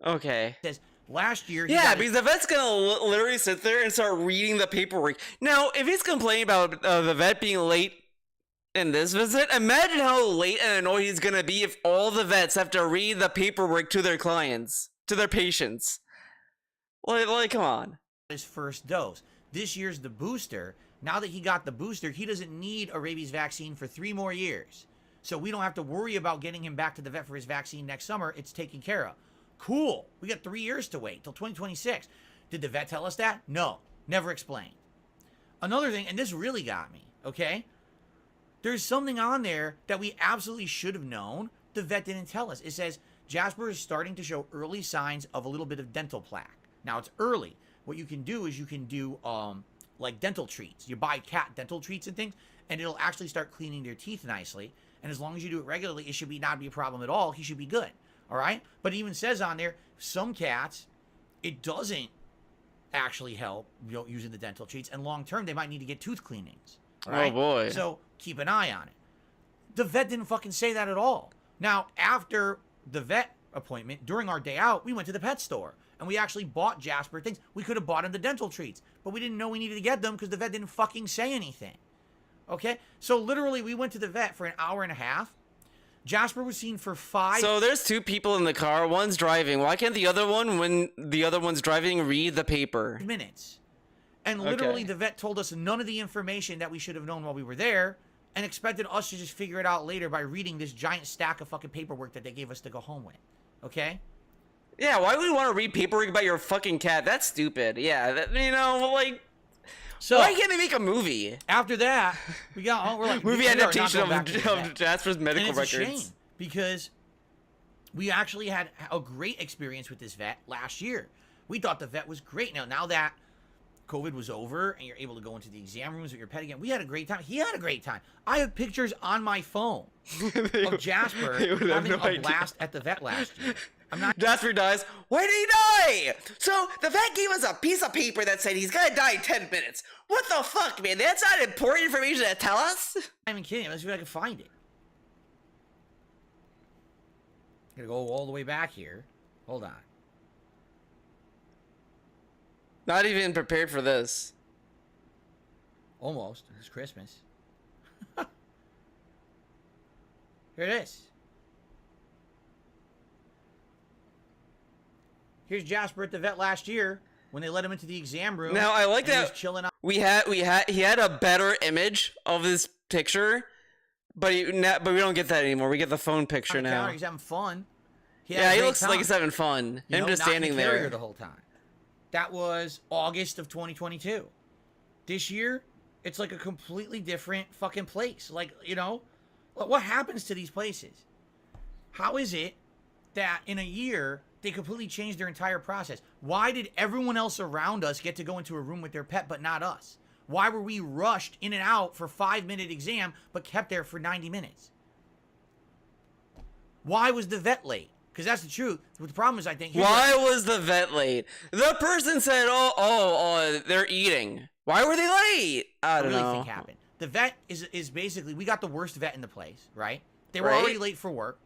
Okay. It says last year... Yeah, because the vet's going to literally sit there and start reading the paperwork. Now, if he's complaining about the vet being late in this visit, imagine how late and annoyed he's going to be if all the vets have to read the paperwork to their clients, to their patients. Like, come on. His first dose. This year's the booster. Now that he got the booster, he doesn't need a rabies vaccine for 3 more years. So we don't have to worry about getting him back to the vet for his vaccine next summer. It's taken care of. Cool. We got 3 years to wait till 2026. Did the vet tell us that? No. Never explained. Another thing, and this really got me, okay? There's something on there that we absolutely should have known. The vet didn't tell us. It says Jasper is starting to show early signs of a little bit of dental plaque. Now, it's early. What you can do is you can do like dental treats. You buy cat dental treats and things, and it'll actually start cleaning their teeth nicely. And as long as you do it regularly, it should not be a problem at all. He should be good. All right? But it even says on there, some cats, it doesn't actually help using the dental treats. And long term, they might need to get tooth cleanings. All right? Oh, boy. So keep an eye on it. The vet didn't fucking say that at all. Now, after the vet appointment, during our day out, we went to the pet store. And we actually bought Jasper things. We could have bought him the dental treats. But we didn't know we needed to get them because the vet didn't fucking say anything. Okay? So literally, we went to the vet for an hour and a half. Jasper was seen for 5... So there's 2 people in the car. One's driving. Why can't the other one, when the other one's driving, read the paper? ...minutes. And literally, the vet told us none of the information that we should have known while we were there and expected us to just figure it out later by reading this giant stack of fucking paperwork that they gave us to go home with. Okay? Yeah, why would we want to read paperwork about your fucking cat? That's stupid. Yeah, that, you know, like... So, why can't they make a movie? After that, we're like... movie adaptation of Jasper's medical and it's records. A shame because we actually had a great experience with this vet last year. We thought the vet was great. Now that COVID was over and you're able to go into the exam rooms with your pet again, we had a great time. He had a great time. I have pictures on my phone of Jasper having a blast at the vet last year. Jasper dies. Why did he die? So, the vet gave us a piece of paper that said he's gonna die in 10 minutes. What the fuck, man? That's not important information to tell us? I'm even kidding. Let's see if I can find it. I'm gonna go all the way back here. Hold on. Not even prepared for this. Almost. It's Christmas. Here it is. Here's Jasper at the vet last year when they let him into the exam room. Now I like that he was chilling out. he had a better image of this picture, but we don't get that anymore. We get the phone picture now. He's having fun. He looks like he's having fun. Him just standing there the whole time. That was August of 2022. This year, it's like a completely different fucking place. Like, you know, what happens to these places? How is it that in a year they completely changed their entire process? Why did everyone else around us get to go into a room with their pet but not us? Why were we rushed in and out for 5-minute exam but kept there for 90 minutes? Why was the vet late? Because that's the truth. The problem is, I think... Why was the vet late? The person said, oh, they're eating. Why were they late? I don't know. Think happened. The vet is basically... We got the worst vet in the place, right? They were already late for work.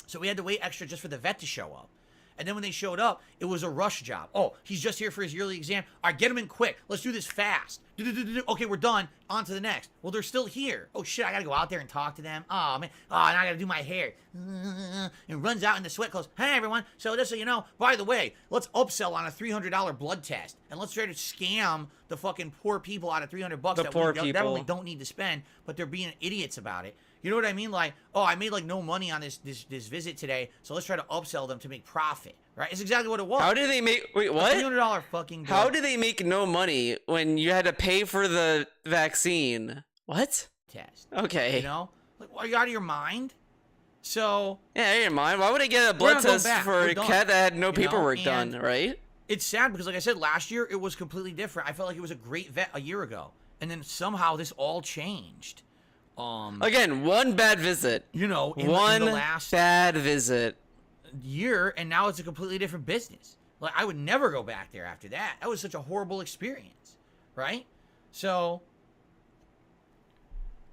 So we had to wait extra just for the vet to show up. And then when they showed up, it was a rush job. Oh, he's just here for his yearly exam. All right, get him in quick. Let's do this fast. Okay, we're done. On to the next. Well, they're still here. Oh, shit, I got to go out there and talk to them. Oh, man. Oh, now I got to do my hair. And runs out in the sweat clothes. Hey, everyone. So just so you know, by the way, let's upsell on a $300 blood test. And let's try to scam the fucking poor people out of $300 that we definitely don't need to spend, but they're being idiots about it. You know what I mean? Like, oh, I made like no money on this visit today, so let's try to upsell them to make profit. Right? It's exactly what it was. How did they make... Wait, what? $300 fucking... How did they make no money when you had to pay for the vaccine? What? Test. Okay. You know? Like, are you out of your mind? So... Yeah, out of your mind. Why would I get a blood test for a cat that had no paperwork done, right? It's sad because, like I said, last year it was completely different. I felt like it was a great vet a year ago. And then somehow this all changed. Again, one bad visit. You know, in the last bad visit year, and now it's a completely different business. Like, I would never go back there after that. That was such a horrible experience, right? So,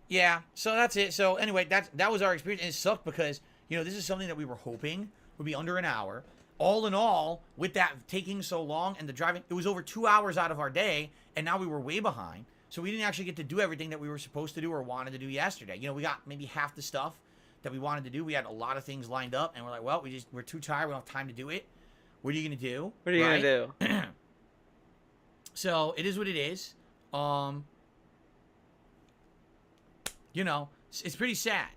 yeah. So that's it. So anyway, that was our experience, and it sucked because, you know, this is something that we were hoping would be under an hour. All in all, with that taking so long and the driving, it was over 2 hours out of our day, and now we were way behind. So we didn't actually get to do everything that we were supposed to do or wanted to do yesterday. You know, we got maybe half the stuff that we wanted to do. We had a lot of things lined up, and we're like, well, we're too tired. We don't have time to do it. What are you going to do? What are you going to do? So it is what it is. You know, it's pretty sad.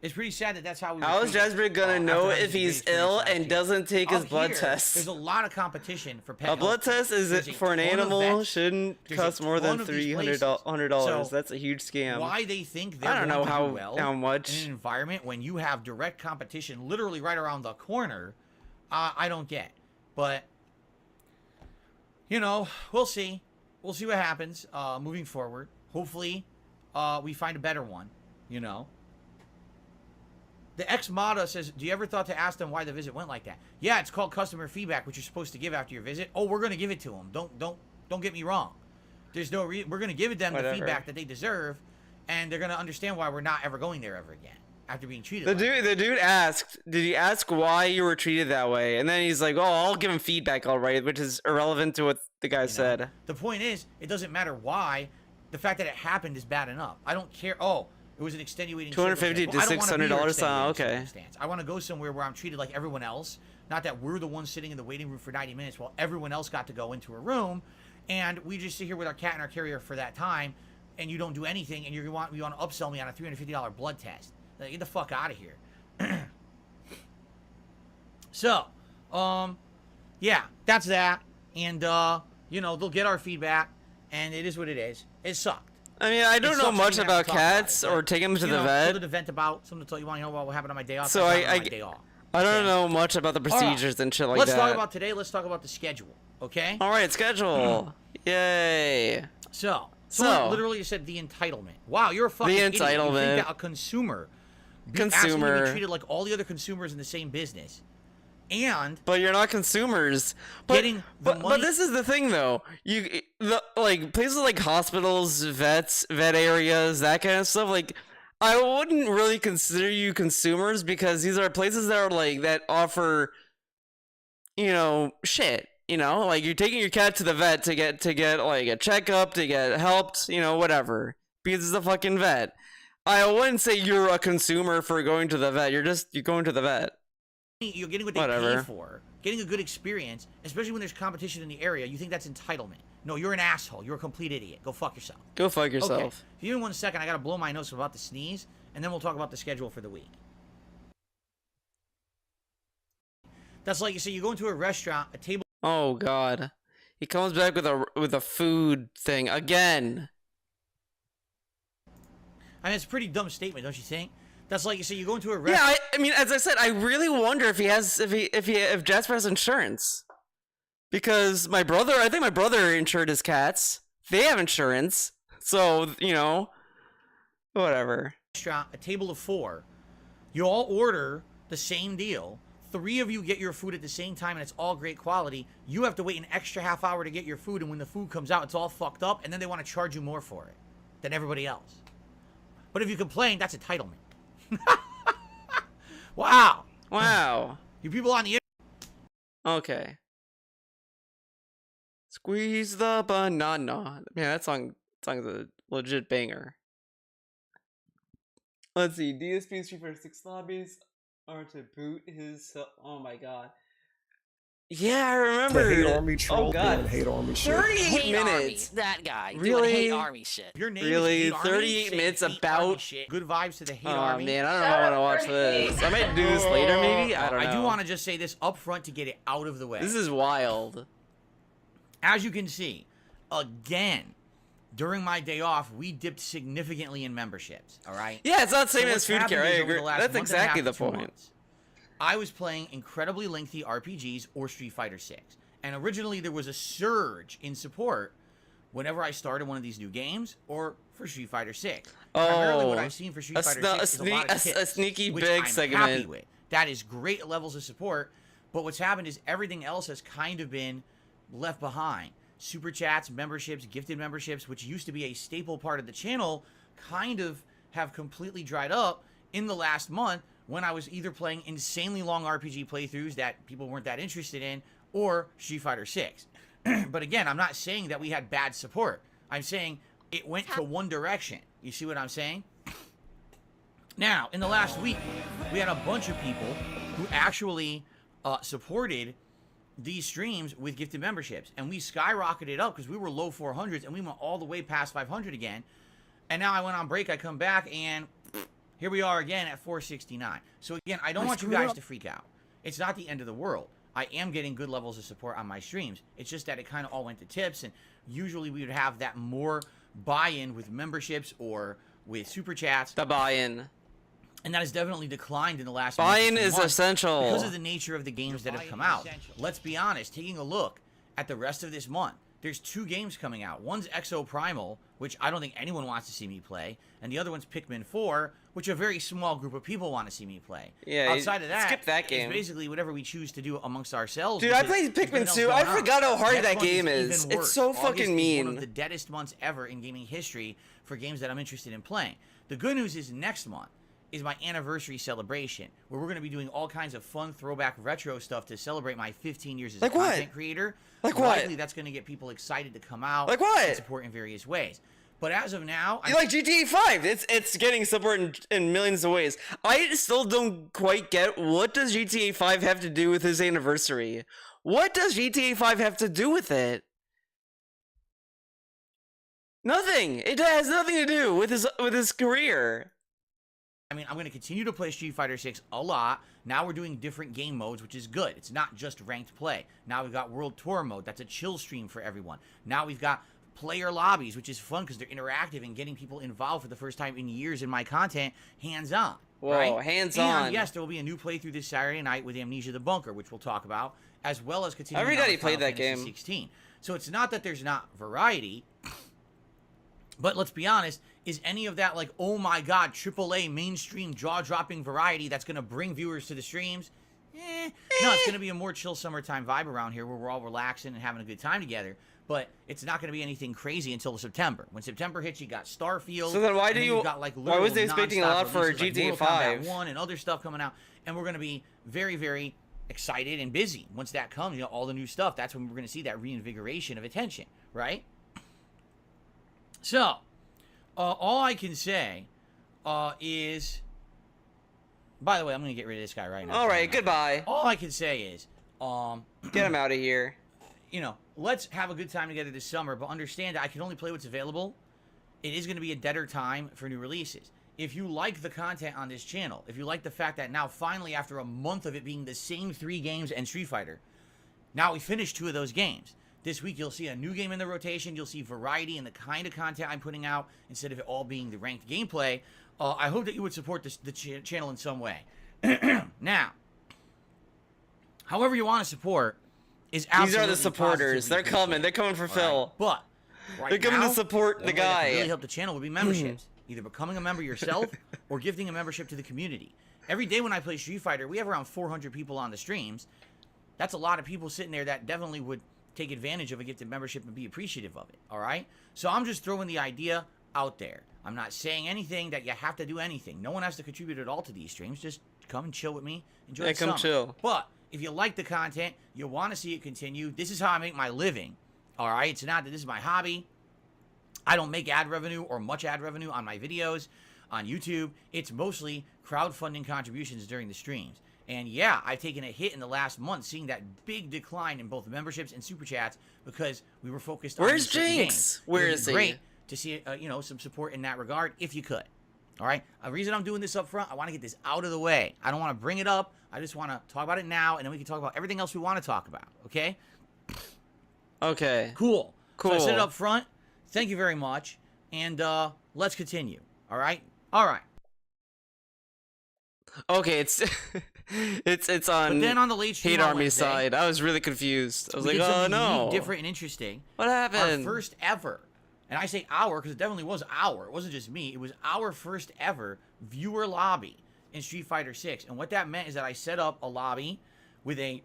It's pretty sad that that's how we... How is Jasper gonna know if he's ill and doesn't take his blood test? There's a lot of competition for pet A blood test is it for an animal shouldn't cost more than $300. That's a huge scam. Why they think they're I don't know going to do well how much in an environment when you have direct competition literally right around the corner, I don't get. But you know, we'll see. We'll see what happens moving forward. Hopefully, we find a better one. You know. The ex-Mata says, do you ever thought to ask them why the visit went like that? Yeah, it's called customer feedback, which you're supposed to give after your visit. Oh, we're going to give it to them. Don't get me wrong. There's no reason. We're going to give them the feedback that they deserve, and they're going to understand why we're not ever going there ever again. after being treated. The dude asked, did he ask why you were treated that way? And then he's like, oh, I'll give him feedback, all right, which is irrelevant to what the guy said. The point is, it doesn't matter why. The fact that it happened is bad enough. I don't care. Oh, it was an extenuating. $250 to $600. Okay. I want to go somewhere where I'm treated like everyone else. Not that we're the ones sitting in the waiting room for 90 minutes while everyone else got to go into a room, and we just sit here with our cat and our carrier for that time, and you don't do anything, and you want to upsell me on a $350 blood test. Like, get the fuck out of here. So, yeah, that's that, and you know, they'll get our feedback, and it is what it is. It sucked. I mean, I don't know much about cats or take them to the vet. Something to vent about, something to tell you want to know about what happened on my day off. So I don't know much about the procedures and shit like Let's that. talk about today. Let's talk about the schedule, okay? All right, schedule. Yay. So literally you said the entitlement. Wow, you're a fucking idiot. You think that a consumer asking to be treated like all the other consumers in the same business. But you're not consumers. But this is the thing, though. Like places like hospitals, vet areas, that kind of stuff. Like, I wouldn't really consider you consumers because these are places that are like that offer, you know, shit. You know, like you're taking your cat to the vet to get like a checkup, to get helped, you know, whatever. Because it's a fucking vet. I wouldn't say you're a consumer for going to the vet. You're going to the vet. You're getting what they pay for, getting a good experience, especially when there's competition in the area. You think that's entitlement. No, you're an asshole. You're a complete idiot. Go fuck yourself. Go fuck yourself. Okay. If you give me 1 second, I gotta blow my nose so I'm about to sneeze, and then we'll talk about the schedule for the week. That's like you say, you go into a restaurant, a table. Oh God, he comes back with a food thing again. I mean, it's a pretty dumb statement, don't you think? That's like you say, you go into a restaurant. Yeah, I mean, as I said, I really wonder if if Jasper has insurance, because I think my brother insured his cats. They have insurance, so you know, whatever. Restaurant, a table of 4, you all order the same deal. 3 of you get your food at the same time, and it's all great quality. You have to wait an extra half hour to get your food, and when the food comes out, it's all fucked up, and then they want to charge you more for it than everybody else. But if you complain, that's entitlement. Wow. You people on the internet. Okay. Squeeze the banana. Man, that song's a legit banger. Let's see. DSP Street Fighter 6 lobbies are to boot his. Oh my God. Yeah, I remember. The hate army troll doing hate army shit. 38 minutes. That guy really? doing hate army shit. Your name really? is 38 minutes about shit. Good vibes to the hate oh, army. Oh man, I don't know if I want to watch this. I might do this later, maybe. I don't know. I do want to just say this up front to get it out of the way. This is wild. As you can see, again, during my day off, we dipped significantly in memberships. All right. Yeah, it's not the same as food care. I agree. That's exactly the point. I was playing incredibly lengthy RPGs or Street Fighter 6. And originally there was a surge in support whenever I started one of these new games or for Street Fighter 6. Primarily what I've seen for Street Fighter 6 is a lot of tips, a sneaky which big I'm segment. happy with. That is great levels of support. But what's happened is everything else has kind of been left behind. Super chats, memberships, gifted memberships, which used to be a staple part of the channel, kind of have completely dried up in the last month when I was either playing insanely long RPG playthroughs that people weren't that interested in, or Street Fighter 6. But again, I'm not saying that we had bad support. I'm saying it went to one direction. You see what I'm saying? Now, in the last week, we had a bunch of people who actually supported these streams with gifted memberships. And we skyrocketed up because we were low 400s and we went all the way past 500 again. And now I went on break, I come back, and here we are again at 469. So again, I don't want you guys to freak out. It's not the end of the world. I am getting good levels of support on my streams. It's just that it kind of all went to tips, and usually we would have that more buy-in with memberships or with super chats. The buy-in. And that has definitely declined in the last buy-in is essential because of the nature of the games that have come out. Let's be honest, taking a look at the rest of this month, there's 2 games coming out. One's Exo Primal, which I don't think anyone wants to see me play, and the other one's Pikmin 4, which a very small group of people want to see me play. Yeah, outside of that, skip that game. It's basically whatever we choose to do amongst ourselves. Dude, I played Pikmin 2. I forgot how hard that game is. It's so fucking mean. It's one of the deadest months ever in gaming history for games that I'm interested in playing. The good news is next month is my anniversary celebration, where we're going to be doing all kinds of fun throwback retro stuff to celebrate my 15 years as a content creator. Like what? Likely that's going to get people excited to come out. Like what? And support in various ways. But as of now, you like GTA 5. It's getting support in millions of ways. I still don't quite get, what does GTA 5 have to do with his anniversary? What does GTA 5 have to do with it? Nothing. It has nothing to do with his career. I mean, I'm going to continue to play Street Fighter 6 a lot. Now we're doing different game modes, which is good. It's not just ranked play. Now we've got World Tour mode. That's a chill stream for everyone. Now we've got player lobbies, which is fun because they're interactive and getting people involved for the first time in years in my content, hands-on. Whoa, right? hands-on. And yes, there will be a new playthrough this Saturday night with Amnesia the Bunker, which we'll talk about, as well as continuing Everybody with played Final that Fantasy game. 16. So it's not that there's not variety, but let's be honest, is any of that like, oh my god, AAA mainstream jaw-dropping variety that's going to bring viewers to the streams? No, it's going to be a more chill summertime vibe around here where we're all relaxing and having a good time together. But it's not going to be anything crazy until September. When September hits, you got Starfield. So then why do you? Got, like, why was they expecting a lot for releases, like GTA Mortal 5? Kombat 1 and other stuff coming out, and we're going to be very, very excited and busy. Once that comes, you know, all the new stuff. That's when we're going to see that reinvigoration of attention, right? So, all I can say is. By the way, I'm going to get rid of this guy right now. All right, goodbye. All I can say is, get him out of here. You know, let's have a good time together this summer, but understand I can only play what's available. It is going to be a deader time for new releases. If you like the content on this channel, if you like the fact that now finally after a month of it being the same 3 games and Street Fighter, now we finished 2 of those games. This week you'll see a new game in the rotation, you'll see variety in the kind of content I'm putting out instead of it all being the ranked gameplay. I hope that you would support the channel in some way. Now, however you want to support is absolutely These are the supporters. They're coming. They're coming for Phil. Right. But right they're coming now, to support the guy. That really help the channel would be memberships. Either becoming a member yourself or gifting a membership to the community. Every day when I play Street Fighter, we have around 400 people on the streams. That's a lot of people sitting there that definitely would take advantage of a gifted membership and be appreciative of it. All right? So I'm just throwing the idea out there. I'm not saying anything that you have to do anything. No one has to contribute at all to these streams. Just come and chill with me. Enjoy the summer. Come chill. But if you like the content, you want to see it continue, this is how I make my living. All right? It's not that this is my hobby. I don't make ad revenue or much ad revenue on my videos on YouTube. It's mostly crowdfunding contributions during the streams. And yeah, I've taken a hit in the last month seeing that big decline in both memberships and super chats because we were focused on Where's certain Jinx? games. Where It would is be he? great to see you know, some support in that regard if you could. All right? The reason I'm doing this up front, I want to get this out of the way. I don't want to bring it up. I just want to talk about it now, and then we can talk about everything else we want to talk about. Okay? Okay. Cool. Cool. So I said it up front. Thank you very much. And let's continue. All right? All right. Okay, it's it's on. But then on the late stream Hate on Army Wednesday, side. I was really confused. I was we like, did oh something no. unique, different and interesting. What happened? Our first ever, and I say our because it definitely was our. It wasn't just me. It was our first ever viewer lobby in Street Fighter 6. And what that meant is that I set up a lobby with a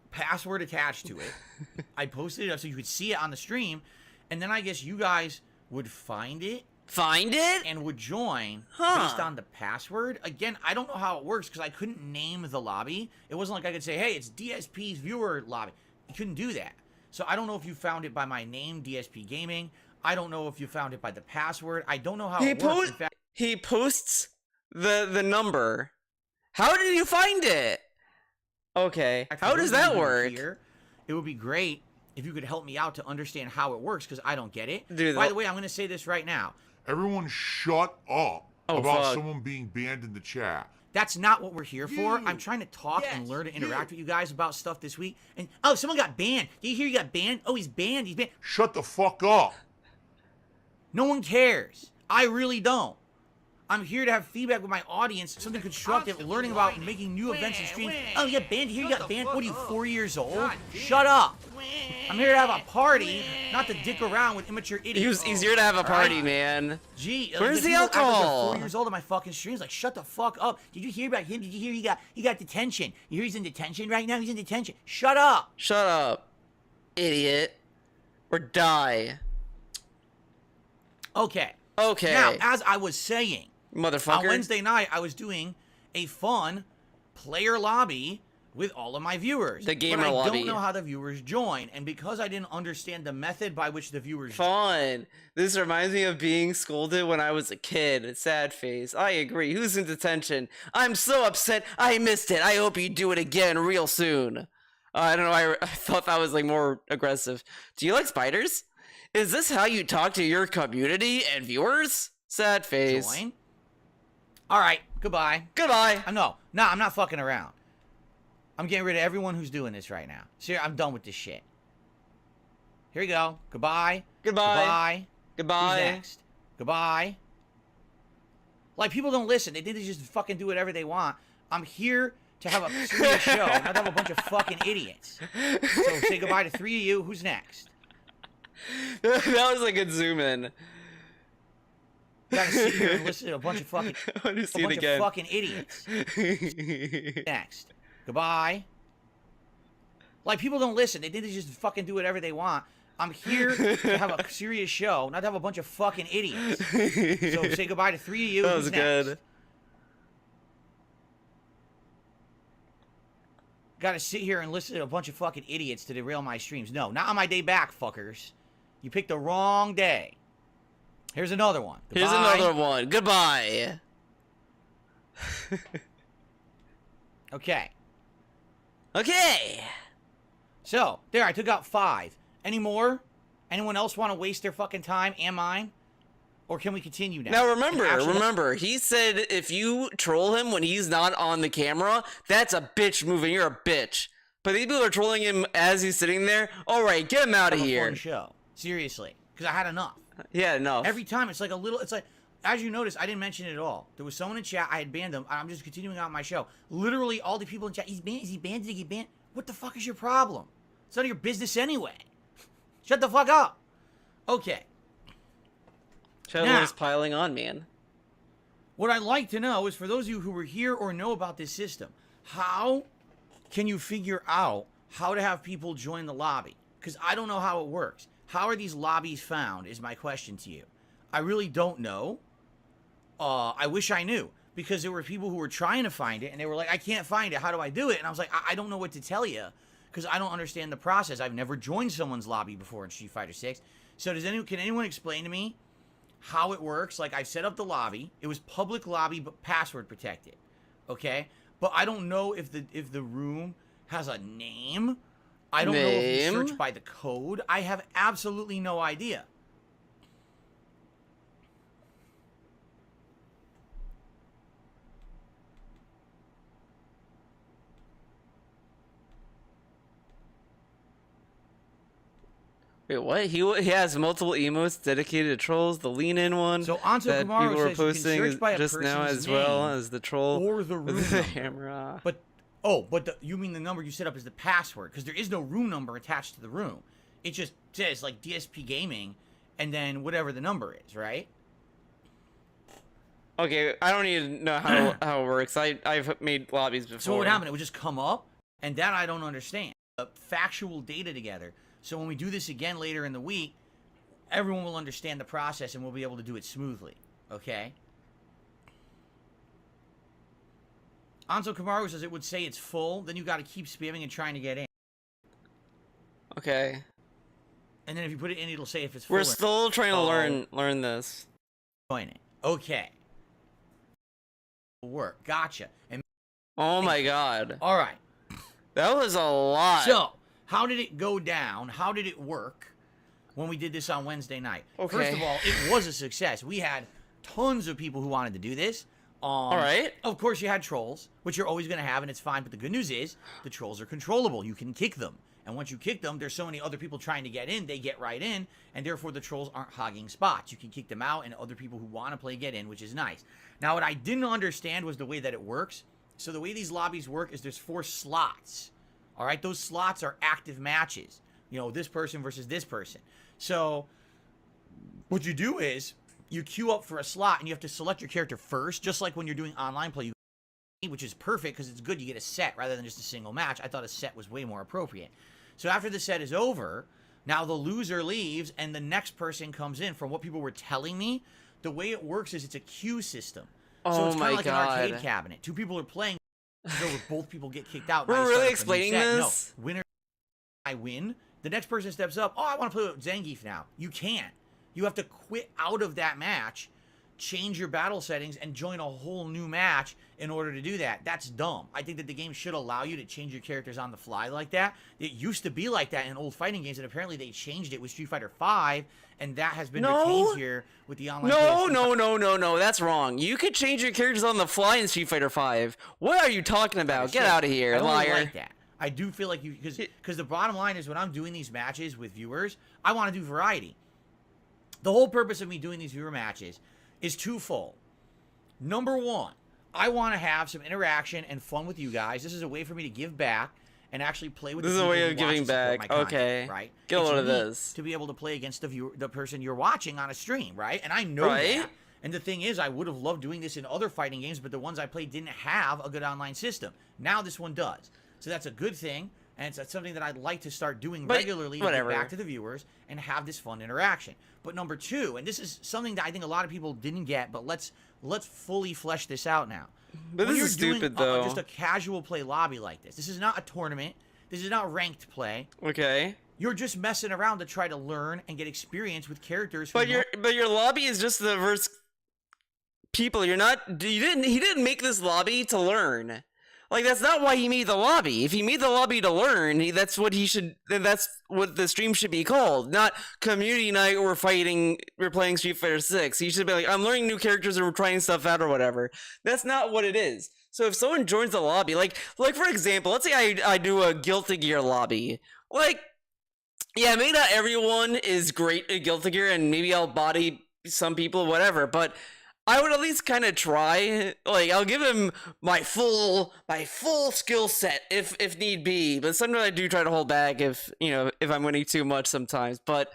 password attached to it. I posted it up so you could see it on the stream, and then I guess you guys would find it. Find it? And would join Huh. based on the password. Again, I don't know how it works because I couldn't name the lobby. It wasn't like I could say, hey, it's DSP's viewer lobby. You couldn't do that. So I don't know if you found it by my name, DSP Gaming. I don't know if you found it by the password. I don't know how it works. In fact, he posts the number. How did you find it? Okay. How does that work? Here, it would be great if you could help me out to understand how it works because I don't get it. Dude, by the way, I'm going to say this right now. Everyone shut up Oh, about fuck. someone being banned in the chat. That's not what we're here for. I'm trying to talk and learn to interact with you guys about stuff this week. And oh, someone got banned. Did you hear he got banned? Oh, he's banned. He's banned. Shut the fuck up. No one cares. I really don't. I'm here to have feedback with my audience, something constructive, learning about making new events and streams. Oh, you got banned? You got banned? What are you, 4 years old? Shut up. I'm here to have a party, not to dick around with immature idiots. He's here to have a party, man. Gee, where's the people act like they're alcohol? 4 years old on my fucking streams. Like, shut the fuck up. Did you hear about him? Did you hear he got detention? You hear he's in detention right now? He's in detention. Shut up. Shut up, idiot. Or die. Okay. Okay. Now, as I was saying, Motherfucker. On Wednesday night, I was doing a fun player lobby with all of my viewers. The gamer but I lobby. don't know how the viewers join, and because I didn't understand the method by which the viewers Fun. This reminds me of being scolded when I was a kid. Sad face. I agree. Who's in detention? I'm so upset. I missed it. I hope you do it again real soon. I don't know. I thought that was like more aggressive. Do you like spiders? Is this how you talk to your community and viewers? Sad face. join. All right, goodbye. Goodbye. No, I'm not fucking around. I'm getting rid of everyone who's doing this right now. Seriously, I'm done with this shit. Here we go. Goodbye. Goodbye. Goodbye. Goodbye. Who's next? Goodbye. Like, people don't listen. They think they just fucking do whatever they want. I'm here to have a serious show, not to have a bunch of fucking idiots. So say goodbye to 3 of you. Who's next? That was a good zoom in. You gotta sit here and listen to a bunch of fucking, I want to see it again. of fucking idiots. Next. Goodbye. Like, people don't listen. They think they just fucking do whatever they want. I'm here to have a serious show, not to have a bunch of fucking idiots. So say goodbye to 3 of you. That Who's was next? good. Gotta sit here and listen to a bunch of fucking idiots to derail my streams. No, not on my day back, fuckers. You picked the wrong day. Here's another one. Goodbye. Here's another one. Goodbye. Okay. Okay. So, there, I took out 5. Any more? Anyone else want to waste their fucking time and mine? Or can we continue now? Now remember, he said if you troll him when he's not on the camera, that's a bitch move and you're a bitch. But these people are trolling him as he's sitting there. All right, get him out of Have a here. fun show. Seriously. Because I had enough. Yeah, no. Every time, it's like, as you notice, I didn't mention it at all. There was someone in chat, I had banned them, I'm just continuing on my show. Literally, all the people in chat, is he banned? Did he get banned? What the fuck is your problem? It's none of your business anyway. Shut the fuck up. Okay. Chatter's piling on, man. What I'd like to know is, for those of you who were here or know about this system, how can you figure out how to have people join the lobby? Because I don't know how it works. How are these lobbies found is my question to you. I really don't know. I wish I knew, because there were people who were trying to find it and they were like, I can't find it. How do I do it? And I was like, I don't know what to tell you, because I don't understand the process. I've never joined someone's lobby before in Street Fighter 6. So can anyone explain to me how it works? Like, I've set up the lobby. It was public lobby, but password protected. Okay? But I don't know if the room has a name. I don't know if you search by the code. I have absolutely no idea. Wait, what? He has multiple emotes dedicated to trolls. The lean-in one So Anto that Kamaru people were says you can posting search by a just now, person's as well name as the troll or the room with the number. camera. But you mean the number you set up is the password, because there is no room number attached to the room. It just says like DSP Gaming and then whatever the number is, right? Okay, I don't need to know how it works. I've made lobbies before. So what would happen? It would just come up, and that I don't understand. Factual data together. So when we do this again later in the week, everyone will understand the process and we'll be able to do it smoothly. Okay? Anzo Kamaru says it would say it's full, then you got to keep spamming and trying to get in. Okay. And then if you put it in, it'll say if it's full. We're still trying to learn this. Join it. Okay. Work. Gotcha. And oh my god. all right. That was a lot. So, how did it go down? How did it work when we did this on Wednesday night? Okay. First of all, it was a success. We had tons of people who wanted to do this. All right. Of course, you had trolls, which you're always going to have, and it's fine. But the good news is the trolls are controllable. You can kick them. And once you kick them, there's so many other people trying to get in, they get right in, and therefore the trolls aren't hogging spots. You can kick them out, and other people who want to play get in, which is nice. Now, what I didn't understand was the way that it works. So the way these lobbies work is there's 4 slots. All right? Those slots are active matches. You know, this person versus this person. So what you do is you queue up for a slot, and you have to select your character first, just like when you're doing online play, which is perfect because it's good. You get a set rather than just a single match. I thought a set was way more appropriate. So after the set is over, now the loser leaves and the next person comes in. From what people were telling me, the way it works is it's a queue system. So Oh it's kind my of like an arcade God. cabinet. Two people are playing, so both people get kicked out. We're Now you really start up a new explaining set. this? No, winner, I win. The next person steps up. Oh, I want to play with Zangief now. You can't. You have to quit out of that match, change your battle settings, and join a whole new match in order to do that. That's dumb. I think that the game should allow you to change your characters on the fly like that. It used to be like that in old fighting games, and apparently they changed it with Street Fighter V, and that has been retained here with the online. No, that's wrong. You could change your characters on the fly in Street Fighter V. What are you talking about? Get out of here, I don't liar. really like that. I do feel like you, because the bottom line is when I'm doing these matches with viewers, I want to do variety. The whole purpose of me doing these viewer matches is twofold. Number one, I want to have some interaction and fun with you guys. This is a way for me to give back and actually play with. This is a way of giving back. Okay, right? Get a load of neat this. To be able to play against the person you're watching on a stream, right? And I know that. And the thing is, I would have loved doing this in other fighting games, but the ones I played didn't have a good online system. Now this one does. So that's a good thing, and it's something that I'd like to start doing regularly to get back to the viewers and have this fun interaction. But number two, and this is something that I think a lot of people didn't get, but let's fully flesh this out now. But when this you're is doing stupid, though. just a casual play lobby like this is not a tournament. This is not ranked play. Okay. You're just messing around to try to learn and get experience with characters. But your lobby is just the verse people. You're not. He didn't make this lobby to learn. Like, that's not why he made the lobby. If he made the lobby to learn, that's what he should. That's what the stream should be called. Not community night. We're playing Street Fighter 6. He should be like, I'm learning new characters and we're trying stuff out or whatever. That's not what it is. So if someone joins the lobby, like for example, let's say I do a Guilty Gear lobby. Like, yeah, maybe not everyone is great at Guilty Gear, and maybe I'll body some people, whatever. But I would at least kind of try. Like, I'll give him my full skill set if need be. But sometimes I do try to hold back if I'm winning too much sometimes. But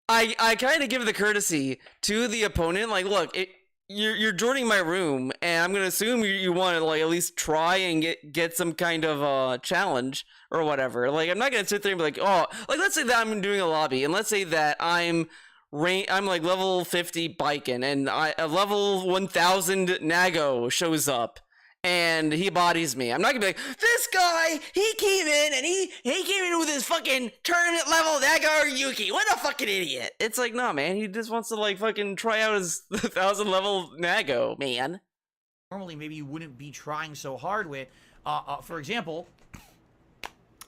I kind of give the courtesy to the opponent. Like, look, you're joining my room, and I'm gonna assume you want to like at least try and get some kind of challenge or whatever. Like, I'm not gonna sit there and be like, oh, like let's say that I'm doing a lobby, and let's say that I'm like level 50 biking, and a level 1000 Nago shows up and he bodies me. I'm not gonna be like, this guy, he came in and he came in with his fucking tournament level Nago Yuki. What a fucking idiot. It's like, nah, man, he just wants to like fucking try out his 1000 level Nago, man. Normally maybe you wouldn't be trying so hard with. For example,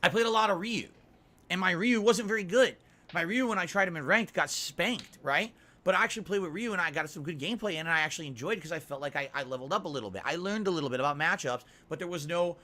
I played a lot of Ryu, and my Ryu wasn't very good. My Ryu, when I tried him in ranked, got spanked, right? But I actually played with Ryu, and I got some good gameplay in, and I actually enjoyed it because I felt like I leveled up a little bit. I learned a little bit about matchups, but there was no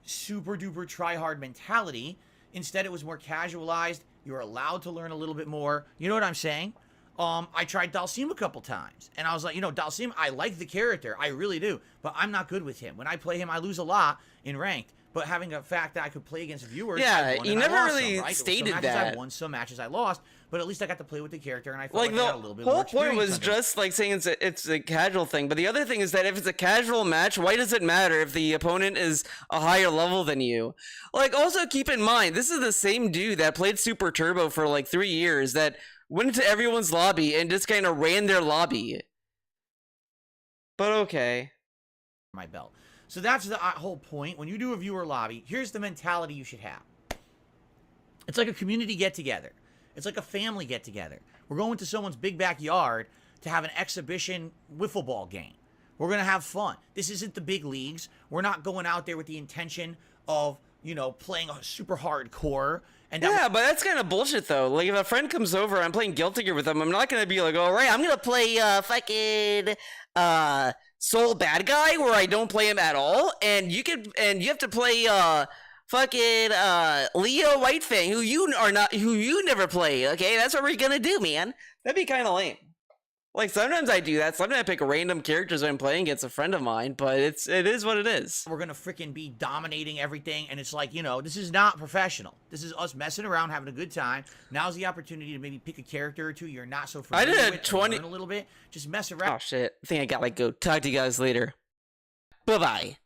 super-duper try-hard mentality. Instead, it was more casualized. You were allowed to learn a little bit more. You know what I'm saying? I tried Dalsim a couple times, and I was like, Dalsim, I like the character. I really do, but I'm not good with him. When I play him, I lose a lot in ranked. But having a fact that I could play against viewers, yeah, you never really stated that. that. I won, some matches I lost, but at least I got to play with the character, and I felt like I got a little bit more. more The whole point was under just like saying it's a casual thing. But the other thing is that if it's a casual match, why does it matter if the opponent is a higher level than you? Like, also keep in mind, this is the same dude that played Super Turbo for like 3 years that went into everyone's lobby and just kind of ran their lobby. But okay. My belt. So that's the whole point. When you do a viewer lobby, here's the mentality you should have. It's like a community get-together. It's like a family get-together. We're going to someone's big backyard to have an exhibition wiffle ball game. We're going to have fun. This isn't the big leagues. We're not going out there with the intention of, playing a super hardcore. And yeah, but that's kind of bullshit, though. Like, if a friend comes over, I'm playing Guilty Gear with them, I'm not going to be like, all right, I'm going to play fucking Soul Bad Guy, where I don't play him at all, and you have to play fucking Leo Whitefang, who you never play. Okay, that's what we're gonna do, man. That'd be kind of lame. Like, sometimes I do that. Sometimes I pick random characters when I'm playing against a friend of mine, but it is what it is. We're gonna freaking be dominating everything, and it's like, this is not professional. This is us messing around, having a good time. Now's the opportunity to maybe pick a character or two you're not so familiar with. I did 20. Learn a little bit. Just mess around. Oh shit! I think I gotta go. Talk to you guys later. Bye bye.